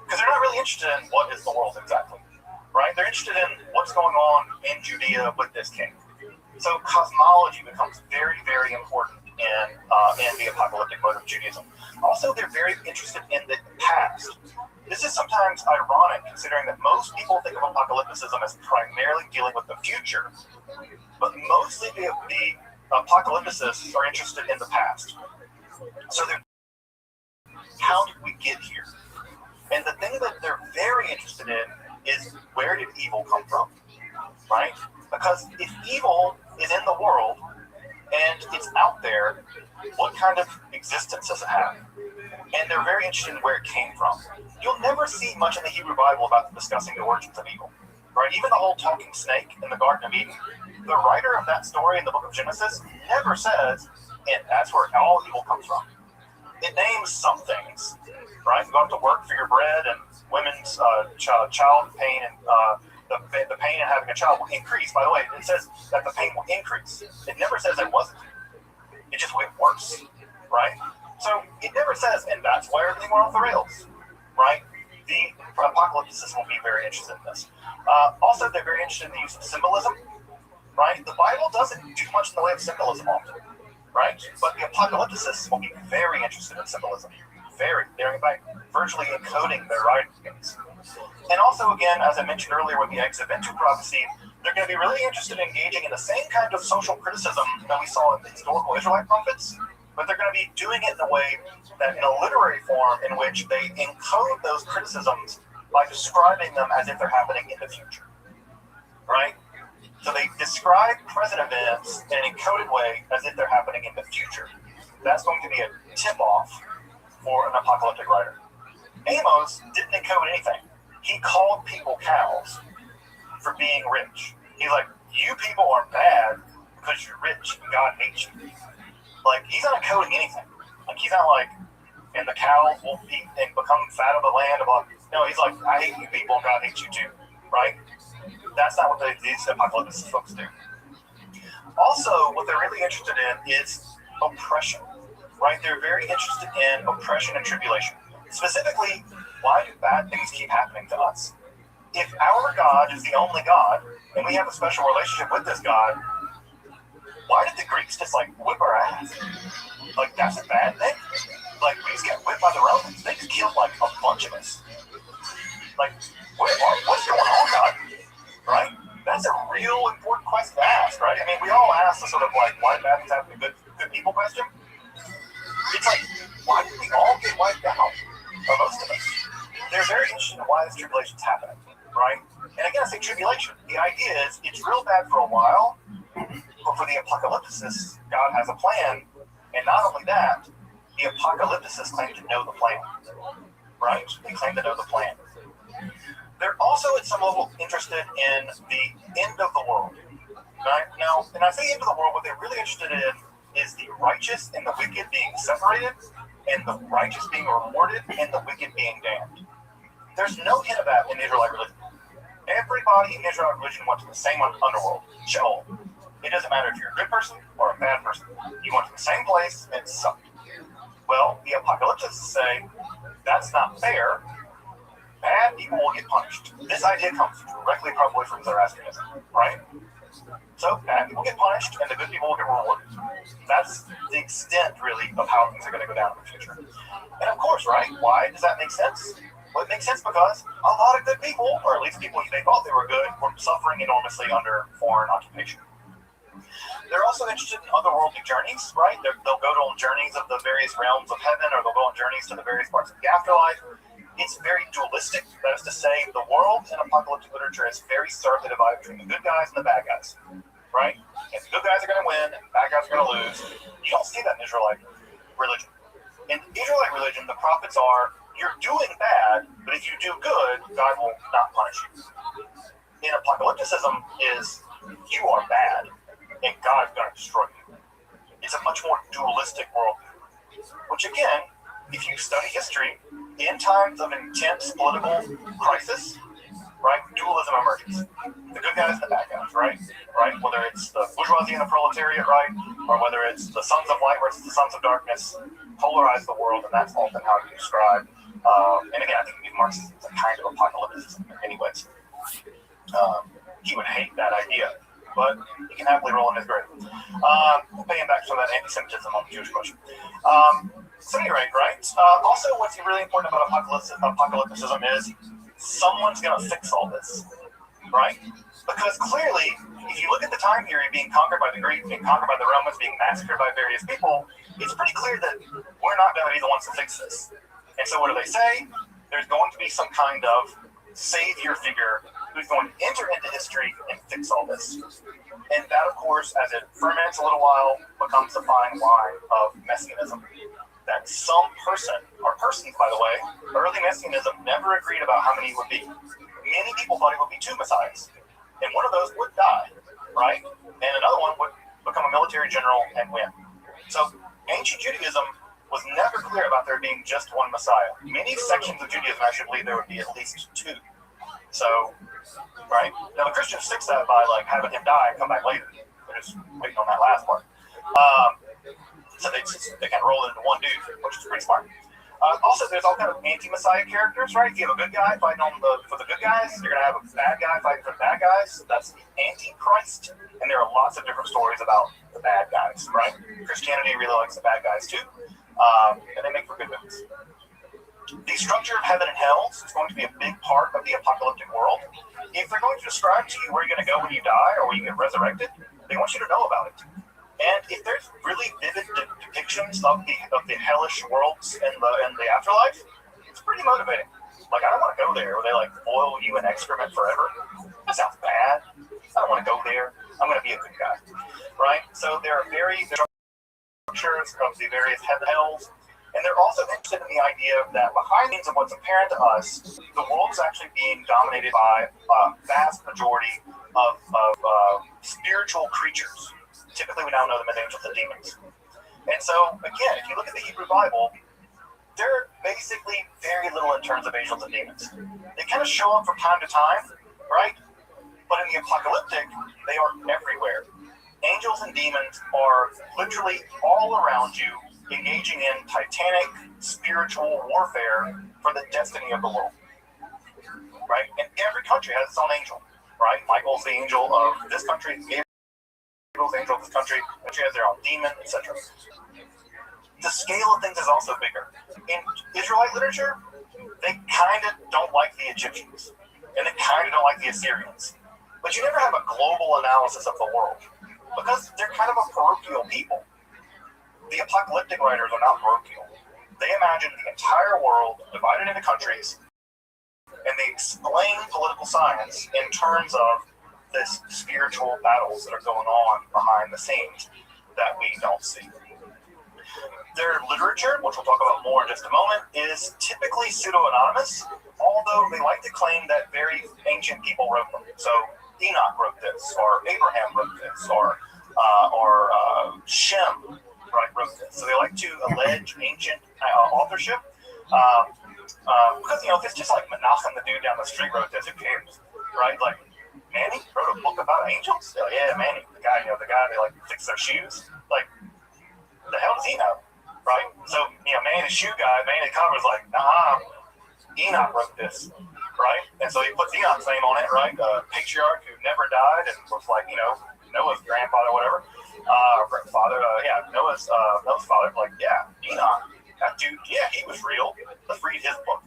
Because they're not really interested in what is the world exactly, right? They're interested in what's going on in Judea with this king. So cosmology becomes very, very important in the apocalyptic mode of Judaism. Also, they're very interested in the past. This is sometimes ironic, considering that most people think of apocalypticism as primarily dealing with the future, but mostly the apocalypticists are interested in the past. So how did we get here? And the thing that they're very interested in is, where did evil come from, right? Because if evil is in the world and it's out there, what kind of existence does it have? And they're very interested in where it came from. You'll never see much in the Hebrew Bible about discussing the origins of evil, right? Even the whole talking snake in the Garden of Eden, the writer of that story in the book of Genesis never says, and that's where all evil comes from. It names some things, right? You go out to work for your bread, and women's child pain and the pain in having a child will increase. By the way, it says that the pain will increase. It never says it wasn't. It just went worse, right? So it never says, and that's why everything went off the rails, right? The apocalypticists will be very interested in this. Also, they're very interested in the use of symbolism, right? The Bible doesn't do much in the way of symbolism often, right? But the apocalypticists will be very interested in symbolism. They're virtually encoding their writings. And also, again, as I mentioned earlier with the exit into prophecy, they're going to be really interested in engaging in the same kind of social criticism that we saw in the historical Israelite prophets, but they're going to be doing it in a way that, in a literary form, in which they encode those criticisms by describing them as if they're happening in the future, right? So they describe present events in an encoded way as if they're happening in the future. That's going to be a tip-off for an apocalyptic writer. Amos didn't encode anything. He called people cows for being rich. He's like, you people are bad because you're rich and God hates you. Like, he's not coding anything. Like, he's not like, and the cows will eat and become fat of the land. No, he's like, I hate you people, and God hates you too, right? That's not what these apocalyptic folks do. Also, what they're really interested in is oppression, right? They're very interested in oppression and tribulation. Specifically, why do bad things keep happening to us? If our God is the only God, and we have a special relationship with this God, why did the Greeks just like whip our ass? Like, that's a bad thing? Like, we just get whipped by the Romans. They just killed like a bunch of us. Like, what's going on, God? Right? That's a real important question to ask, right? I mean, we all ask the sort of like, why bad things happen to good people question. It's like, why did we all get wiped out? Or most of us. They're very interested in why this tribulation's happening, right? And again, I say tribulation. The idea is it's real bad for a while, but for the apocalypticists, God has a plan. And not only that, the apocalypticists claim to know the plan, right? They claim to know the plan. They're also at some level interested in the end of the world, right? Now, and I say end of the world, what they're really interested in is the righteous and the wicked being separated, and the righteous being rewarded, and the wicked being damned. There's no hint of that in Israelite religion. Everybody in Israelite religion went to the same underworld, Sheol. It doesn't matter if you're a good person or a bad person. You went to the same place and it sucked. Well, the apocalyptists say that's not fair. Bad people will get punished. This idea comes directly probably from Zoroastrianism, right? So bad people get punished and the good people will get rewarded. That's the extent, really, of how things are going to go down in the future. And of course, right, why does that make sense? Well, it makes sense because a lot of good people, or at least people they thought they were good, were suffering enormously under foreign occupation. They're also interested in otherworldly journeys, right? They'll go on journeys of the various realms of heaven, or they'll go on journeys to the various parts of the afterlife. It's very dualistic. That is to say, the world in apocalyptic literature is very starkly divided between the good guys and the bad guys, right? And the good guys are going to win, the bad guys are going to lose. You don't see that in Israelite religion. In Israelite religion, the prophets are, you're doing bad, but if you do good, God will not punish you. In apocalypticism is, you are bad, and God is going to destroy you. It's a much more dualistic world, which again, if you study history, in times of intense political crisis, right, dualism emerges. The good guys and the bad guys, right? Whether it's the bourgeoisie and the proletariat, right, or whether it's the sons of light versus the sons of darkness, polarize the world, and that's often how you describe. And again, I think Marxism is a kind of apocalypticism in many ways. He would hate that idea, but he can happily roll in his grave. Paying back for that anti-Semitism on the Jewish question. So anyway, right? Also, what's really important about apocalypticism is someone's going to fix all this, right? Because clearly, if you look at the time period being conquered by the Greeks, being conquered by the Romans, being massacred by various people, it's pretty clear that we're not going to be the ones to fix this. And so what do they say? There's going to be some kind of savior figure who's going to enter into history and fix all this. And that, of course, as it ferments a little while, becomes the fine wine of Messianism. That some person, or persons, by the way, early Messianism never agreed about how many it would be. Many people thought it would be 2 messiahs. And one of those would die, right? And another one would become a military general and win. So ancient Judaism was never clear about there being just one messiah. Many sections of Judaism actually believe there would be at least 2. So, right? Now the Christians fix that by like having him die and come back later. They're just waiting on that last part. So they kind of roll into one dude, which is pretty smart. Also, there's all kind of anti-messiah characters, right? If you have a good guy fighting for the good guys, you're going to have a bad guy fighting for the bad guys. That's the antichrist. And there are lots of different stories about the bad guys, right? Christianity really likes the bad guys too. And they make for good movies. The structure of heaven and hell is going to be a big part of the apocalyptic world. If they're going to describe to you where you're going to go when you die or when you get resurrected, they want you to know about it. And if there's really vivid depictions of the hellish worlds and the afterlife, it's pretty motivating. Like, I don't want to go there where they like boil you in excrement forever. That sounds bad. I don't want to go there. I'm going to be a good guy, right? So there are structures of the various hells, and they're also interested in the idea that behind the scenes of what's apparent to us, the world is actually being dominated by a vast majority of spiritual creatures. Typically, we now know them as angels and demons. And so, again, if you look at the Hebrew Bible, they're basically very little in terms of angels and demons. They kind of show up from time to time, right? But in the apocalyptic, they are everywhere. Angels and demons are literally all around you, engaging in titanic spiritual warfare for the destiny of the world, right? And every country has its own angel, right? Michael's the angel of this country, Gabriel's the angel of this country, country has their own demon, etc. The scale of things is also bigger. In Israelite literature, they kind of don't like the Egyptians, and they kind of don't like the Assyrians. But you never have a global analysis of the world, because they're kind of a parochial people. The apocalyptic writers are not parochial. They imagine the entire world divided into countries, and they explain political science in terms of this spiritual battles that are going on behind the scenes that we don't see. Their literature, which we'll talk about more in just a moment, is typically pseudo-anonymous, although they like to claim that very ancient people wrote them. So Enoch wrote this, or Abraham wrote this, or Shem wrote this. So they like to allege ancient authorship, because, if it's just like Menachem, the dude down the street, wrote this, who cares, right? Like, Manny wrote a book about angels? Oh, yeah, Manny, the guy they like fix their shoes. Like, the hell does he know, right? So, Manny the shoe guy, Manny the cover's like, nah, Enoch wrote this, right? And so he puts Enoch's name on it, right? Patriarch who never died and was like, Noah's grandfather, whatever, father, Noah's father, like, yeah, Enoch, that dude, yeah, he was real. Let's read his book,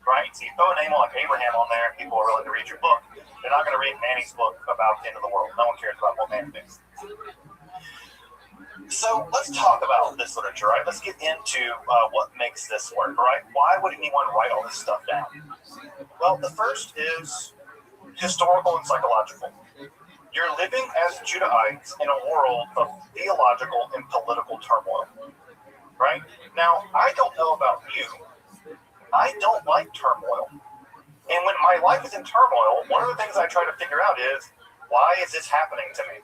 right? So you throw a name like Abraham on there, and people are willing to read your book. They're not going to read Manny's book about the end of the world. No one cares about what Manny thinks. So let's talk about this literature, right? Let's get into what makes this work, right? Why would anyone write all this stuff down? Well, the first is historical and psychological. You're living as Judahites in a world of theological and political turmoil, right? Now, I don't know about you. I don't like turmoil. And when my life is in turmoil, one of the things I try to figure out is, why is this happening to me?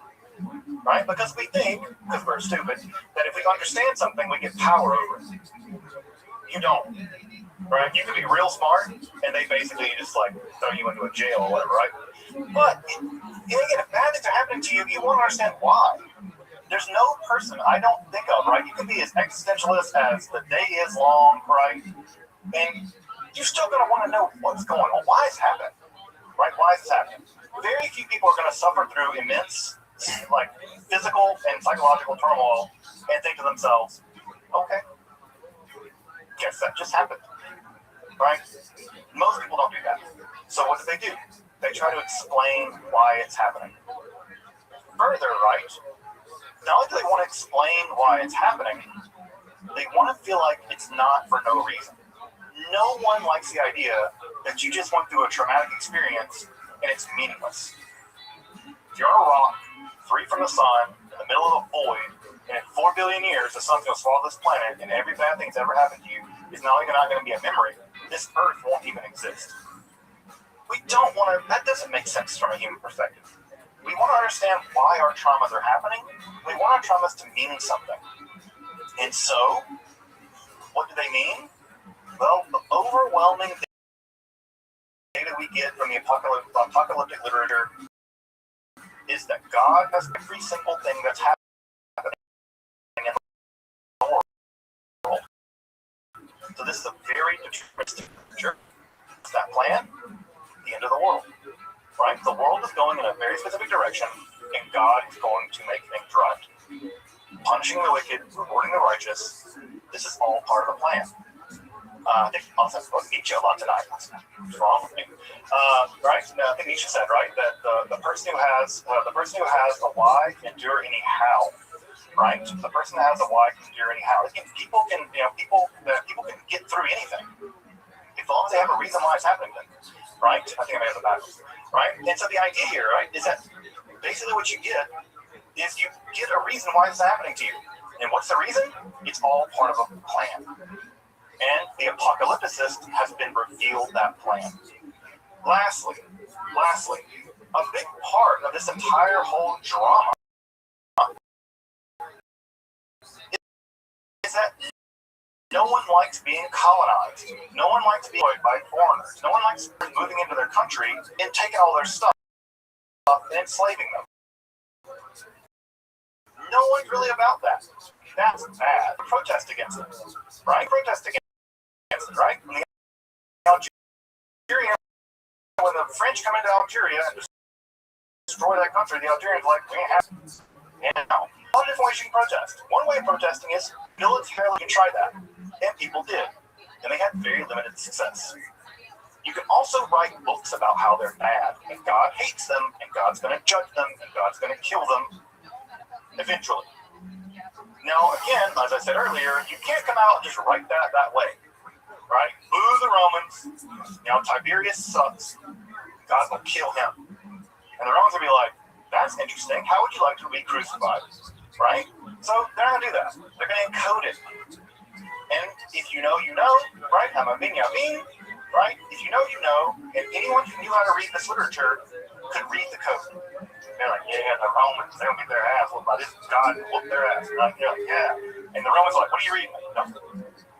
Right? Because we think, because we're stupid, that if we understand something, we get power over it. You don't. Right? You can be real smart, and they basically just like throw you into a jail or whatever, right? But again, if bad things are happening to you, you want to understand why. There's no person I don't think of, right? You can be as existentialist as the day is long, right? And you're still going to want to know what's going on. Why is it happening? Right? Why is this happening? Very few people are going to suffer through immense, like, physical and psychological turmoil and think to themselves, okay, guess that just happened. Right? Most people don't do that. So what do? They try to explain why it's happening. Further, right, not only do they want to explain why it's happening, they want to feel like it's not for no reason. No one likes the idea that you just went through a traumatic experience and it's meaningless. If you're on a rock, free from the sun, in the middle of a void, and in 4 billion years the sun's going to swallow this planet, and every bad thing that's ever happened to you is not only not going to be a memory, this Earth won't even exist. We don't want to, that doesn't make sense from a human perspective. We want to understand why our traumas are happening. We want our traumas to mean something. And so, what do they mean? Well, the overwhelming data we get from the apocalyptic literature is that God has every single thing that's happening in the world. So this is a very deterministic picture. It's that plan, the end of the world. Right? The world is going in a very specific direction, and God is going to make things right. Punishing the wicked, rewarding the righteous, this is all part of the plan. I think I'll spoke Nietzsche a lot tonight. What's wrong with me? Right? I think Nietzsche said, right, that the person who has a why can endure any how. Right? The person that has a why can endure any how. People can get through anything as long as they have a reason why it's happening. Then, right? I think I may have the backwards. Right? And so the idea here, right, is that basically what you get is you get a reason why it's happening to you. And what's the reason? It's all part of a plan. And the apocalypticist has been revealed that plan. Lastly, a big part of this entire whole drama likes being colonized. No one likes being employed by foreigners. No one likes moving into their country and taking all their stuff and enslaving them. No one's really about that. That's bad. Protest against it, right? Protest against it, right? When the French come into Algeria and destroy that country, the Algerians are like, we ain't having it. And now, a lot of different ways you can protest. One way of protesting is militarily. You can try that, and people did, and they had very limited success. You can also write books about how they're bad, and God hates them, and God's going to judge them, and God's going to kill them eventually. Now, again, as I said earlier, you can't come out and just write that way, right? Boo the Romans. Tiberius sucks. God will kill him. And the Romans will be like, that's interesting. How would you like to be crucified? Right? So they're not going to do that. They're going to encode it. And if you know, you know, right? I'm a yamin, right? If you know, you know. And anyone who knew how to read this literature could read the code. They're like, yeah, the Romans, they'll get their ass whooped by this God and whoop their ass. Right? They're like, yeah. And the Romans are like, what are you reading? Nothing.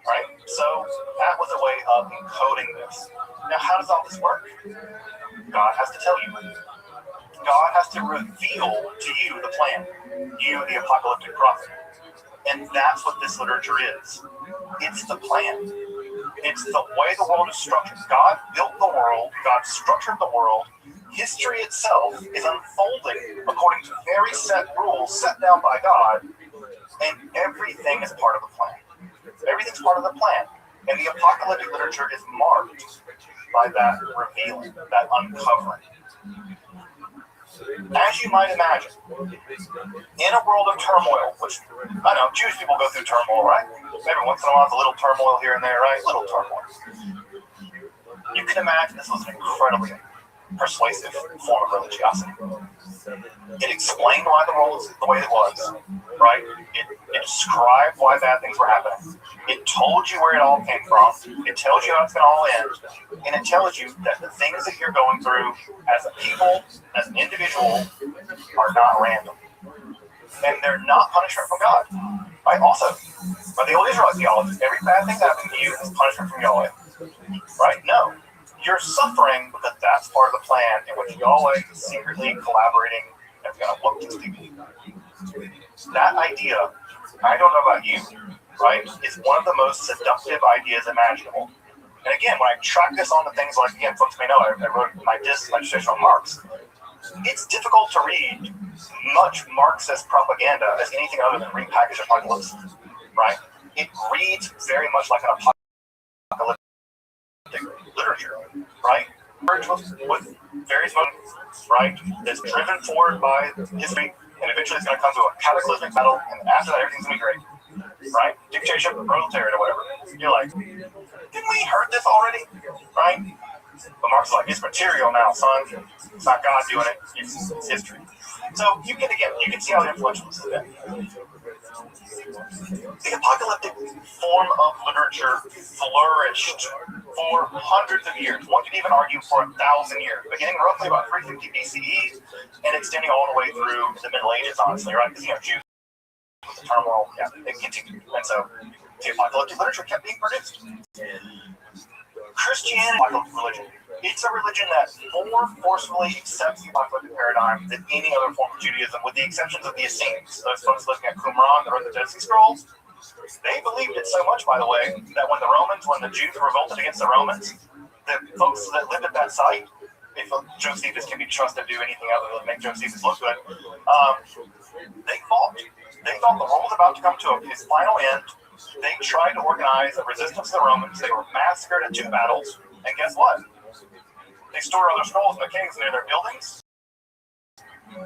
Right? So that was a way of encoding this. Now, how does all this work? God has to tell you. God has to reveal to you the plan, you, the apocalyptic prophet. And that's what this literature is. It's the plan. It's the way the world is structured. God built the world. God structured the world. History itself is unfolding according to very set rules set down by God. And everything is part of the plan. Everything's part of the plan. And the apocalyptic literature is marked by that revealing, that uncovering. As you might imagine, in a world of turmoil, which I know Jewish people go through turmoil, right? Every once in a while, there's a little turmoil here and there, right? Little turmoil. You can imagine this was an incredibly persuasive form of religiosity. It explained why the world was the way it was, right? It described why bad things were happening. It told you where it all came from. It tells you how it's going to all end. And it tells you that the things that you're going through as a people, as an individual, are not random. And they're not punishment from God. Right? Also, by the old Israelite theology, every bad thing happening to you is punishment from Yahweh. Right? No. You're suffering because that's part of the plan in which Yahweh is secretly collaborating and is going to look to you. That idea, I don't know about you, right, is one of the most seductive ideas imaginable. And again, when I track this on to things like, again, folks may know, I wrote my dissertation on Marx. It's difficult to read much Marxist propaganda as anything other than repackaged apocalypse, right? It reads very much like an apocalyptic literature, right? With various motives, right? That's driven forward by history, and eventually it's going to come to a cataclysmic battle, and after that, everything's going to be great, right? Dictatorship, proletariat, or whatever. You're like, didn't we heard this already, right? But Marx is like, it's material now, son. It's not God doing it. It's history. So you can see how influential this has been. The apocalyptic form of literature flourished for hundreds of years. One could even argue for 1,000 years, beginning roughly about 350 BCE and extending all the way through the Middle Ages, honestly, right? Because, Jews with the turmoil, they continued. And so the apocalyptic literature kept being produced. Christianity, religion, it's a religion that more forcefully accepts the apocalyptic paradigm than any other form of Judaism, with the exceptions of the Essenes. Those folks looking at Qumran, that wrote the Dead Sea Scrolls, they believed it so much, by the way, that when the Jews revolted against the Romans, the folks that lived at that site, if Josephus can be trusted to do anything other than make Josephus look good, they fought. They thought the world was about to come to its final end. They tried to organize a resistance to the Romans. They were massacred in 2 battles. And guess what? They stored all their scrolls in the caves near their buildings.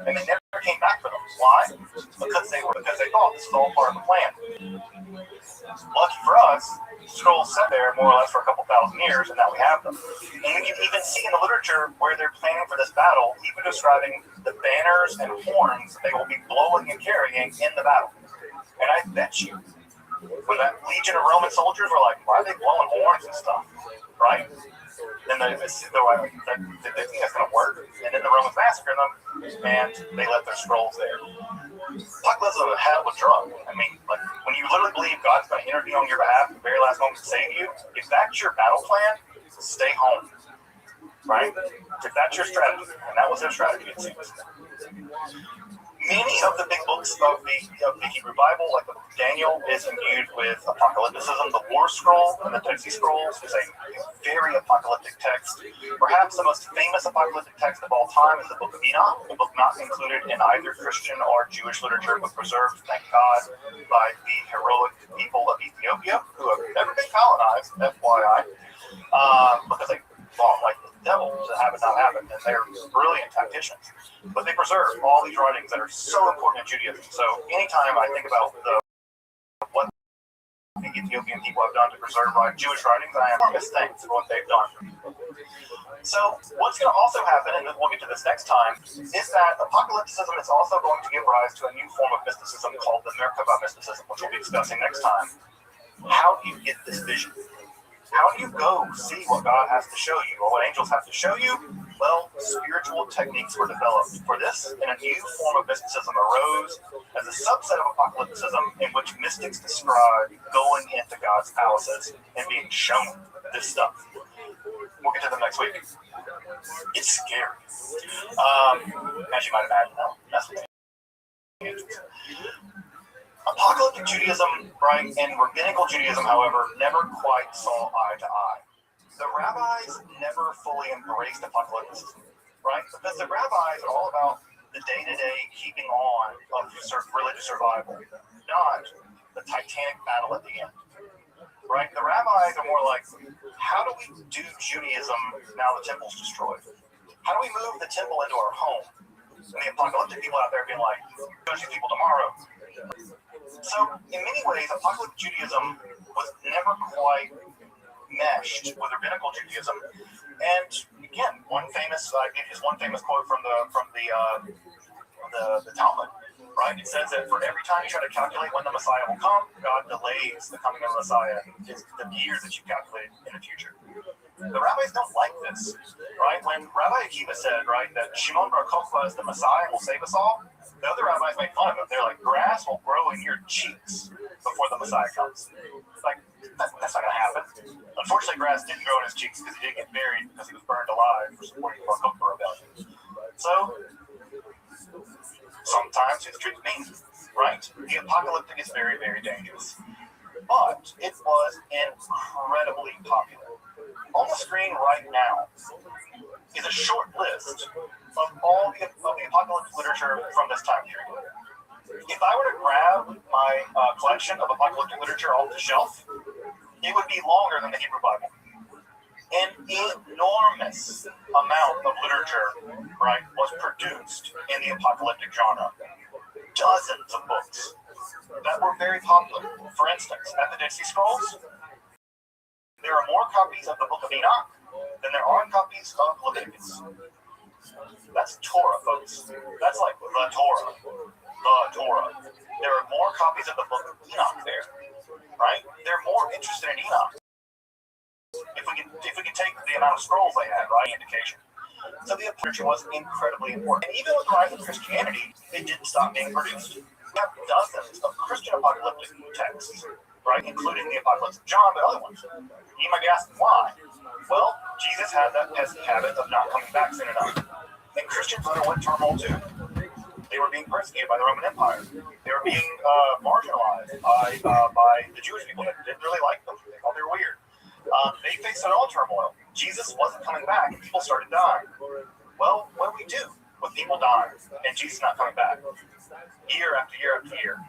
And they never came back for them. Why? Because they thought this was all part of the plan. Lucky for us, scrolls sat there more or less for a couple thousand years, and now we have them. And we can even see in the literature where they're planning for this battle, even describing the banners and horns they will be blowing and carrying in the battle. And I bet you, when that legion of Roman soldiers were like, why are they blowing horns and stuff, right? And they think that's going to work. And then the Romans massacred them, and they left their scrolls there. Apocalypse is a hell of a drug. I mean, like, when you literally believe God's going to intervene on your behalf at the very last moment to save you, if that's your battle plan, stay home. Right? If that's your strategy, and that was their strategy, it seems. Many of the big books of the Hebrew Bible, like the book of Daniel, is imbued with apocalypticism. The War Scroll and the Dead Sea Scrolls is a very apocalyptic text. Perhaps the most famous apocalyptic text of all time is the Book of Enoch, a book not included in either Christian or Jewish literature, but preserved, thank God, by the heroic people of Ethiopia, who have never been colonized, FYI, because they fought like the devil to have it not happen, and they're brilliant tacticians. But they preserve all these writings that are so important in Judaism. So anytime I think about what the Ethiopian people have done to preserve Jewish writings, I am enormous thanks for what they've done. So what's going to also happen, and we'll get to this next time, is that apocalypticism is also going to give rise to a new form of mysticism called the Merkava mysticism, which we'll be discussing next time. How do you get this vision? How do you go see what God has to show you, or what angels have to show you? Well, spiritual techniques were developed for this, and a new form of mysticism arose as a subset of apocalypticism in which mystics describe going into God's palaces and being shown this stuff. We'll get to them next week. It's scary. As you might imagine, that's what Apocalyptic Judaism, right, and rabbinical Judaism, however, never quite saw eye to eye. The rabbis never fully embraced apocalypticism, right? Because the rabbis are all about the day-to-day keeping on of religious survival, not the titanic battle at the end, right? The rabbis are more like, how do we do Judaism now the temple's destroyed? How do we move the temple into our home? And the apocalyptic people out there being like, judge these people tomorrow. So, in many ways, apocalyptic Judaism was never quite meshed with rabbinical Judaism. And again, I give you one famous quote from the Talmud, right? It says that for every time you try to calculate when the Messiah will come, God delays the coming of the Messiah the years that you calculate in the future. The rabbis don't like this, right? When Rabbi Akiva said, right, that Shimon Bar Kokhba is the Messiah will save us all, the other rabbis make fun of him. They're like, grass will grow in your cheeks before the Messiah comes. It's like, that's not going to happen. Unfortunately, grass didn't grow in his cheeks because he didn't get buried because he was burned alive for supporting the Bar Kokhba rebellion. So, sometimes his truth means, right? The apocalyptic is very, very dangerous. But it was incredibly popular. On the screen right now is a short list of all the apocalyptic literature from this time period. If I were to grab my collection of apocalyptic literature off the shelf, it would be longer than the Hebrew Bible. An enormous amount of literature, right, was produced in the apocalyptic genre. Dozens of books that were very popular. For instance, at the Dead Sea Scrolls, there are more copies of the Book of Enoch than there are copies of Leviticus. That's Torah, folks. That's like the Torah. The Torah. There are more copies of the Book of Enoch there, right? They're more interested in Enoch. If we could take the amount of scrolls they had, right? Indication. So the literature was incredibly important. And even with the rise of Christianity, it didn't stop being produced. We have dozens of Christian apocalyptic texts, right, including the Apocalypse of John, but other ones. You might be asking why. Well, Jesus had that pesky habit of not coming back soon enough. And Christians underwent turmoil too. They were being persecuted by the Roman Empire. They were being marginalized by the Jewish people that didn't really like them. They thought they were weird. They faced their own turmoil. Jesus wasn't coming back, and people started dying. Well, what do we do with people dying and Jesus not coming back? Year after year after year.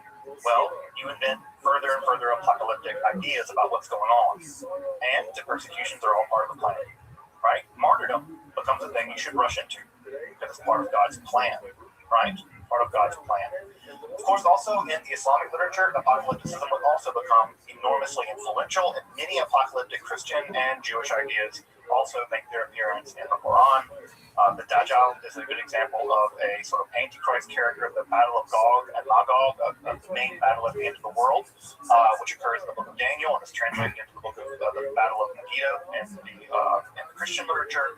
Well, you invent further and further apocalyptic ideas about what's going on. And the persecutions are all part of the plan, right? Martyrdom becomes a thing you should rush into because it's part of God's plan, right? Part of God's plan. Of course, also in the Islamic literature, apocalypticism would also become enormously influential, and many apocalyptic Christian and Jewish ideas also make their appearance in the Quran. The Dajjal is a good example of a sort of antichrist character. The Battle of Gog and Magog, a main battle at the end of the world, which occurs in the book of Daniel and is translated into the book of the Battle of Megiddo in the Christian literature.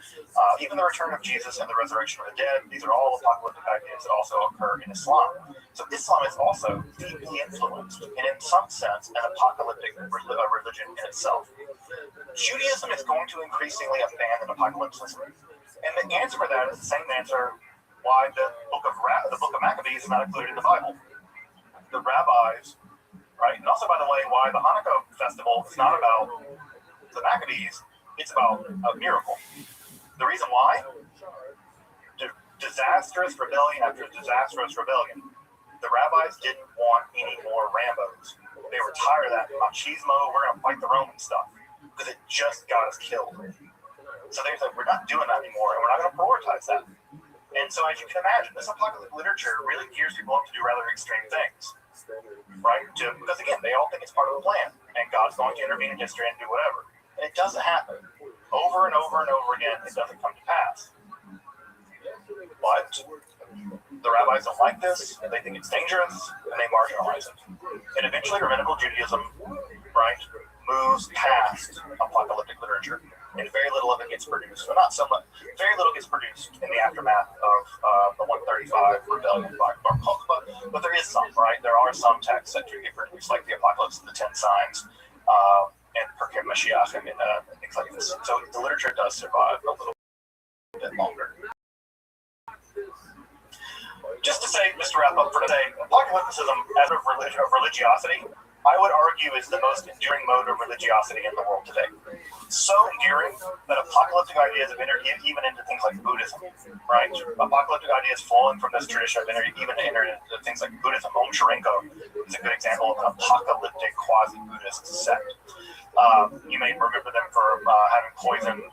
Even the return of Jesus and the resurrection of the dead, these are all apocalyptic ideas that also occur in Islam. So Islam is also deeply influenced, and in some sense, an apocalyptic religion in itself. Judaism is going to increasingly abandon apocalypticism. And the answer for that is the same answer why the book of Maccabees is not included in the Bible. The rabbis, right, and also, by the way, why the Hanukkah festival is not about the Maccabees, it's about a miracle. The reason why? Disastrous rebellion after disastrous rebellion. The rabbis didn't want any more Rambos. They were tired of that machismo, we're going to fight the Roman stuff, because it just got us killed. So they said, we're not doing that anymore, and we're not going to prioritize that. And so, as you can imagine, this apocalyptic literature really gears people up to do rather extreme things, right? Because, again, they all think it's part of the plan, and God's going to intervene in history and do whatever. And it doesn't happen. Over and over and over again, it doesn't come to pass. But the rabbis don't like this, and they think it's dangerous, and they marginalize it. And eventually, rabbinical Judaism, right, moves past apocalyptic literature, and very little of it gets produced. Well, not so much. Very little gets produced in the aftermath of the 135 rebellion by Bar Kokhba, but there is some, right? There are some texts that do get produced, like the Apocalypse of the 10 Signs, and Perkem Mashiach, and things like this. So the literature does survive a little bit longer. Just to say, just to wrap up for today, apocalypticism as of religiosity, I would argue, is the most enduring mode of religiosity in the world today. So enduring that apocalyptic ideas have entered even into things like Buddhism, right? Apocalyptic ideas flowing from this tradition have entered into things like Buddhism. Om Sharinko is a good example of an apocalyptic quasi-Buddhist sect. You may remember them for having poisoned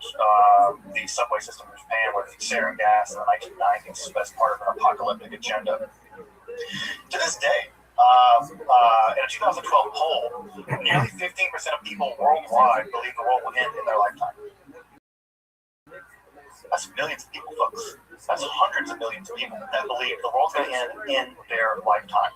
the subway system in Japan with sarin gas in the 1990s as part of an apocalyptic agenda. To this day, in a 2012 poll, nearly 15% of people worldwide believe the world will end in their lifetime. That's millions of people, folks. That's hundreds of millions of people that believe the world's going to end in their lifetime.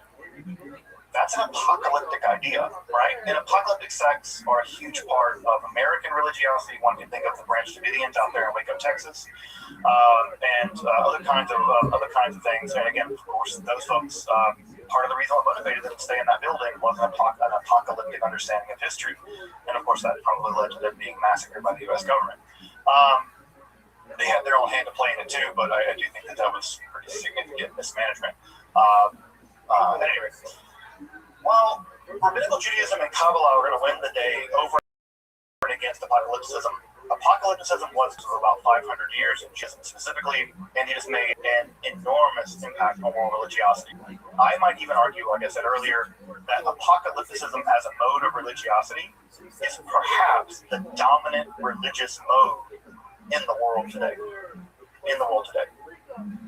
That's an apocalyptic idea, right? And apocalyptic sects are a huge part of American religiosity. One can think of the Branch Davidians out there in Waco, Texas, and other kinds of things. And again, of course, those folks, part of the reason what motivated them to stay in that building was an apocalyptic understanding of history. And of course, that probably led to them being massacred by the U.S. government. They had their own hand to play in it too, but I do think that was pretty significant mismanagement. At any rate, well, rabbinical Judaism and Kabbalah are going to win the day over and against apocalypticism. Apocalypticism was for about 500 years in Judaism specifically, and it has made an enormous impact on world religiosity. I might even argue, like I said earlier, that apocalypticism as a mode of religiosity is perhaps the dominant religious mode in the world today.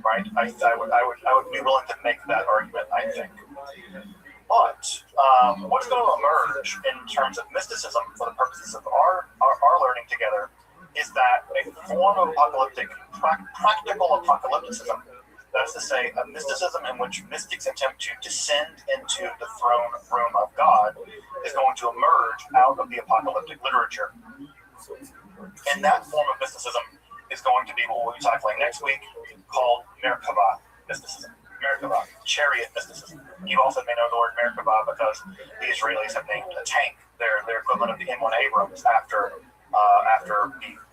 Right? I would be willing to make that argument, I think. But what's going to emerge in terms of mysticism for the purposes of our learning together is that a form of apocalyptic, practical apocalypticism, that is to say, a mysticism in which mystics attempt to descend into the throne room of God, is going to emerge out of the apocalyptic literature. And that form of mysticism is going to be what we'll be tackling next week, called Merkava mysticism. Merkava, chariot mysticism. You also may know the word Merkava because the Israelis have named a tank their equivalent of the M1 Abrams after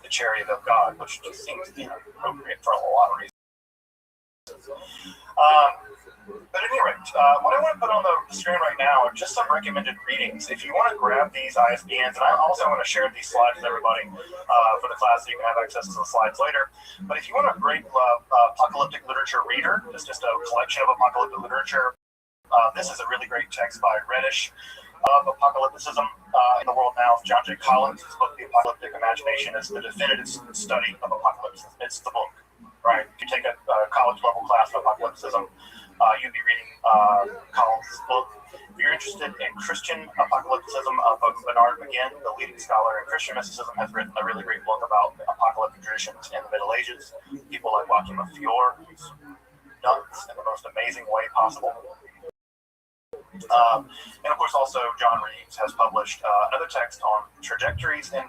the chariot of God, which just seems inappropriate for a lot of reasons. But at any rate, what I want to put on the screen right now are just some recommended readings. If you want to grab these ISBNs, and I also want to share these slides with everybody for the class so you can have access to the slides later. But if you want a great apocalyptic literature reader, it's just a collection of apocalyptic literature. This is a really great text by Reddish of Apocalypticism in the World Now. John J. Collins' book, The Apocalyptic Imagination, is the definitive study of apocalypse. It's the book, right? If you take a college level class of apocalypticism, you'd be reading Collins' book. If you're interested in Christian apocalypticism, Bernard McGinn, the leading scholar in Christian mysticism, has written a really great book about apocalyptic traditions in the Middle Ages. People like Joachim of Fior, who's nuts in the most amazing way possible. And of course, also John Reeves has published another text on trajectories in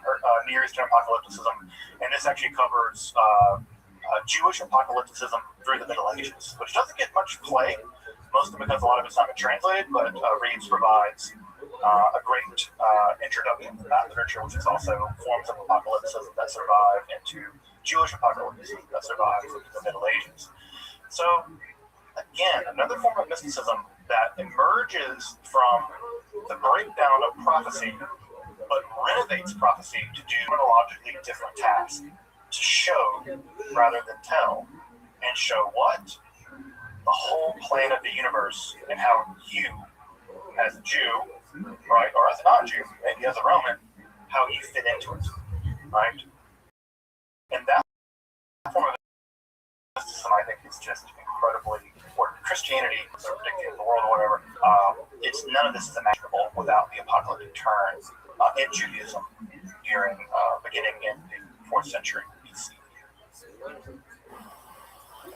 Near Eastern apocalypticism, and this actually covers Jewish apocalypticism through the Middle Ages, which doesn't get much play, mostly because a lot of it's not been translated, but Reeves provides a great introduction to that literature, which is also forms of apocalypticism that survive into Jewish apocalypticism that survives into the Middle Ages. So, again, another form of mysticism that emerges from the breakdown of prophecy, but renovates prophecy to do chronologically different tasks, to show rather than tell, and show what? The whole plan of the universe, and how you, as a Jew, right, or as a non-Jew, maybe as a Roman, how you fit into it, right? And that form of mysticism, I think, is just incredibly important. Christianity, sort of dictating the world or whatever, none of this is imaginable without the apocalyptic turn in Judaism during beginning in the 4th century BC.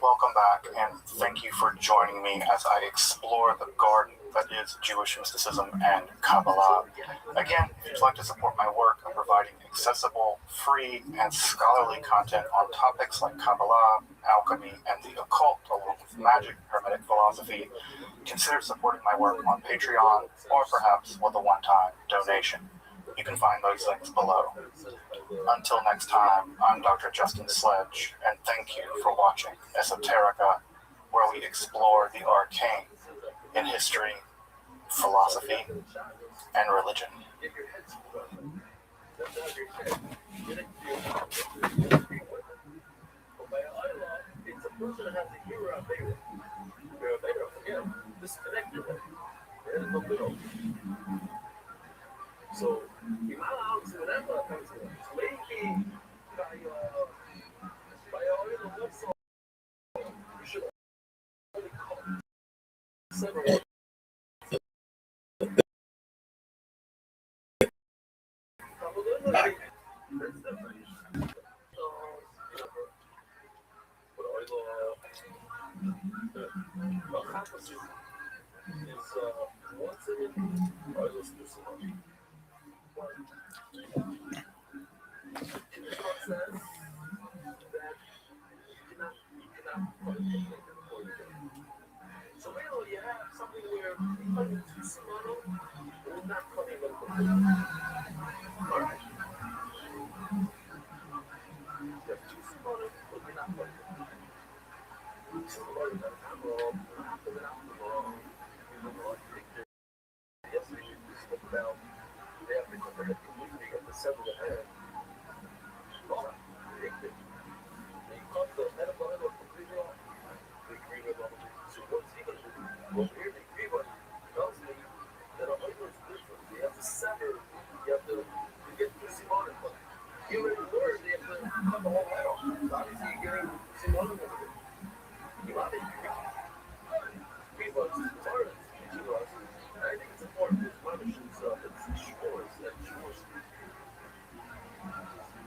Welcome back, and thank you for joining me as I explore the garden that is Jewish mysticism and Kabbalah. Again, if you'd like to support my work, I'm providing accessible, free, and scholarly content on topics like Kabbalah, alchemy, and the occult, along with magic, hermetic philosophy. Consider supporting my work on Patreon, or perhaps with a one-time donation. You can find those links below. Until next time, I'm Dr. Justin Sledge, and thank you for watching Esoterica, where we explore the arcane in history, philosophy, and religion. So, you have something where coming to Simano or not coming all right. You have two Simano, but you're not coming. Somebody that I'm wrong, yesterday we spoke about they have to come to the community of the seven of hand. They cut the medical and completely off. They agree with all of it. So what's he gonna do? Well, here they agree with tells me that a labor is different. They have to sever, you have to get to Simone, but you already learned they have to cut the whole head off. Obviously you're getting Simone with it. You want it, people are teaching us. I think it's important as well as it's shores that shores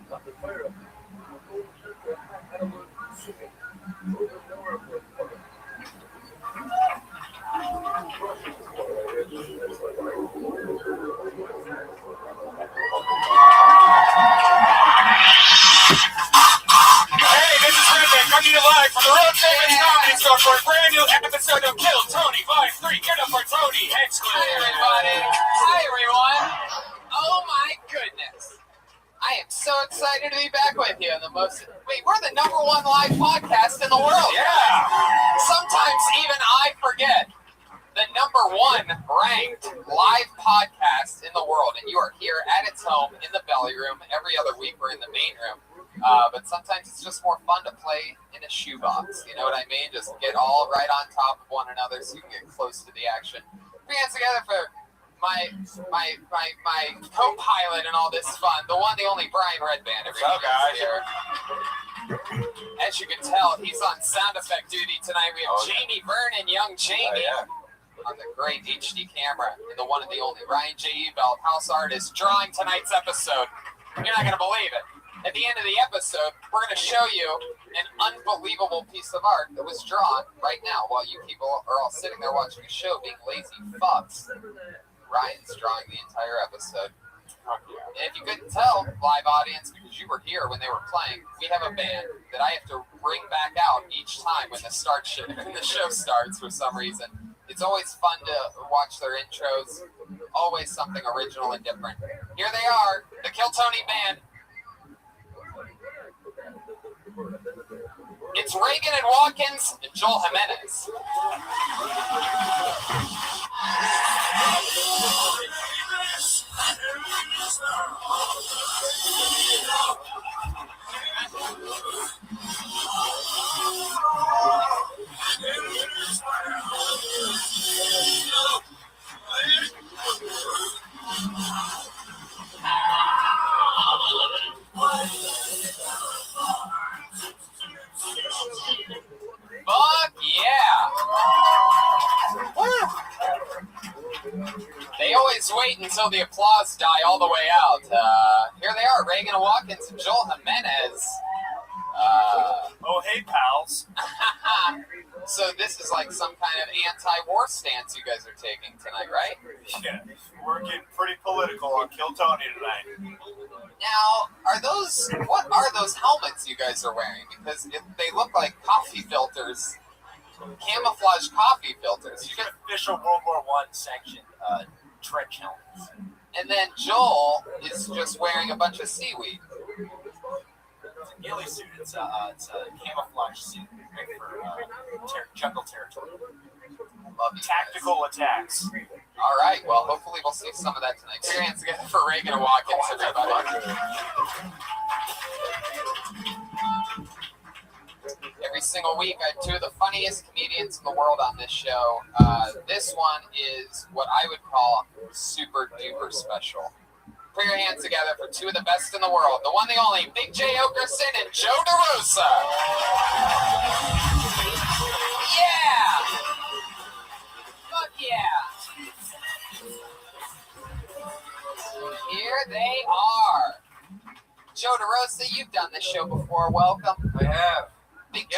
not the fire up. I don't want to sue me. Over and over again. Hey, this is Redman coming to you live from the Rothschild Comedy Store for a brand new episode of Kill Tony Volume 3. Get up for Tony exclusive. Hi, everybody. Hi, everyone. Oh, my goodness. I am so excited to be back with you. We're the #1 live podcast in the world. Yeah. Sometimes even I forget the #1 ranked live podcast in the world. And you are here at its home in the belly room. Every other week we're in the main room. But sometimes it's just more fun to play in a shoebox. You know what I mean? Just get all right on top of one another so you can get close to the action. Put your hands together for my co-pilot and all this fun. The one, the only Brian Redband. What's up, guys? Here. As you can tell, he's on sound effect duty tonight. We have Jamie Vernon, young Jamie. Yeah. on the great HD camera and the one and the only Ryan J. Ebelt, house artist, drawing tonight's episode. You're not going to believe it. At the end of the episode, we're going to show you an unbelievable piece of art that was drawn right now while you people are all sitting there watching the show being lazy fucks. Ryan's drawing the entire episode. And if you couldn't tell, live audience, because you were here when they were playing, we have a band that I have to bring back out each time when the show starts for some reason. It's always fun to watch their intros, always something original and different. Here they are, the Kill Tony Band. It's Reagan and Watkins and Joel Jimenez. Fuck yeah! They always wait until the applause die all the way out. Here they are, Reagan Watkins and Joel Jimenez. Oh, hey, pals. So this is like some kind of anti-war stance you guys are taking tonight, right? Yeah, we're getting pretty political on Kill Tony tonight. Now, what are those helmets you guys are wearing? Because they look like coffee filters, camouflage coffee filters. These are official World War I sanctioned trench helmets. And then Joel is just wearing a bunch of seaweed. It's a ghillie suit. It's a camouflage suit for jungle territory. Tactical attacks. All right, well, hopefully we'll see some of that tonight. Put your hands together for Reagan and Watkins, everybody. Every single week, I have two of the funniest comedians in the world on this show. This one is what I would call super duper special. Put your hands together for two of the best in the world. The one, the only, Big J. Okerson and Joe DeRosa. Yeah! Fuck yeah! Here they are. Joe DeRosa, you've done this show before. Welcome. I have. Big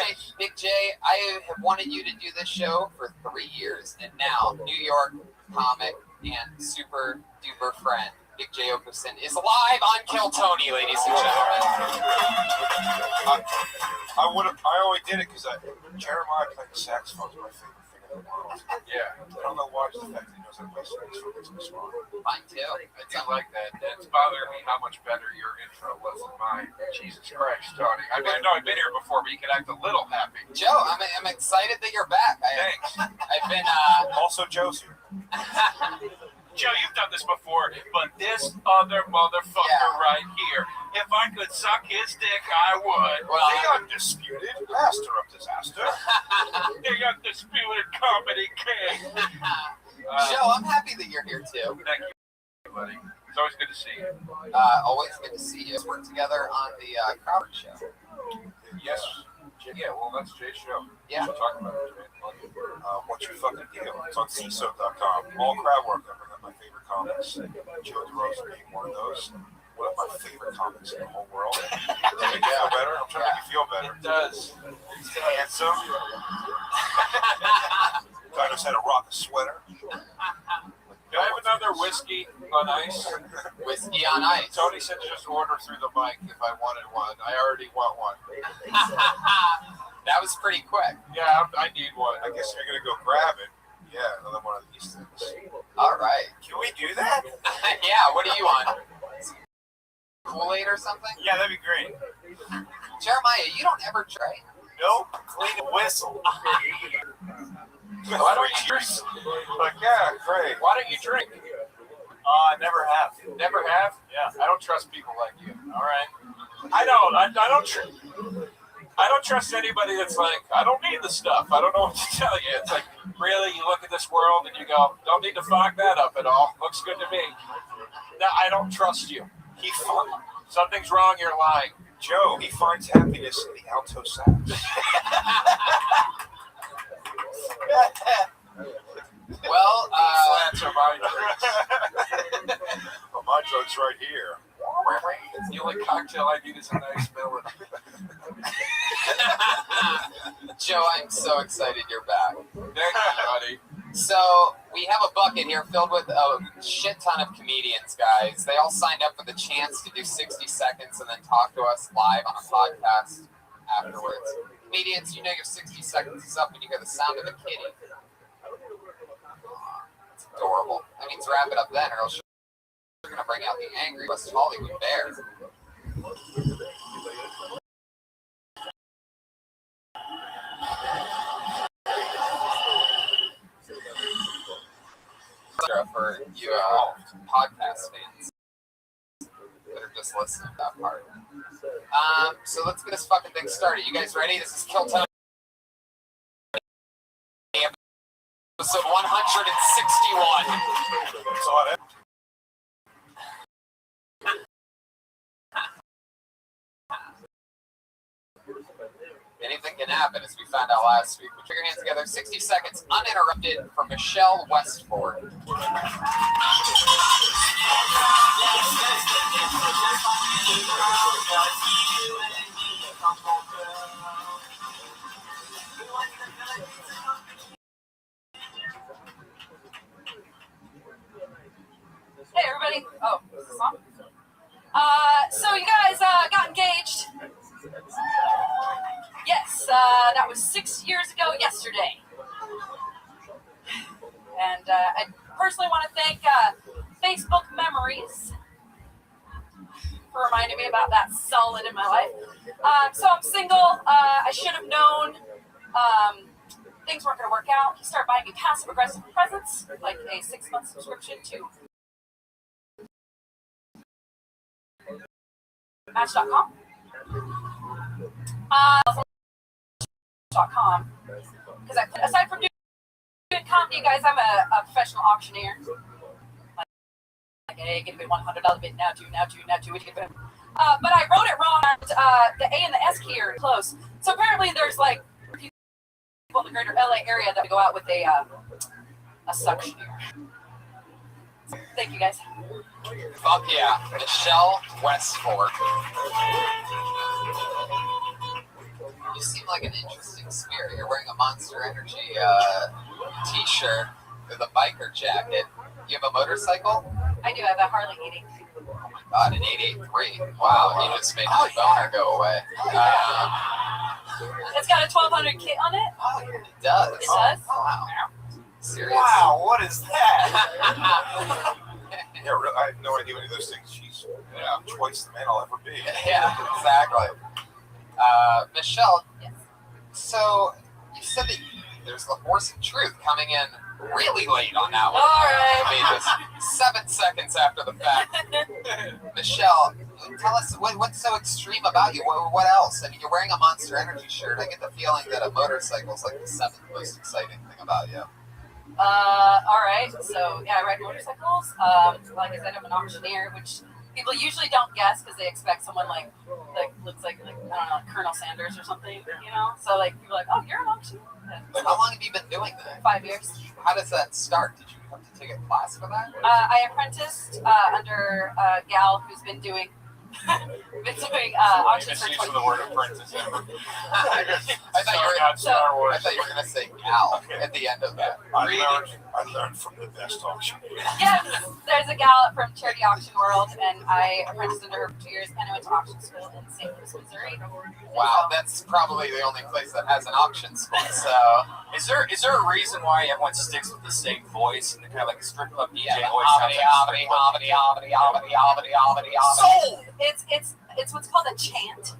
J, I have wanted you to do this show for 3 years, and now New York comic and super duper friend Big J. Okerson is live on Kill Tony, ladies and gentlemen. I only did it because Jeremiah playing the saxophone is my favorite thing in the world. Yeah, I don't know why, just the fact that he knows how to play saxophone makes me smart. Mine too. I do like that. It's bothering me how much better your intro was than mine. Jesus Christ, Tony. I mean, I know I've been here before, but you can act a little happy. Joe, I'm excited that you're back. Thanks. I've been Also, Joe's here. Joe, you've done this before, but this other motherfucker right here, if I could suck his dick, I would. Well, The undisputed master of disaster. The undisputed comedy king. Joe, I'm happy that you're here too. Thank you, buddy. It's always good to see you. Always good to see you. We're together on the Crowd Show. Yes. Yeah, well, that's Jay's show. Yeah. We'll talk about it. What's your fucking deal? It's on CSO.com. All crowd work. I bring up my favorite comics. Joe DeRosa being one of those. One of my favorite comics in the whole world. Does it make you feel better? I'm trying to make you feel better. It does. He's handsome. I just had to rock a sweater. Do I have another whiskey on ice? Whiskey on ice. Tony said to just order through the mic if I wanted one. I already want one. That was pretty quick. Yeah, I need one. I guess you're going to go grab it. Yeah, another one of these things. All right. Can we do that? Yeah, what do you want? Kool-Aid or something? Yeah, that'd be great. Jeremiah, you don't ever drink. Nope, clean a whistle. Why don't you drink? Like, yeah, great. Why don't you drink? Never have. Never have? Yeah. I don't trust people like you. All right. I don't trust anybody that's like, I don't need the stuff. I don't know what to tell you. It's like, really, you look at this world and you go, don't need to fuck that up at all. Looks good to me. No, I don't trust you. Something's wrong. You're lying. Joe, he finds happiness in the alto sax. Well, Flats are my drinks. Well, my drugs right here. The only cocktail I need is a nice melon. Joe, I'm so excited you're back. Thank you, buddy. So we have a bucket here filled with a shit ton of comedians, guys. They all signed up for the chance to do 60 seconds and then talk to us live on a podcast afterwards. Comedians, you know your 60 seconds is up when you hear the sound of a kitty. It's adorable. That means wrap it up then, or else you're going to bring out the angry West Hollywood bear. For you podcast fans that are just listening to that part. So let's get this fucking thing started. You guys ready? This is Kill Tony. Episode 161. Saw it. Anything can happen, as we found out last week. Put your hands together. 60 seconds uninterrupted for Michelle Westford. Hey, everybody. Oh, is this on? So you guys got engaged. Yes, that was 6 years ago yesterday. And I personally want to thank Facebook Memories for reminding me about that solid in my life. So I'm single. I should have known things weren't going to work out. He started buying me passive-aggressive presents, like a 6-month subscription to Match.com. Because aside from doing comedy, guys, I'm a professional auctioneer. Like, hey, give me $100 bid, now two, what you get? But I wrote it wrong. The A and the S key are close. So apparently there's like people in the greater LA area that go out with a suctioneer. Thank you, guys. Fuck yeah, Michelle Westford. You seem like an interesting spirit. You're wearing a Monster Energy t-shirt with a biker jacket. You have a motorcycle? I do have a Harley 883. Oh my god, an 883. Wow, you just made my boner go away. It's got a 1200 kit on it. Oh, it does. It does? Wow. Serious. Wow, what is that? Yeah, really, I have no idea what any of those things. She's twice the man I'll ever be. Yeah, exactly. Michelle, Yes. so you said that there's the Horse of Truth coming in really late on that one. All right. I mean, just 7 seconds after the fact. Michelle, tell us what's so extreme about you. What else? I mean, you're wearing a Monster Energy shirt. I get the feeling that a motorcycle is like the 7th most exciting thing about you. All right. So yeah, I ride motorcycles. Like I said, I'm an auctioneer, which people usually don't guess because they expect someone like looks like I don't know, like Colonel Sanders or something, you know. So like people are like, oh, you're an auctioneer. How long have you been doing that? 5 years. How does that start? Did you have to take a class for that? I apprenticed under a gal who's been doing auctions for 20 the word apprentice. I thought you were going to say gal at the end of that. I learned from the best auction. Yes, there's a gal from Charity Auction World, and I apprenticed under her for 2 years, and I went to auction school in St. Louis, Missouri. Wow, that's probably the only place that has an auction school. So, Is there a reason why everyone sticks with the same voice and kind of like a strip club DJ always sounds So it's what's called a chant,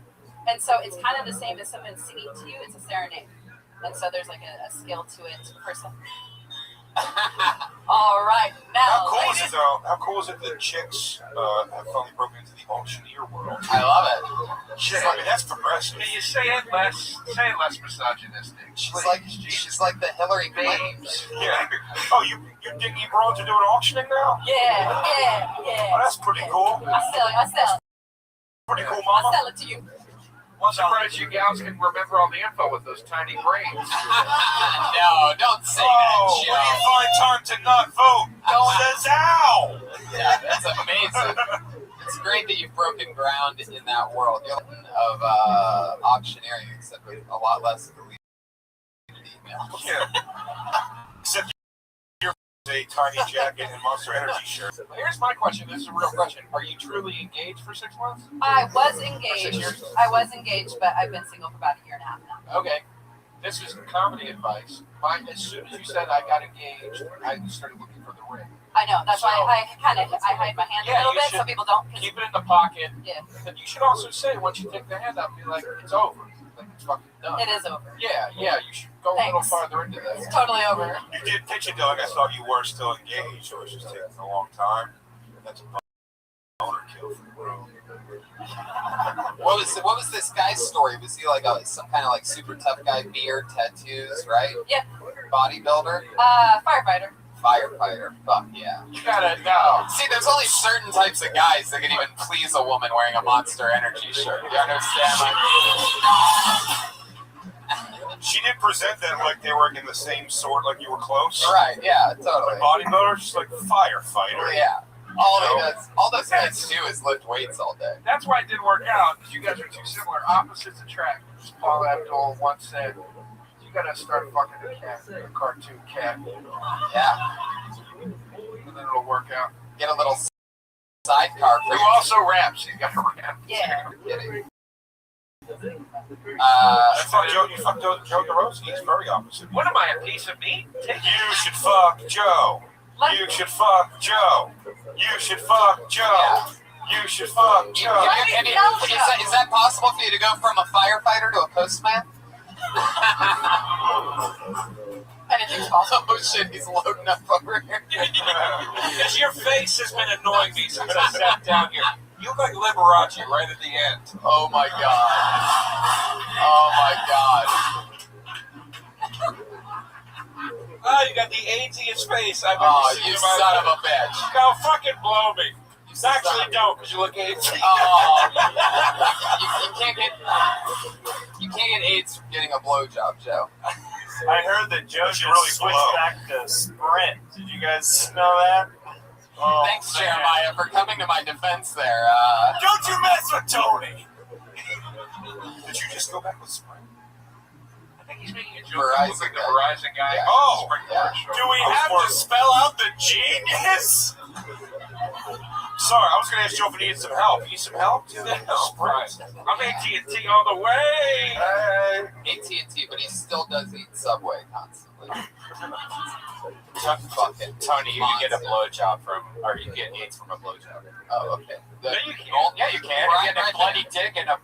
and so it's kind of the same as someone singing to you. It's a serenade, and so there's like a skill to it per se. All right, now. How cool is it though? How cool is it that chicks have finally broken into the auctioneer world? I love it. I mean, that's progressive. Can you say it less misogynistic? She's like the Hillary Clinton. Yeah. Oh, you dig you broads are doing auctioning now? Yeah. Oh, that's pretty cool. I sell it. Pretty cool, I mama. sell it to you. I'm surprised you gals can remember all the info with those tiny brains. No, don't say that, Where do Joe. you find time to not vote? Ow! Yeah, that's amazing. It's great that you've broken ground in that world of auctioneering, except with a lot less deleted emails. Yeah. Except you're a tiny jacket and Monster Energy shirt. Here's my question. This is a real question. Are you truly engaged for 6 months? I was 6 engaged. years? I was engaged, but I've been single for about a year and a half now. Okay. This is comedy advice. As soon as you said I got engaged, I started looking for the ring. I know. That's So- why I hide my hand a Yeah, little you bit so should people don't. Keep it in the pocket. Yeah, And you should also say, once you take the hand out, be like, it's over. Like, it's fucking done. it is over. Yeah, you should go a little Thanks. farther into this. It's totally over. You did pitch it though, like I thought you were still engaged, so it's just taking a long time. That's a boner kill for the room. What was this guy's story? Was he like some kind of like super tough guy, beard, tattoos, right? Yeah. Bodybuilder, Firefighter. firefighter. Fuck yeah. You gotta know. See, there's only certain types of guys that can even please a woman wearing a Monster Energy shirt. You understand? She did present them like they were in the same sort, like you were close. Right? Yeah, totally. Bodybuilder, just like firefighter. Yeah. All those guys do is lift weights all day. That's why it didn't work out, because you guys are too similar. Opposites attract. As Paul Abdul once said, you gotta start fucking a cat, a cartoon cat, Yeah. and then it'll work out. Get a little sidecar for Who you. also raps. You gotta rap. Yeah. Kidding. I thought you fucked Joe DeRosa. He's very opposite. What am I, a piece of meat? You should fuck Joe. You should fuck Joe. You should fuck Joe. You should fuck Joe. Is that possible for you to go from a firefighter to a postman? Anything's possible. Oh shit, he's loading up over here. Because your face has been annoying me since I sat down here. You look like Liberace right at the end. Oh my god. Oh my god. Oh, you got the AGest face I've ever Oh, seen you in my son of life. a bitch. Now fucking blow me. You son Actually, of- don't, because you look AG. Oh, you can't get AIDS from getting a blowjob, Joe. I heard that Joe should really switch blow. back to Sprint. Did you guys know that? Oh, Thanks, man. Jeremiah, for coming to my defense there. Don't you mess with Tony. Did you just go back with Sprint? I think he's making a joke. Verizon Looks like the guy. Verizon guy. Yeah. Oh, yeah. do we have to spell out the genius? Sorry, I was going to ask Joe if he needed some help. You need some help? Right. I'm AT&T all the way. Hey. AT&T, but he still does eat Subway constantly. Fucking Tony, you can get a blowjob from, or you can get AIDS from a blowjob. Oh, okay. Yeah, you can. Yeah, you can. Right, You get right a bloody dick and a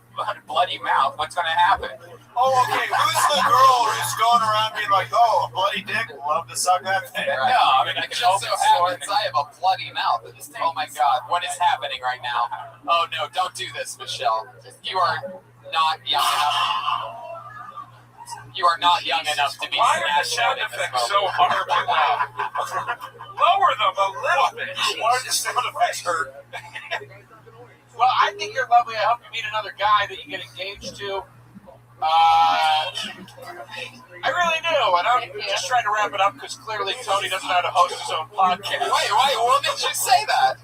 bloody mouth. What's going to happen? Oh, okay. Who's the girl who's going around being like, oh, a bloody dick? Love to suck that thing. Right. No, I mean, it it's just so open happens source. I have a bloody mouth. Oh my god, what is happening right now? Oh no, don't do this, Michelle. You are not young enough. You are not young enough to be Why are the snatched sound out in this effects moment. so horribly loud? Lower them a little bit. Why are the sound effects hurt? Well, I think you're lovely. I hope you meet another guy that you get engaged to. I really do. And I'm just trying to wrap it up because clearly Tony doesn't know how to host his own podcast. Wait, when did you say that?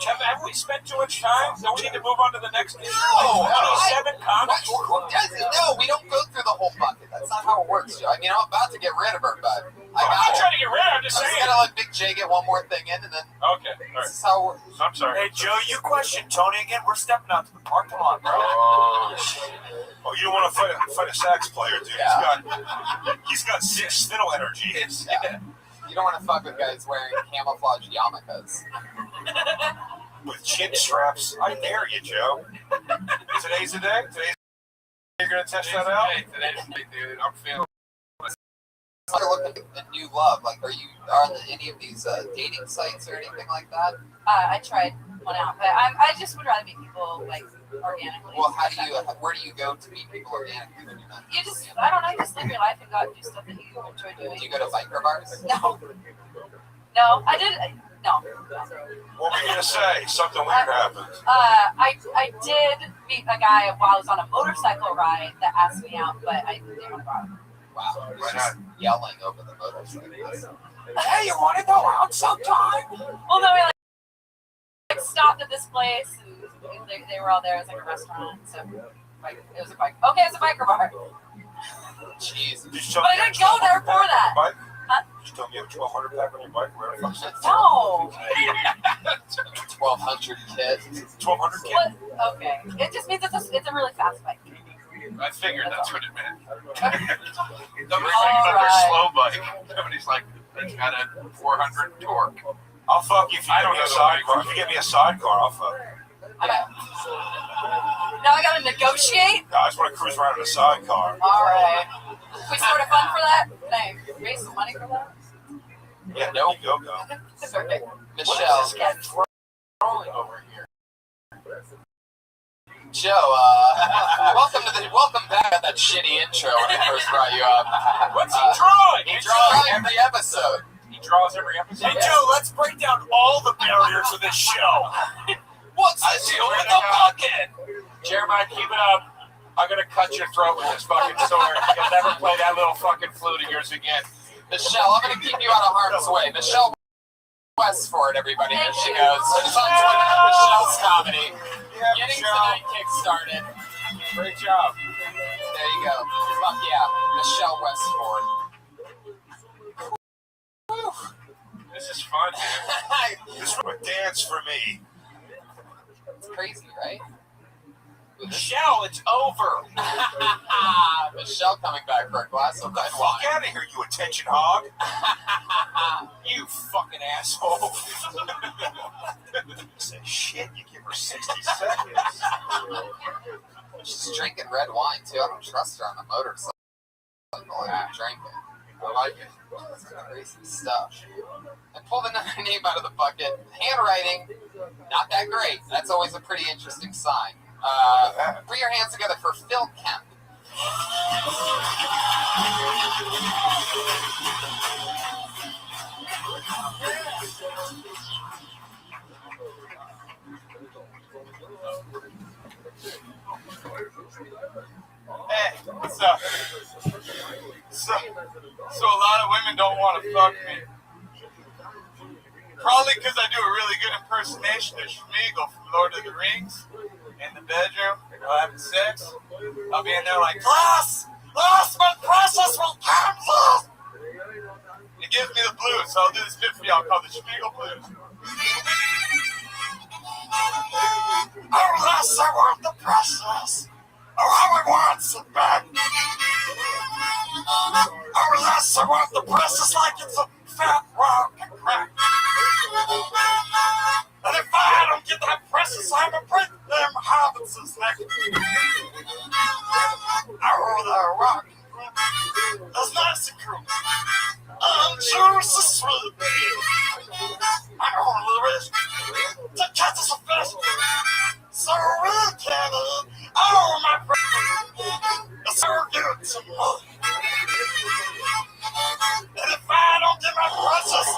Have we spent too much time? Don't we need to move on to the next issue? No, 27 comics? Who does it? No, we don't go through the whole bucket. That's not how it works, Joe. I mean, I'm about to get rid of her, but I'm not trying to get rid of it. I'm just I'm just saying. gonna let Big J get one more thing in, and then Okay. All this right. is how it works. I'm sorry. Hey, Joe, you questioned Tony again? We're stepping out to the park. Come on, bro. Oh, you don't want to fight a sax player, dude. Yeah. He's got 6 fiddle energy. Yeah. You don't want to fuck with guys wearing camouflage yarmulkes. With chin straps. I dare you, Joe. Today's the day? You're going to test that out? Today's the day, dude. I'm feeling. You're looking at new love. Like, are you on any of these dating sites or anything like that? I tried one out, but I just would rather meet people like organically. Well, where do you go to meet people organically when you're not? You just, I don't know, you just live your life and go out and do stuff that you enjoy doing. Do you go to biker bars? No. No, I did. No. What were you going to say? Something weird happened. I did meet a guy while I was on a motorcycle ride that asked me out, but I didn't want to go out. Wow. He's just yelling over the motorcycle. Hey, you want to go out sometime? Well, no, we like stopped at this place, and they were all there. It was like a restaurant, so it was a bike. Okay, it's a biker bar. Jeez. But I didn't go there for that. Huh? Just tell me you have 1,200 pack on your bike. Where the fuck is that? No. 1,200 kids. 1,200 kids. What? Okay. It just means it's a really fast bike. I figured that's what it meant. Somebody's All talking about their right. slow bike. Somebody's like, it's got a 400 torque. I'll fuck you if you give me a sidecar. If you give me a sidecar, I'll fuck. Now I gotta negotiate? No, I just want to cruise around in a sidecar. Alright. We sort of fun for that? Can I raise some money for that? Yeah, no. Go. Perfect. Michelle. Rolling over here. Joe, welcome back to that shitty intro when I first brought you up. What's he drawing? He draws every episode. He draws every episode. Hey, Joe, let's break down all the barriers of this show. What's the deal with the bucket? Jeremiah, keep it up. I'm gonna cut your throat with this fucking sword. You'll never play that little fucking flute of yours again. Michelle, I'm going to keep you out of harm's way. Michelle Westford, everybody. There she goes. She's on Twitter, Michelle's Comedy. Getting tonight kick-started. Great job. There you go. Fuck yeah. Michelle Westford. This is fun, man. This is a dance for me. It's crazy, right? Michelle, it's over. Michelle coming back for a glass of red Fuck wine. out of here, you attention hog. You fucking asshole. Say shit, you give her 60 seconds. She's drinking red wine, too. I don't trust her on the motorcycle. I'm drinking. I like it. It's crazy stuff. I pulled another name out of the bucket. Handwriting, not that great. That's always a pretty interesting sign. Put your hands together for Phil Kemp. Hey, what's up? So a lot of women don't want to fuck me. Probably because I do a really good impersonation of Schmeagol from Lord of the Rings. In the bedroom, while having sex, I'll be in there like, Glass, my precious will cancel. It gives me the blues, so I'll do this bit for y'all called the Schmeagol Blues. Oh, yes, I want the precious. Oh, how I want some back. Oh, yes, I want the precious like it's a fat rock and crack. And if I don't get that precious, I'm going to break them hobbits' neck. Oh, the rock is nice and cool. And juicy sweet. I only wish to catch us a fish so we can eat. Oh, my friend, it's so good to me. And if I don't get my precious,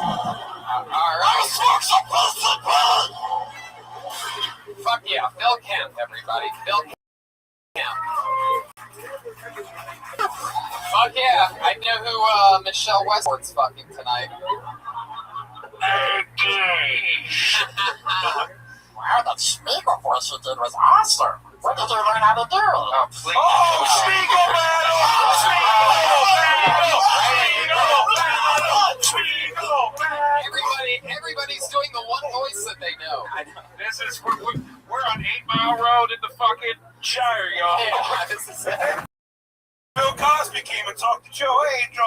I'll smoke some pussy pie. Fuck yeah. Phil Kemp, everybody. Phil Kemp. Fuck yeah. I know who Michelle Westford's fucking tonight. Wow, that Schmeagol voice you did was awesome. Where did you learn how to do it? Oh, please. Oh, Schmeagol battle! Everybody's doing the one voice that they know. This is, we're on 8 Mile Road in the fucking Shire, y'all. Yeah, this is it. Bill Cosby came and talked to Joe. Hey, Joe,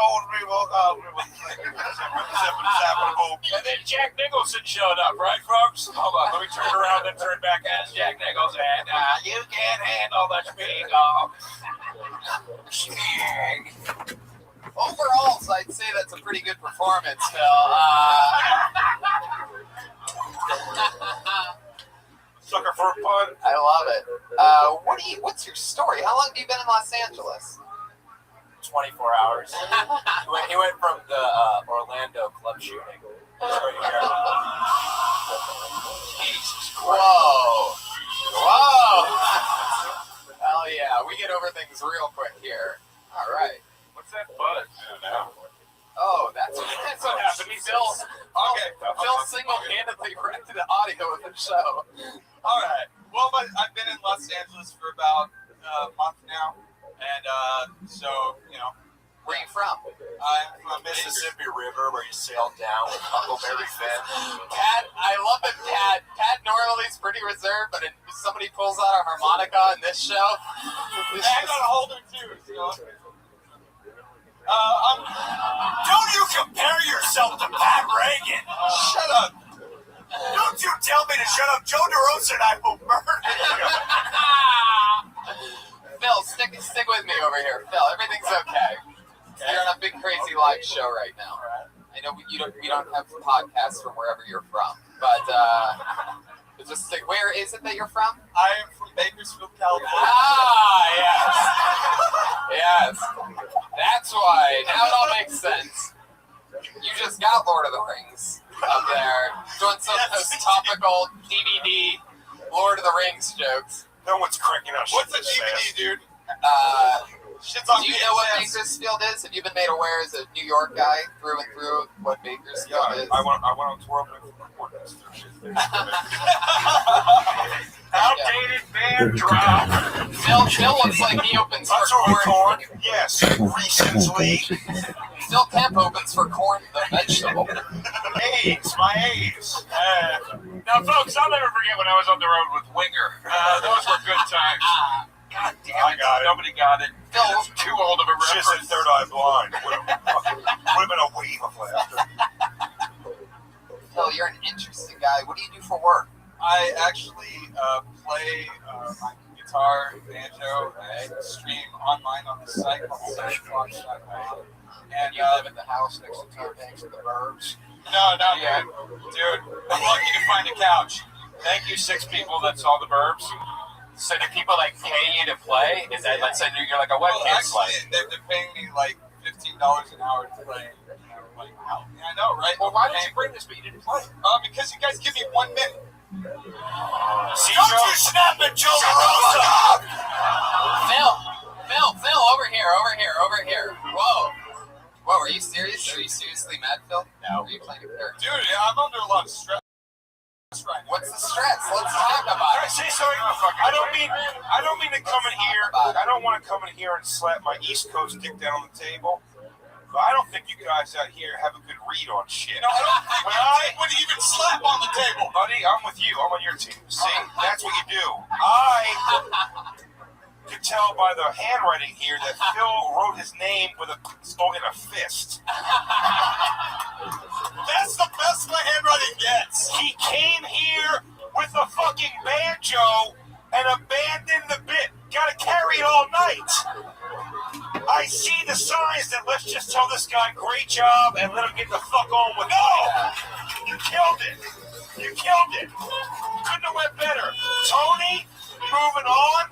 and then Jack Nicholson showed up, right, folks? Hold on, let me turn around and turn back as Jack Nicholson. You can't handle the Schmeagol. Overall, so I'd say that's a pretty good performance, Phil. Sucker for a pun. I love it. What's your story? How long have you been in Los Angeles? 24 hours. He went from the Orlando club shooting. Jesus Christ. Whoa. single-handedly wrecked the audio of the show. All right. Well, but I've been in Los Angeles for about a month now, and so Where are you from? I'm from Mississippi River, where you sail down with Huckleberry Finn. Pat, I love it, Pat. Pat normally is pretty reserved, but if somebody pulls out a harmonica in this show, I got a holder too. So. Don't you compare yourself to Pat Reagan? Shut up. Don't you tell me to shut up. Joe DeRosa and I will murder you. Phil, stick with me over here. Phil, everything's okay. You're on a big crazy live show right now. I know we don't have podcasts from wherever you're from, but just stick. Where is it that you're from? I am from Bakersfield, California. Yes. That's why. Now it all makes sense. You just got Lord of the Rings up there, doing some of those topical DVD Lord of the Rings jokes. No one's cranking out shit. What's a DVD, dude? Do you know what Bakersfield is? Have you been made aware as a New York guy through and through what Bakersfield is? I went on tour with Outdated band drop. Phil looks like he opens for corn. Yes, recently. Phil Kemp opens for corn the vegetable. A's, my A's. Now, folks, I'll never forget when I was on the road with Winger. Those were good times. God damn it. Nobody got it. Phil, Too old of a Just reference. Third Eye Blind. Would have been a wave of laughter. Phil, you're an interesting guy. What do you do for work? I actually play my guitar, banjo, and stream online on the site called soundclock.com. And you live in the house next to Toe Banks in the Burbs. No, dude. I'm lucky to find a couch. Thank you, 6 people that saw the Burbs. So do people pay you to play? Is that, let's say you're like a webcam slide? They're paying me like $15 an hour to play. Wow. Yeah, I know, right? Well, why did you bring this but you didn't play? Because you guys give me 1 minute. See, don't you snap at Joe DeRosa! Phil, over here. Whoa, are you serious? Are you seriously mad, Phil? No. Are you playing a character? Dude, yeah, I'm under a lot of stress right now. What's the stress? Let's talk about Can I it. say something? I don't mean to come in here. I don't want to come in here and slap my East Coast dick down on the table. But I don't think you guys out here have a good read on shit. I don't think my dick would even slap on the table. Buddy, I'm with you. I'm on your team. See? That's what you do. I could tell by the handwriting here that Phil wrote his name in a fist. That's the best my handwriting gets. He came here with a fucking banjo and abandoned the bit. Gotta carry it all night. I see the signs that let's just tell this guy great job and let him get the fuck on with it. No! You killed it. Couldn't have went better. Tony, moving on.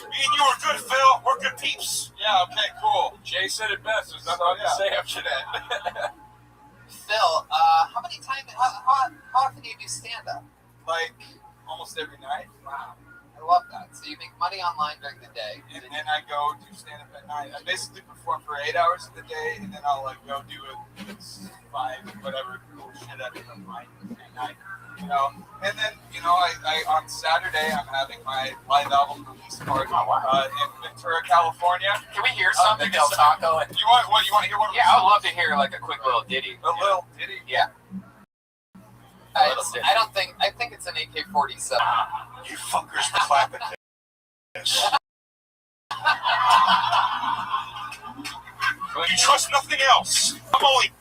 Me and you are good, Phil. We're good peeps. Yeah, okay, cool. Jay said it best. There's nothing to say after that. Phil, how often do you do stand-up? Like, almost every night. Wow, I love that. So you make money online during the day. And then I go do stand-up at night. I basically perform for 8 hours of the day, and then I'll go do it 5, whatever cool shit at the night. And then, I on Saturday, I'm having my live album release party in Ventura, California. Can we hear something, Del Taco? You want to hear one? Yeah, I would love to hear like a quick little ditty. A little ditty? Yeah. I think it's an AK-47. You fuckers clapping this. You trust nothing else. I'm only...